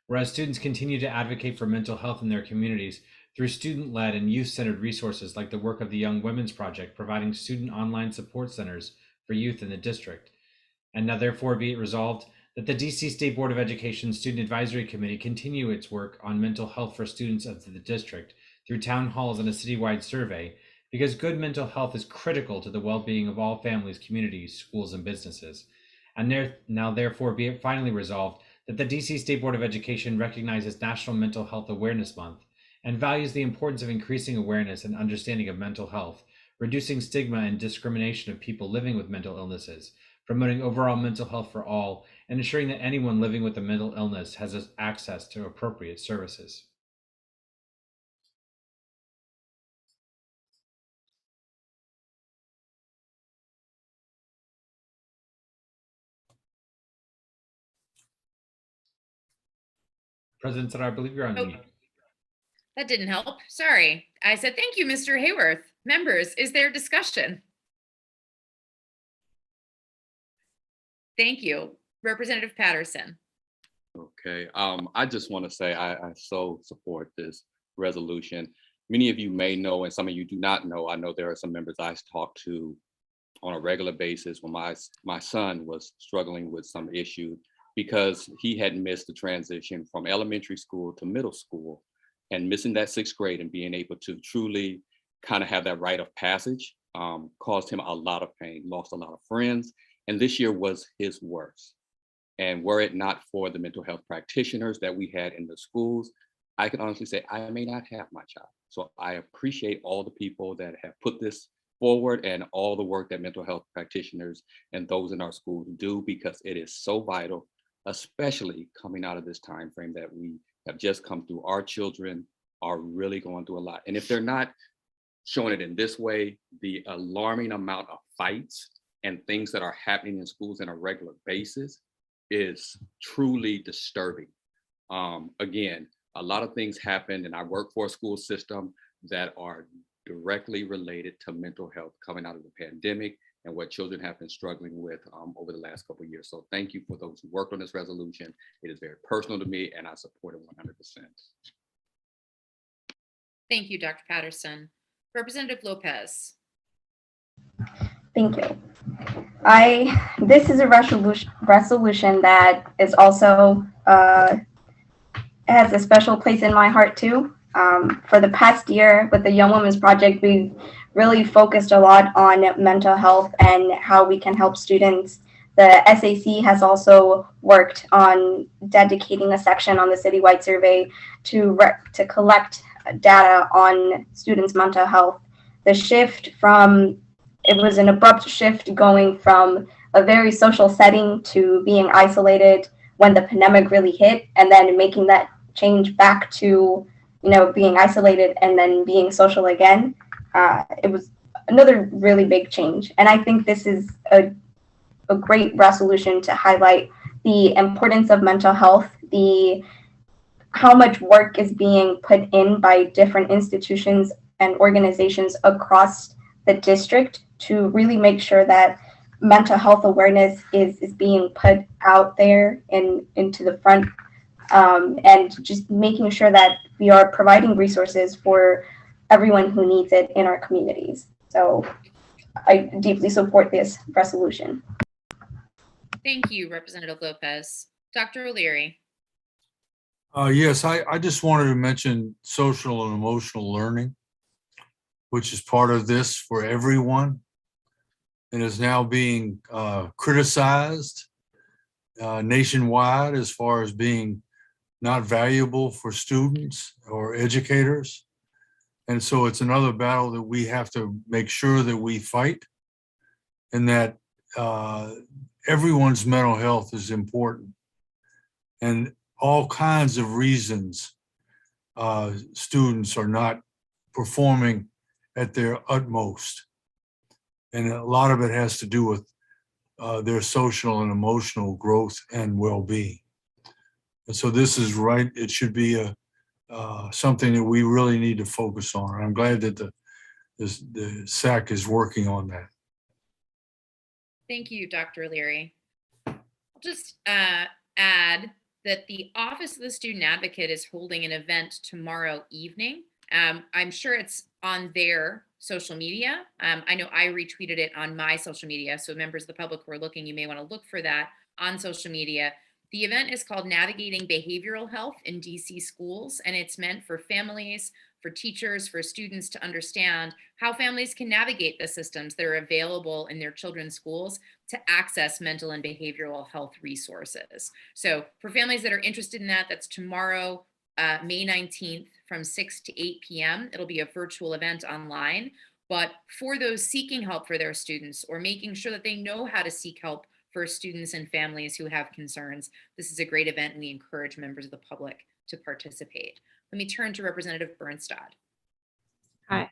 Whereas students continue to advocate for mental health in their communities through student-led and youth-centered resources like the work of the Young Women's Project, providing student online support centers for youth in the district. And now therefore be it resolved that the DC State Board of Education Student Advisory Committee continue its work on mental health for students of the district through town halls and a citywide survey, because good mental health is critical to the well-being of all families, communities, schools, and businesses. And now therefore be it finally resolved that the DC State Board of Education recognizes National Mental Health Awareness Month and values the importance of increasing awareness and understanding of mental health, reducing stigma and discrimination of people living with mental illnesses, promoting overall mental health for all, and ensuring that anyone living with a mental illness has access to appropriate services. President Sutter, I believe you're on mute. That didn't help. Sorry. I said, thank you, Mr. Hayworth. Members, is there discussion? Thank you. Representative Patterson. Okay, I just want to say I so support this resolution. Many of you may know, and some of you do not know. I know there are some members I talk to on a regular basis when my son was struggling with some issue because he had missed the transition from elementary school to middle school, and missing that 6th grade and being able to truly kind of have that rite of passage caused him a lot of pain, lost a lot of friends, and this year was his worst. And were it not for the mental health practitioners that we had in the schools, I can honestly say I may not have my child. So I appreciate all the people that have put this forward and all the work that mental health practitioners and those in our schools do, because it is so vital, especially coming out of this time frame that we have just come through. Our children are really going through a lot. And if they're not showing it in this way, the alarming amount of fights and things that are happening in schools on a regular basis is truly disturbing. Again, a lot of things happened, and I work for a school system that are directly related to mental health coming out of the pandemic and what children have been struggling with over the last couple of years. So thank you for those who worked on this resolution. It is very personal to me, and I support it 100%. Thank you, Dr. Patterson. Representative Lopez. Thank you. This is a resolution that is also has a special place in my heart too. For the past year with the Young Women's Project, we've really focused a lot on mental health and how we can help students. The SAC has also worked on dedicating a section on the citywide survey to collect data on students' mental health. The shift it was an abrupt shift going from a very social setting to being isolated when the pandemic really hit, and then making that change back to, being isolated and then being social again. It was another really big change. And I think this is a great resolution to highlight the importance of mental health, how much work is being put in by different institutions and organizations across the district to really make sure that mental health awareness is being put out there and into the front, and just making sure that we are providing resources for everyone who needs it in our communities. So I deeply support this resolution. Thank you, Representative Lopez. Dr. O'Leary. Yes, I just wanted to mention social and emotional learning, which is part of this for everyone and is now being criticized nationwide as far as being not valuable for students or educators. And so it's another battle that we have to make sure that we fight, and that everyone's mental health is important. And all kinds of reasons students are not performing at their utmost. And a lot of it has to do with their social and emotional growth and well-being. And so this is right. It should be something that we really need to focus on. I'm glad that the SAC is working on that. Thank you, Dr. O'Leary. I'll just add that the Office of the Student Advocate is holding an event tomorrow evening. I'm sure it's on their social media. I know I retweeted it on my social media, so members of the public who are looking, you may want to look for that on social media. The event is called Navigating Behavioral Health in DC Schools, and it's meant for families, for teachers, for students to understand how families can navigate the systems that are available in their children's schools to access mental and behavioral health resources. So for families that are interested in that, that's tomorrow, May 19th from 6 to 8 p.m. It'll be a virtual event online, but for those seeking help for their students or making sure that they know how to seek help for students and families who have concerns, this is a great event and we encourage members of the public to participate. Let me turn to Representative Birnstad. Hi.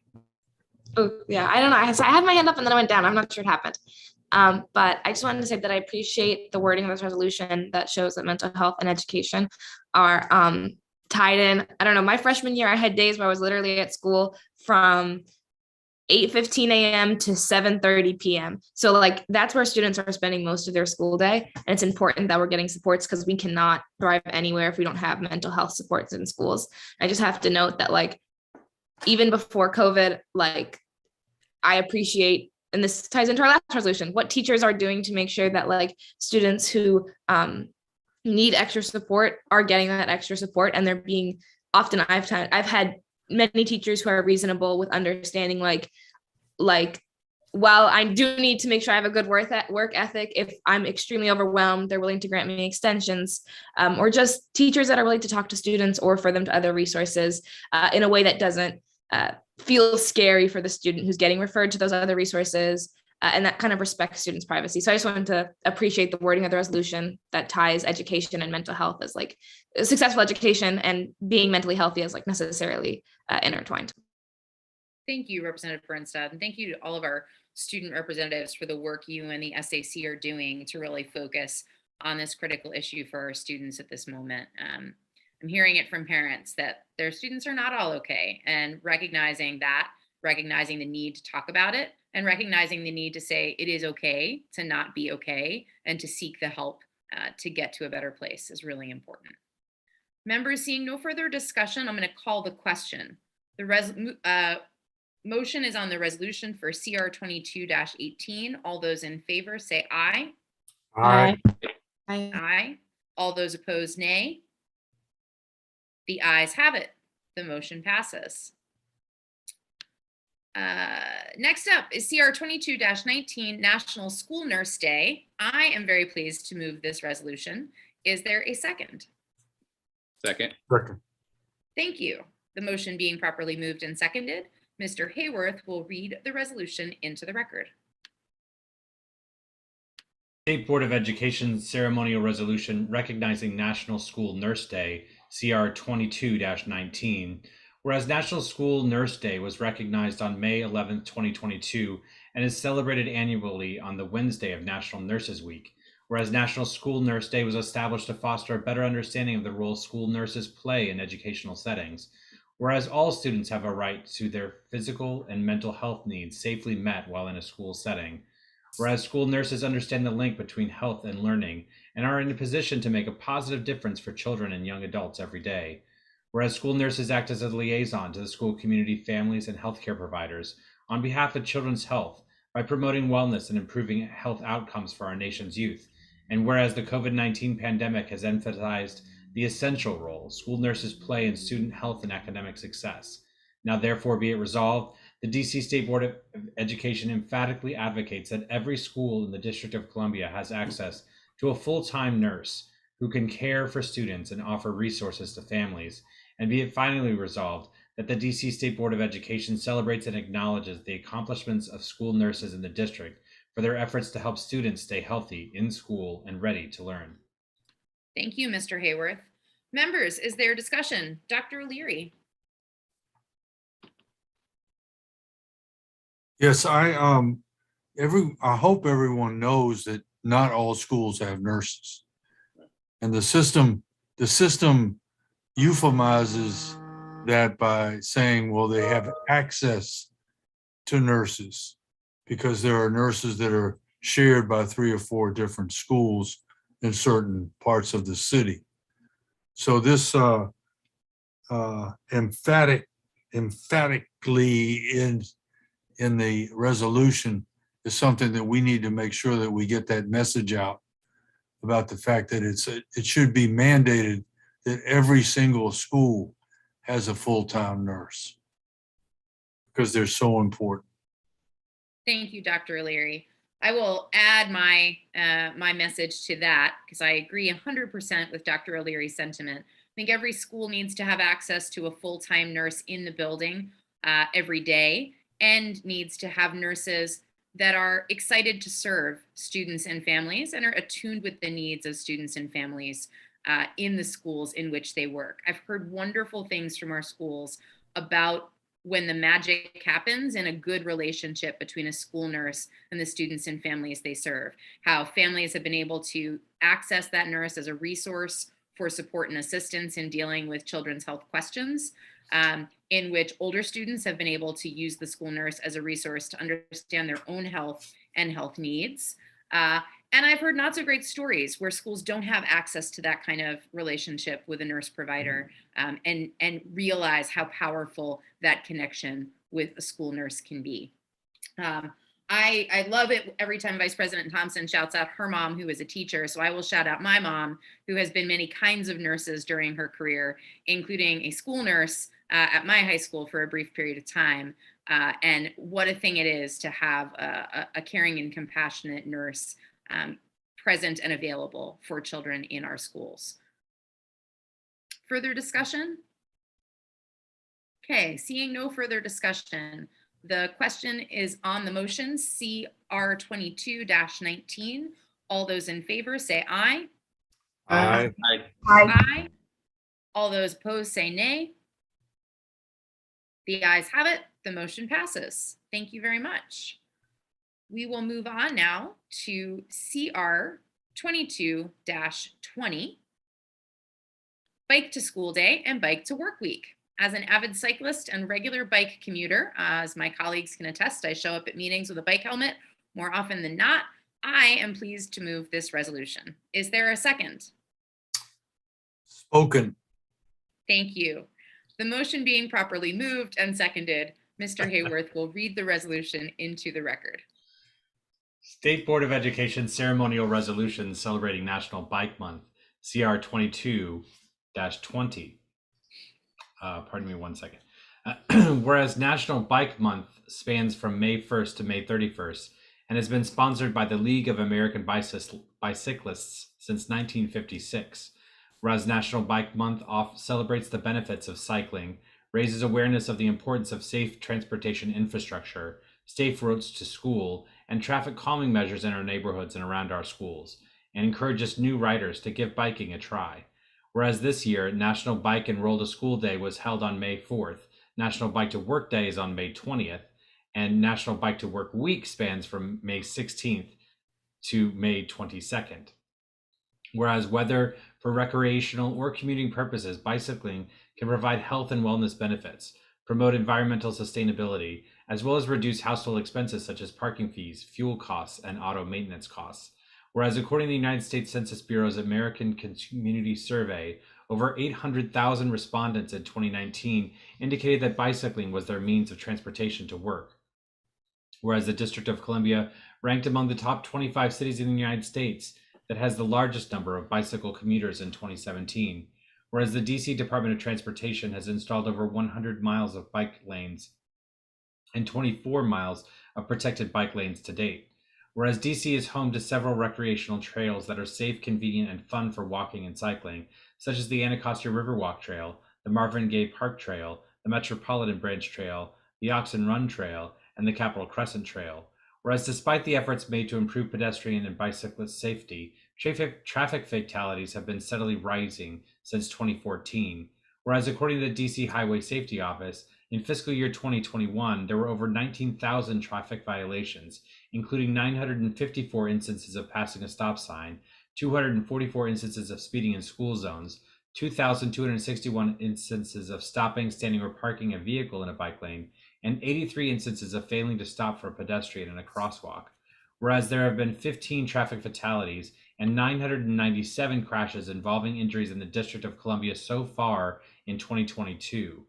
Oh, yeah, I don't know. I had my hand up and then I went down. I'm not sure what happened. But I just wanted to say that I appreciate the wording of this resolution that shows that mental health and education are tied in. I don't know, my freshman year, I had days where I was literally at school from 8:15 a.m. to 7:30 p.m. So like that's where students are spending most of their school day. And it's important that we're getting supports because we cannot thrive anywhere if we don't have mental health supports in schools. I just have to note that like even before COVID, like I appreciate, and this ties into our last resolution, what teachers are doing to make sure that like students who need extra support are getting that extra support, and they're being often I've had many teachers who are reasonable with understanding like while I do need to make sure I have a good work ethic, if I'm extremely overwhelmed, they're willing to grant me extensions, or just teachers that are willing to talk to students or refer them to other resources in a way that doesn't feel scary for the student who's getting referred to those other resources, and that kind of respects students' privacy. So I just wanted to appreciate the wording of the resolution that ties education and mental health as like a successful education and being mentally healthy as like necessarily intertwined. Thank you, Representative Birnstad, and thank you to all of our student representatives for the work you and the SAC are doing to really focus on this critical issue for our students at this moment. I'm hearing it from parents that their students are not all okay, and recognizing the need to talk about it, and recognizing the need to say it is okay to not be okay and to seek the help to get to a better place is really important. Members, seeing no further discussion, I'm going to call the question. The motion is on the resolution for CR 22-18. All those in favor say aye. Aye. Aye. Aye. All those opposed, nay. The ayes have it. The motion passes. Next up is CR 22-19, National School Nurse Day. I am very pleased to move this resolution. Is there a second? Second. Second. Thank you. The motion being properly moved and seconded, Mr. Hayworth will read the resolution into the record. State Board of Education ceremonial resolution recognizing National School Nurse Day, CR 22-19. Whereas National School Nurse Day was recognized on May 11, 2022, and is celebrated annually on the Wednesday of National Nurses Week. Whereas National School Nurse Day was established to foster a better understanding of the role school nurses play in educational settings. Whereas all students have a right to their physical and mental health needs safely met while in a school setting. Whereas school nurses understand the link between health and learning and are in a position to make a positive difference for children and young adults every day. Whereas school nurses act as a liaison to the school community, families, and healthcare providers on behalf of children's health by promoting wellness and improving health outcomes for our nation's youth. And whereas the COVID-19 pandemic has emphasized the essential role school nurses play in student health and academic success. Now, therefore, be it resolved, the DC State Board of Education emphatically advocates that every school in the District of Columbia has access to a full-time nurse who can care for students and offer resources to families. And be it finally resolved that the DC State Board of Education celebrates and acknowledges the accomplishments of school nurses in the district for their efforts to help students stay healthy in school and ready to learn. Thank you, Mr. Hayworth. Members, is there discussion? Dr. O'Leary. Yes, I hope everyone knows that not all schools have nurses. And the system euphemizes that by saying, well, they have access to nurses because there are nurses that are shared by 3 or 4 different schools in certain parts of the city. So this emphatically in the resolution is something that we need to make sure that we get that message out about the fact that it should be mandated that every single school has a full-time nurse because they're so important. Thank you, Dr. O'Leary. I will add my my message to that because I agree 100% with Dr. O'Leary's sentiment. I think every school needs to have access to a full-time nurse in the building every day and needs to have nurses that are excited to serve students and families and are attuned with the needs of students and families in the schools in which they work. I've heard wonderful things from our schools about when the magic happens in a good relationship between a school nurse and the students and families they serve, how families have been able to access that nurse as a resource for support and assistance in dealing with children's health questions, in which older students have been able to use the school nurse as a resource to understand their own health and health needs. And I've heard not so great stories where schools don't have access to that kind of relationship with a nurse provider and realize how powerful that connection with a school nurse can be. I love it every time Vice President Thompson shouts out her mom, who is a teacher. So I will shout out my mom, who has been many kinds of nurses during her career, including a school nurse at my high school for a brief period of time. And what a thing it is to have a caring and compassionate nurse present and available for children in our schools. Further discussion? Okay, seeing no further discussion, the question is on the motion CR 22-19. All those in favor say aye. Aye. Aye. All those opposed say nay. The ayes have it. The motion passes. Thank you very much. We will move on now to CR 22-20, Bike to School Day and Bike to Work Week. As an avid cyclist and regular bike commuter, as my colleagues can attest, I show up at meetings with a bike helmet more often than not. I am pleased to move this resolution. Is there a second? Spoken. Thank you. The motion being properly moved and seconded, Mr. Hayworth will read the resolution into the record. State Board of Education Ceremonial Resolution celebrating National Bike Month, CR 22-20. Pardon me 1 second. Whereas National Bike Month spans from May 1st to May 31st and has been sponsored by the League of American Bicyclists since 1956. Whereas National Bike Month celebrates the benefits of cycling, raises awareness of the importance of safe transportation infrastructure, safe routes to school, and traffic calming measures in our neighborhoods and around our schools, and encourages new riders to give biking a try. Whereas this year, National Bike Enroll to School Day was held on May 4th, National Bike to Work Day is on May 20th, and National Bike to Work Week spans from May 16th to May 22nd. Whereas whether for recreational or commuting purposes, bicycling can provide health and wellness benefits, promote environmental sustainability, as well as reduce household expenses such as parking fees, fuel costs, and auto maintenance costs. Whereas according to the United States Census Bureau's American Community Survey, over 800,000 respondents in 2019 indicated that bicycling was their means of transportation to work. Whereas the District of Columbia ranked among the top 25 cities in the United States that has the largest number of bicycle commuters in 2017. Whereas the DC Department of Transportation has installed over 100 miles of bike lanes and 24 miles of protected bike lanes to date. Whereas DC is home to several recreational trails that are safe, convenient, and fun for walking and cycling, such as the Anacostia Riverwalk Trail, the Marvin Gaye Park Trail, the Metropolitan Branch Trail, the Oxen Run Trail, and the Capitol Crescent Trail. Whereas despite the efforts made to improve pedestrian and bicyclist safety, traffic fatalities have been steadily rising since 2014. Whereas according to the DC Highway Safety Office, in fiscal year 2021, there were over 19,000 traffic violations, including 954 instances of passing a stop sign, 244 instances of speeding in school zones, 2,261 instances of stopping, standing, or parking a vehicle in a bike lane, and 83 instances of failing to stop for a pedestrian in a crosswalk. Whereas there have been 15 traffic fatalities and 997 crashes involving injuries in the District of Columbia so far in 2022.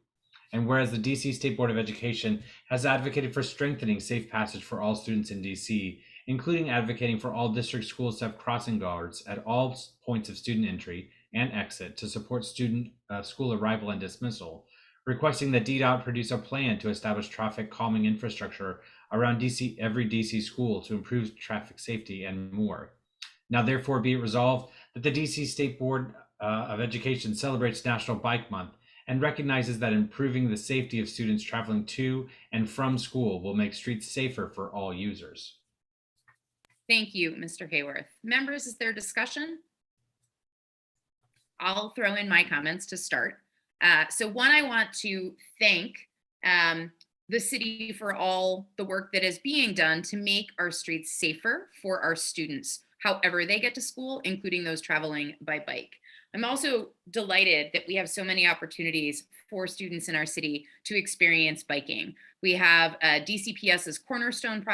And whereas the DC State Board of Education has advocated for strengthening safe passage for all students in DC, including advocating for all district schools to have crossing guards at all points of student entry and exit to support student school arrival and dismissal, requesting that DDOT produce a plan to establish traffic calming infrastructure around every DC school to improve traffic safety and more. Now, therefore, be it resolved that the DC State Board of Education celebrates National Bike Month and recognizes that improving the safety of students traveling to and from school will make streets safer for all users. Thank you, Mr. Hayworth. Members, is there discussion? I'll throw in my comments to start. So one, I want to thank the city for all the work that is being done to make our streets safer for our students, however they get to school, including those traveling by bike. I'm also delighted that we have so many opportunities for students in our city to experience biking. We have DCPS's Cornerstone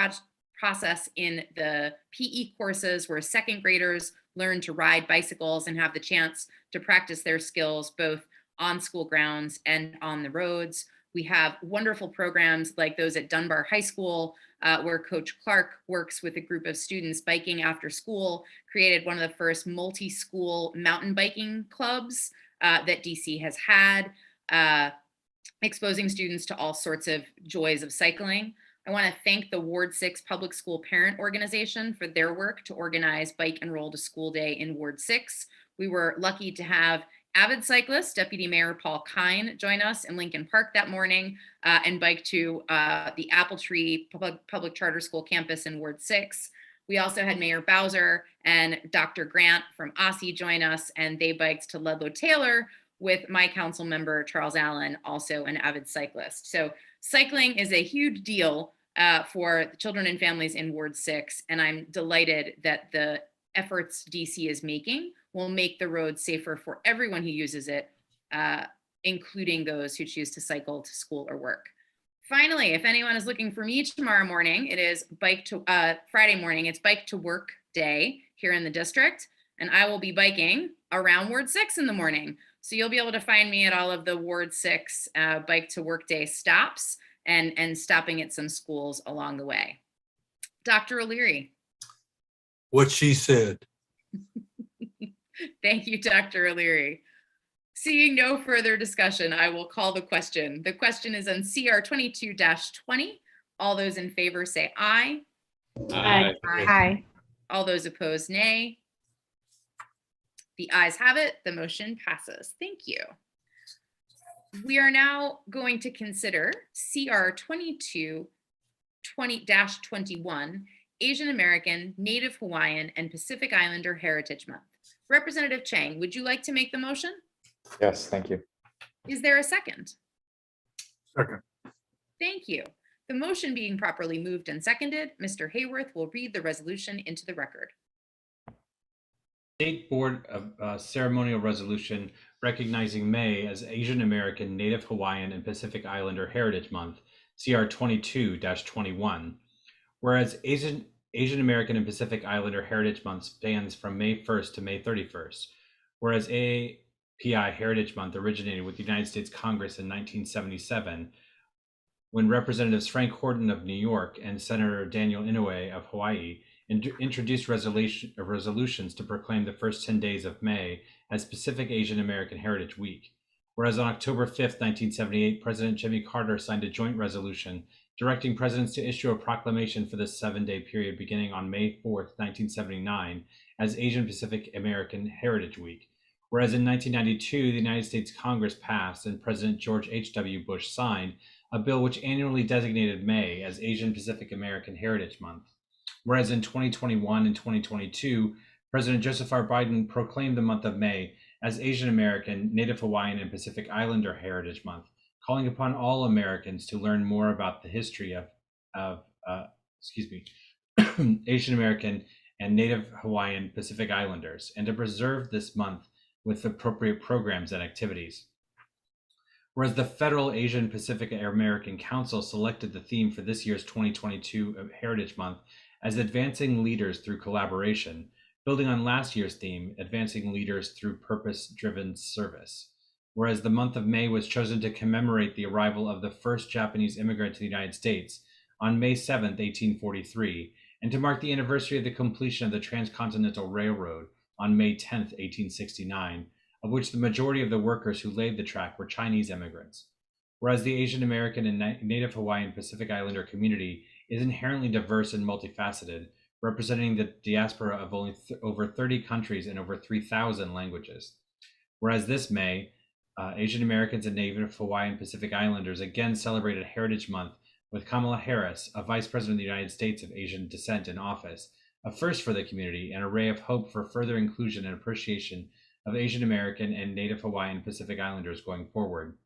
process in the PE courses where second graders learn to ride bicycles and have the chance to practice their skills both on school grounds and on the roads. We have wonderful programs like those at Dunbar High School, where Coach Clark works with a group of students biking after school, created one of the first multi-school mountain biking clubs that DC has had, exposing students to all sorts of joys of cycling. I want to thank the Ward 6 Public School Parent Organization for their work to organize Bike and Roll to School Day in Ward 6. We were lucky to have avid cyclist, Deputy Mayor Paul Kine, join us in Lincoln Park that morning and bike to the Apple Tree Public Charter School campus in Ward 6. We also had Mayor Bowser and Dr. Grant from OSSI join us, and they biked to Ludlow Taylor with my council member, Charles Allen, also an avid cyclist. So cycling is a huge deal for the children and families in Ward 6, and I'm delighted that the efforts DC is making will make the road safer for everyone who uses it, including those who choose to cycle to school or work. Finally, if anyone is looking for me tomorrow morning, it is Friday morning, it's Bike to Work Day here in the district, and I will be biking around Ward 6 in the morning. So you'll be able to find me at all of the Ward 6 Bike to Work Day stops and stopping at some schools along the way. Dr. O'Leary. What she said. Thank you, Dr. O'Leary. Seeing no further discussion, I will call the question. The question is on CR 22-20. All those in favor say aye. Aye. Aye. All those opposed, nay. The ayes have it. The motion passes. Thank you. We are now going to consider CR 22-20-21, Asian American, Native Hawaiian, and Pacific Islander Heritage Month. Representative Chang, would you like to make the motion? Yes, thank you. Is there a second? Second. Thank you. The motion being properly moved and seconded, Mr. Hayworth will read the resolution into the record. State Board of Ceremonial Resolution recognizing May as Asian American, Native Hawaiian, and Pacific Islander Heritage Month, CR 22-21. Whereas Asian American and Pacific Islander Heritage Month spans from May 1st to May 31st. Whereas AAPI Heritage Month originated with the United States Congress in 1977, when Representatives Frank Horton of New York and Senator Daniel Inouye of Hawaii introduced resolutions to proclaim the first 10 days of May as Pacific Asian American Heritage Week. Whereas on October 5th, 1978, President Jimmy Carter signed a joint resolution directing presidents to issue a proclamation for this 7-day period beginning on May 4th, 1979 as Asian Pacific American Heritage Week. Whereas in 1992, the United States Congress passed and President George H.W. Bush signed a bill which annually designated May as Asian Pacific American Heritage Month. Whereas in 2021 and 2022, President Joseph R. Biden proclaimed the month of May as Asian American, Native Hawaiian, and Pacific Islander Heritage Month, calling upon all Americans to learn more about the history of Asian American and Native Hawaiian Pacific Islanders, and to preserve this month with appropriate programs and activities. Whereas the Federal Asian Pacific American Council selected the theme for this year's 2022 Heritage Month as Advancing Leaders Through Collaboration, building on last year's theme, Advancing Leaders Through Purpose-Driven Service. Whereas the month of May was chosen to commemorate the arrival of the first Japanese immigrant to the United States on May 7th, 1843, and to mark the anniversary of the completion of the Transcontinental Railroad on May 10th, 1869, of which the majority of the workers who laid the track were Chinese immigrants. Whereas the Asian American and Native Hawaiian Pacific Islander community is inherently diverse and multifaceted, representing the diaspora of over 30 countries and over 3,000 languages. Whereas this May, Asian Americans and Native Hawaiian Pacific Islanders again celebrated Heritage Month with Kamala Harris, a Vice President of the United States of Asian descent, in office, a first for the community and a ray of hope for further inclusion and appreciation of Asian American and Native Hawaiian Pacific Islanders going forward,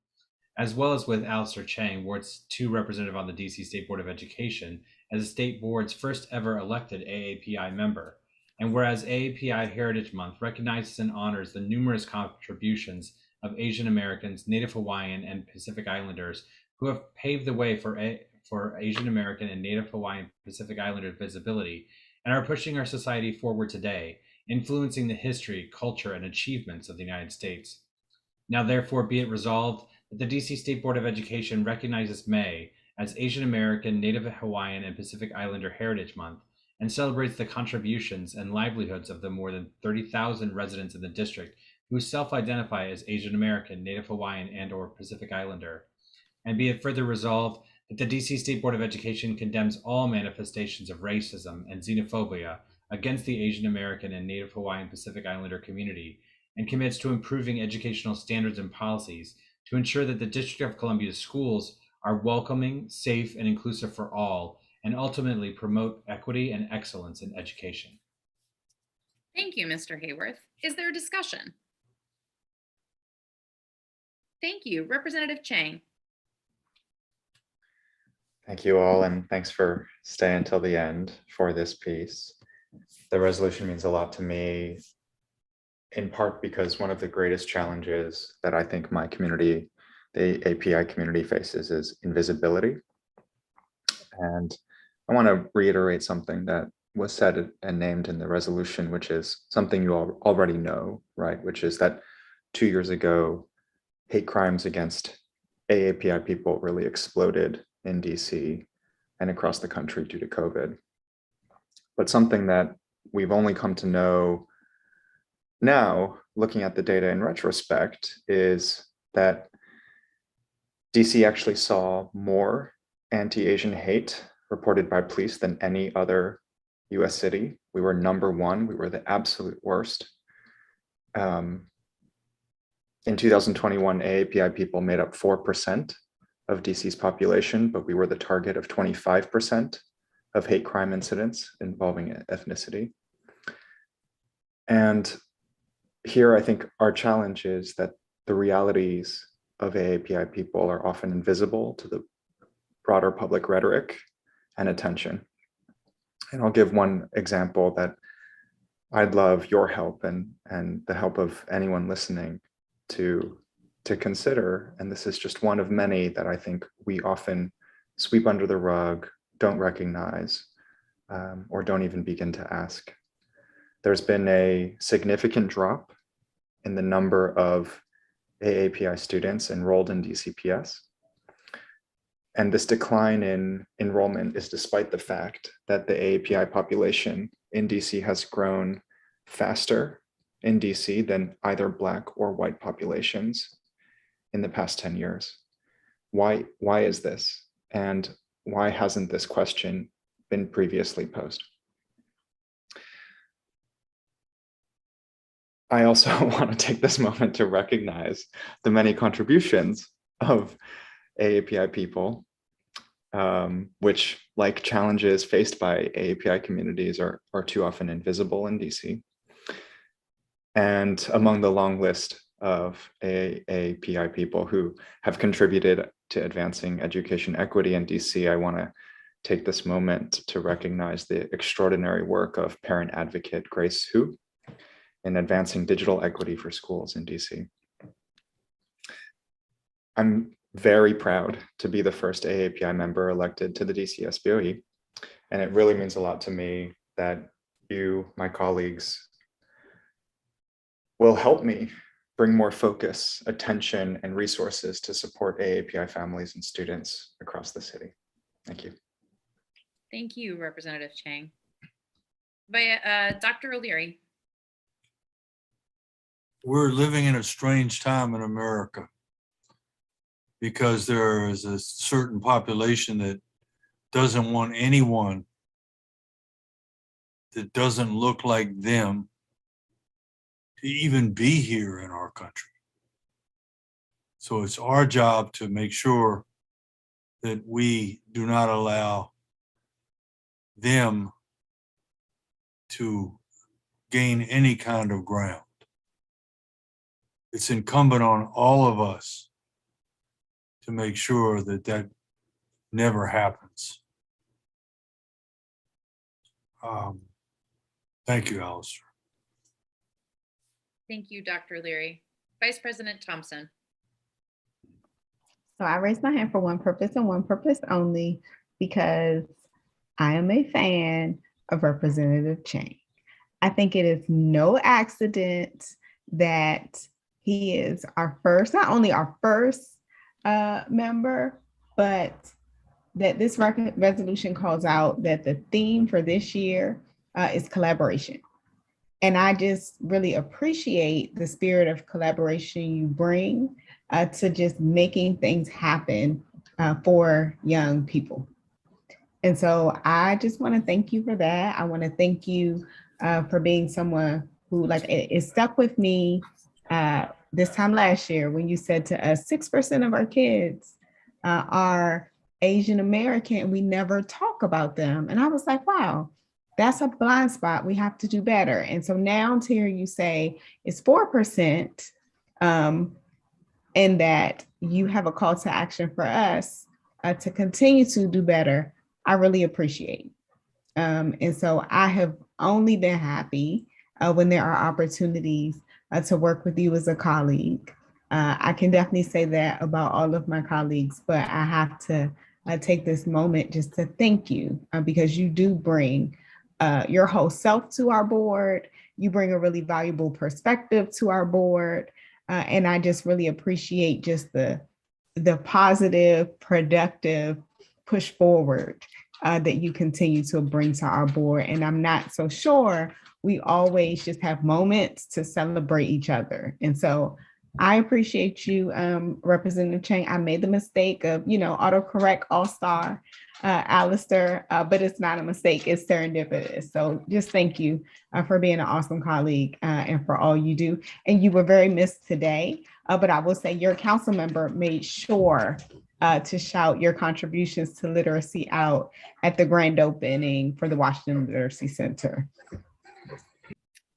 as well as with Alistair Chang, Ward 2 representative on the DC State Board of Education, as the state board's first ever elected AAPI member. And whereas AAPI Heritage Month recognizes and honors the numerous contributions of Asian Americans, Native Hawaiian, and Pacific Islanders who have paved the way for Asian American and Native Hawaiian Pacific Islander visibility and are pushing our society forward today, influencing the history, culture, and achievements of the United States. Now, therefore, be it resolved that the DC State Board of Education recognizes May as Asian American, Native Hawaiian, and Pacific Islander Heritage Month and celebrates the contributions and livelihoods of the more than 30,000 residents in the district who self-identify as Asian American, Native Hawaiian, and/or Pacific Islander. And be it further resolved that the DC State Board of Education condemns all manifestations of racism and xenophobia against the Asian American and Native Hawaiian Pacific Islander community and commits to improving educational standards and policies to ensure that the District of Columbia's schools are welcoming, safe, and inclusive for all, and ultimately promote equity and excellence in education. Thank you, Mr. Hayworth. Is there a discussion? Thank you. Representative Chang. Thank you all, and thanks for staying until the end for this piece. The resolution means a lot to me, in part because one of the greatest challenges that I think my community, the API community, faces is invisibility. And I want to reiterate something that was said and named in the resolution, which is something you all already know, right? Which is that 2 years ago, hate crimes against AAPI people really exploded in DC and across the country due to COVID. But something that we've only come to know now, looking at the data in retrospect, is that DC actually saw more anti-Asian hate reported by police than any other US city. We were #1, we were the absolute worst. In 2021, AAPI people made up 4% of DC's population, but we were the target of 25% of hate crime incidents involving ethnicity. And here, I think our challenge is that the realities of AAPI people are often invisible to the broader public rhetoric and attention. And I'll give one example that I'd love your help and the help of anyone listening to consider, and this is just one of many that I think we often sweep under the rug, don't recognize, or don't even begin to ask. There's been a significant drop in the number of AAPI students enrolled in DCPS. And this decline in enrollment is despite the fact that the AAPI population in DC has grown faster in DC than either Black or white populations in the past 10 years. Why is this? And why hasn't this question been previously posed? I also want to take this moment to recognize the many contributions of AAPI people, which, like challenges faced by AAPI communities, are too often invisible in DC. And among the long list of AAPI people who have contributed to advancing education equity in DC, I want to take this moment to recognize the extraordinary work of parent advocate Grace Hu in advancing digital equity for schools in DC. I'm very proud to be the first AAPI member elected to the DC SBOE, and it really means a lot to me that you, my colleagues, will help me bring more focus, attention, and resources to support AAPI families and students across the city. Thank you. Thank you, Representative Chang. Dr. O'Leary. We're living in a strange time in America because there is a certain population that doesn't want anyone that doesn't look like them to even be here in our country. So it's our job to make sure that we do not allow them to gain any kind of ground. It's incumbent on all of us to make sure that that never happens. Thank you, Alistair. Thank you, Dr. Leary. Vice President Thompson. So I raised my hand for one purpose and one purpose only, because I am a fan of Representative Chang. I think it is no accident that he is our first, not only our first member, but that this resolution calls out that the theme for this year is collaboration. And I just really appreciate the spirit of collaboration you bring to just making things happen for young people. And so I just want to thank you for that. I want to thank you for being someone who, like, it stuck with me this time last year when you said to us, 6% of our kids are Asian American, and we never talk about them. And I was like, wow, that's a blind spot. We have to do better. And so now to hear you say it's 4%, and that you have a call to action for us to continue to do better, I really appreciate. And so I have only been happy when there are opportunities to work with you as a colleague. I can definitely say that about all of my colleagues, but I have to take this moment just to thank you because you do bring your whole self to our board. You bring a really valuable perspective to our board. And I just really appreciate just the positive, productive push forward that you continue to bring to our board. And I'm not so sure we always just have moments to celebrate each other. And so I appreciate you, Representative Chang. I made the mistake of, autocorrect all-star, Alistair, but it's not a mistake, it's serendipitous. So just thank you for being an awesome colleague and for all you do. And you were very missed today, but I will say your council member made sure to shout your contributions to literacy out at the grand opening for the Washington Literacy Center.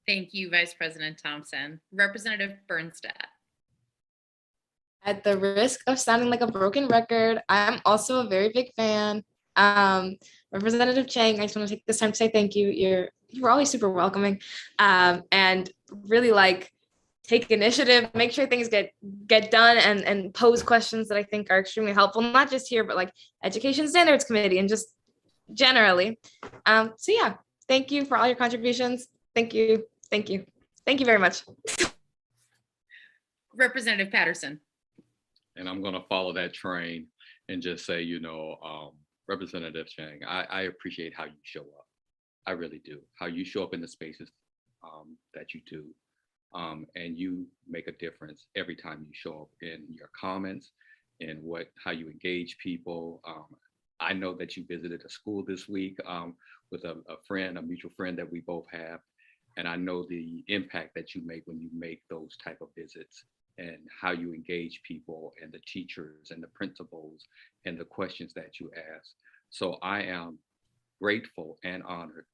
Thank you, Vice President Thompson. Representative Birnstad. At the risk of sounding like a broken record, I'm also a very big fan. Representative Chang, I just want to take this time to say thank you. You were always super welcoming, and really like take initiative, make sure things get done, and pose questions that I think are extremely helpful, not just here, but like Education Standards Committee and just generally. So yeah, thank you for all your contributions. Thank you. Thank you. Thank you very much. Representative Patterson. And I'm going to follow that train and just say, Representative Chang, I appreciate how you show up. I really do. How you show up in the spaces that you do. And you make a difference every time you show up in your comments and how you engage people. I know that you visited a school this week with a mutual friend that we both have. And I know the impact that you make when you make those type of visits and how you engage people and the teachers and the principals and the questions that you ask. So I am grateful and honored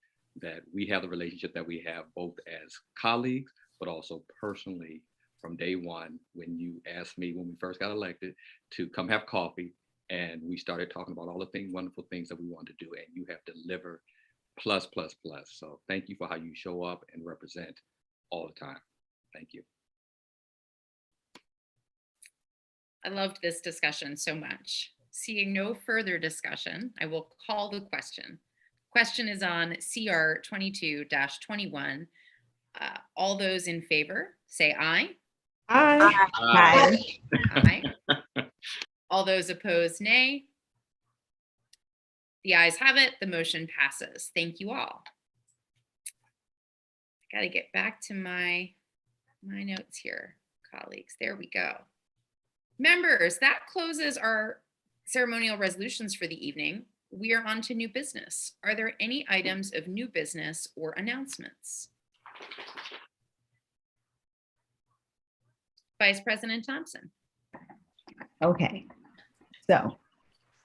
that we have the relationship that we have both as colleagues, but also personally from day one when you asked me when we first got elected to come have coffee, and we started talking about all the wonderful things that we want to do, and you have delivered plus. So thank you for how you show up and represent all the time. Thank you. I loved this discussion so much. Seeing no further discussion, I will call the question. Question is on CR 22-21. All those in favor, say aye. Aye. Aye. Aye. All those opposed, nay. The ayes have it. The motion passes. Thank you all. I got to get back to my notes here, colleagues. There we go. Members, that closes our ceremonial resolutions for the evening. We are on to new business. Are there any items of new business or announcements? Vice President Thompson. Okay, so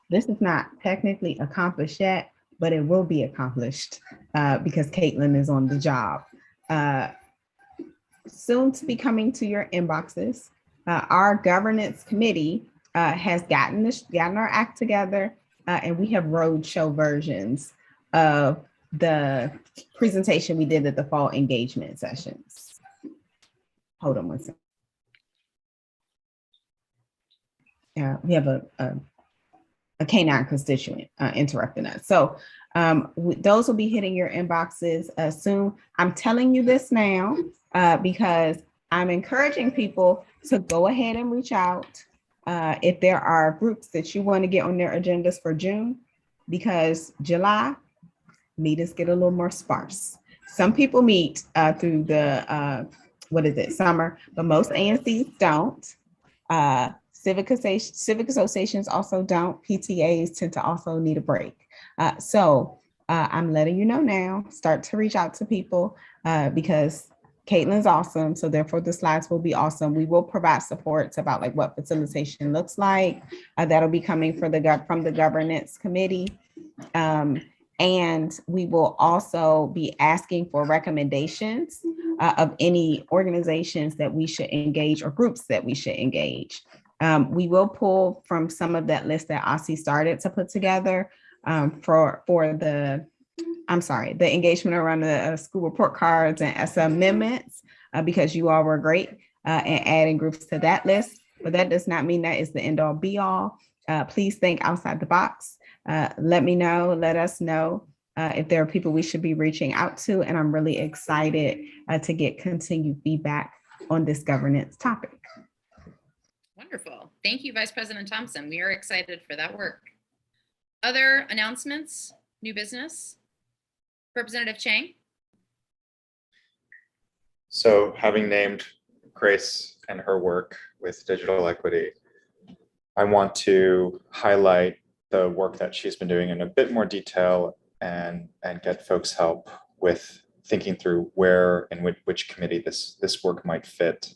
this is not technically accomplished yet, but it will be accomplished because Caitlin is on the job. Soon to be coming to your inboxes. Our governance committee has gotten our act together, and we have roadshow versions of the presentation we did at the fall engagement sessions. Hold on one second. We have a canine constituent interrupting us. So those will be hitting your inboxes soon. I'm telling you this now because I'm encouraging people to go ahead and reach out if there are groups that you want to get on their agendas for June, because July meetings get a little more sparse. Some people meet through the, summer, but most ANCs don't. Civic associations also don't. PTAs tend to also need a break. So I'm letting you know now, start to reach out to people because Caitlin's awesome. So therefore the slides will be awesome. We will provide supports about like what facilitation looks like. That'll be coming from the governance committee. And we will also be asking for recommendations of any organizations that we should engage or groups that we should engage. We will pull from some of that list that OSSI started to put together for the engagement around the school report cards and ESSA amendments, because you all were great in adding groups to that list. But that does not mean that is the end all be all. Please think outside the box. Let us know if there are people we should be reaching out to. And I'm really excited to get continued feedback on this governance topic. Wonderful. Thank you, Vice President Thompson. We are excited for that work. Other announcements, new business? Representative Chang. So having named Grace and her work with digital equity, I want to highlight the work that she's been doing in a bit more detail and get folks help with thinking through where and which committee this work might fit.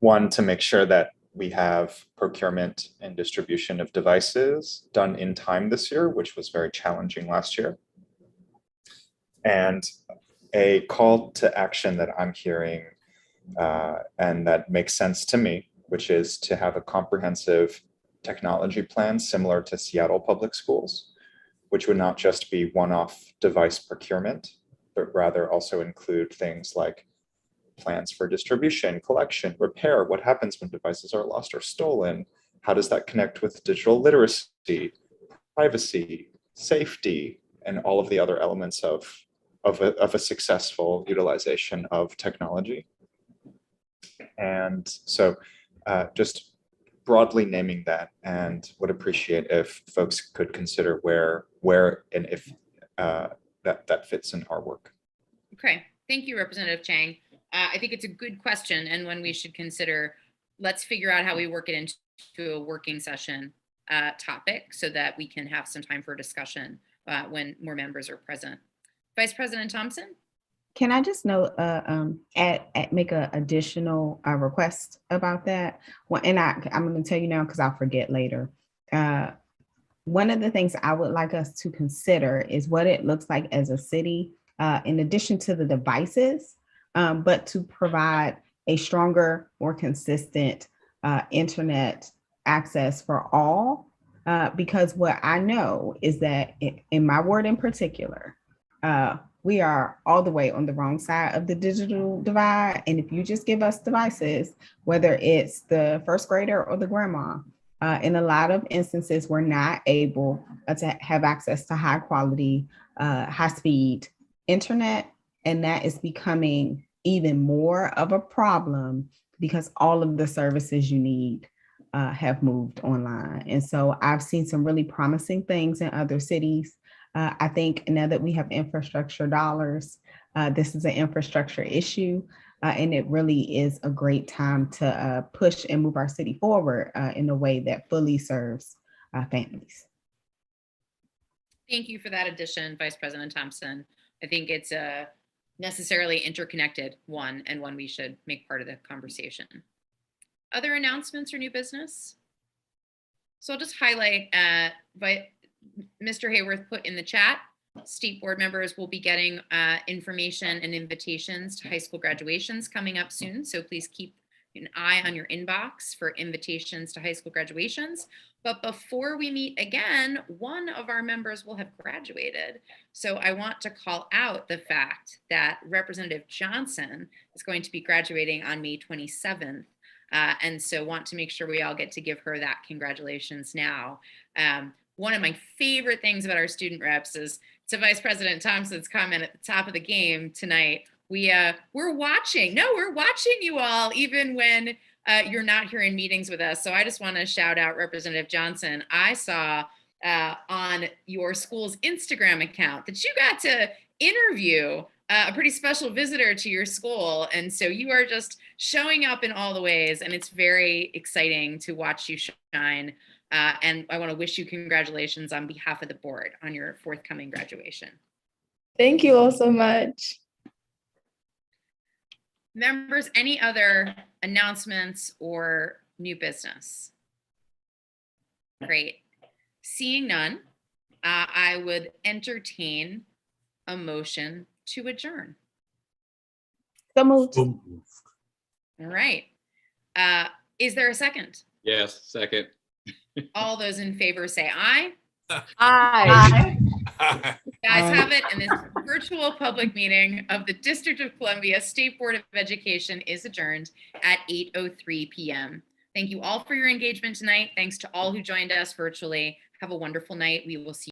One, to make sure that we have procurement and distribution of devices done in time this year, which was very challenging last year. And a call to action that I'm hearing and that makes sense to me, which is to have a comprehensive technology plan similar to Seattle Public Schools, which would not just be one-off device procurement, but rather also include things like plans for distribution, collection, repair. What happens when devices are lost or stolen? How does that connect with digital literacy, privacy, safety, and all of the other elements of a successful utilization of technology? And so just broadly naming that, and would appreciate if folks could consider where and if that fits in our work. Okay, thank you, Representative Chang. I think it's a good question and one we should consider. Let's figure out how we work it into a working session topic so that we can have some time for discussion when more members are present. Vice President Thompson? Can I just note, make an additional request about that? Well, and I'm going to tell you now because I'll forget later. One of the things I would like us to consider is what it looks like as a city, in addition to the devices, but to provide a stronger, more consistent internet access for all. Because what I know is that in my ward in particular, we are all the way on the wrong side of the digital divide. And if you just give us devices, whether it's the first grader or the grandma, in a lot of instances, we're not able to have access to high quality, high speed internet. And that is becoming even more of a problem because all of the services you need have moved online. And so I've seen some really promising things in other cities. I think now that we have infrastructure dollars, this is an infrastructure issue, and it really is a great time to push and move our city forward in a way that fully serves families. Thank you for that addition, Vice President Thompson. I think it's a necessarily interconnected one and one we should make part of the conversation. Other announcements or new business? So I'll just highlight Mr. Hayworth put in the chat, state board members will be getting information and invitations to high school graduations coming up soon. So please keep an eye on your inbox for invitations to high school graduations. But before we meet again, one of our members will have graduated. So I want to call out the fact that Representative Johnson is going to be graduating on May 27th. And so want to make sure we all get to give her that congratulations now. One of my favorite things about our student reps is to Vice President Thompson's comment at the top of the game tonight. We're watching. No, we're watching you all, even when you're not here in meetings with us. So I just want to shout out Representative Johnson. I saw on your school's Instagram account that you got to interview a pretty special visitor to your school. And so you are just showing up in all the ways, and it's very exciting to watch you shine. And I want to wish you congratulations on behalf of the board on your forthcoming graduation. Thank you all so much. Members, any other announcements or new business? Great. Seeing none, I would entertain a motion to adjourn. So moved. All right. Is there a second? Yes, second. All those in favor say aye. Aye. Guys have it, and this virtual public meeting of the District of Columbia State Board of Education is adjourned at 8:03 p.m. Thank you all for your engagement tonight. Thanks to all who joined us virtually. Have a wonderful night. We will see you.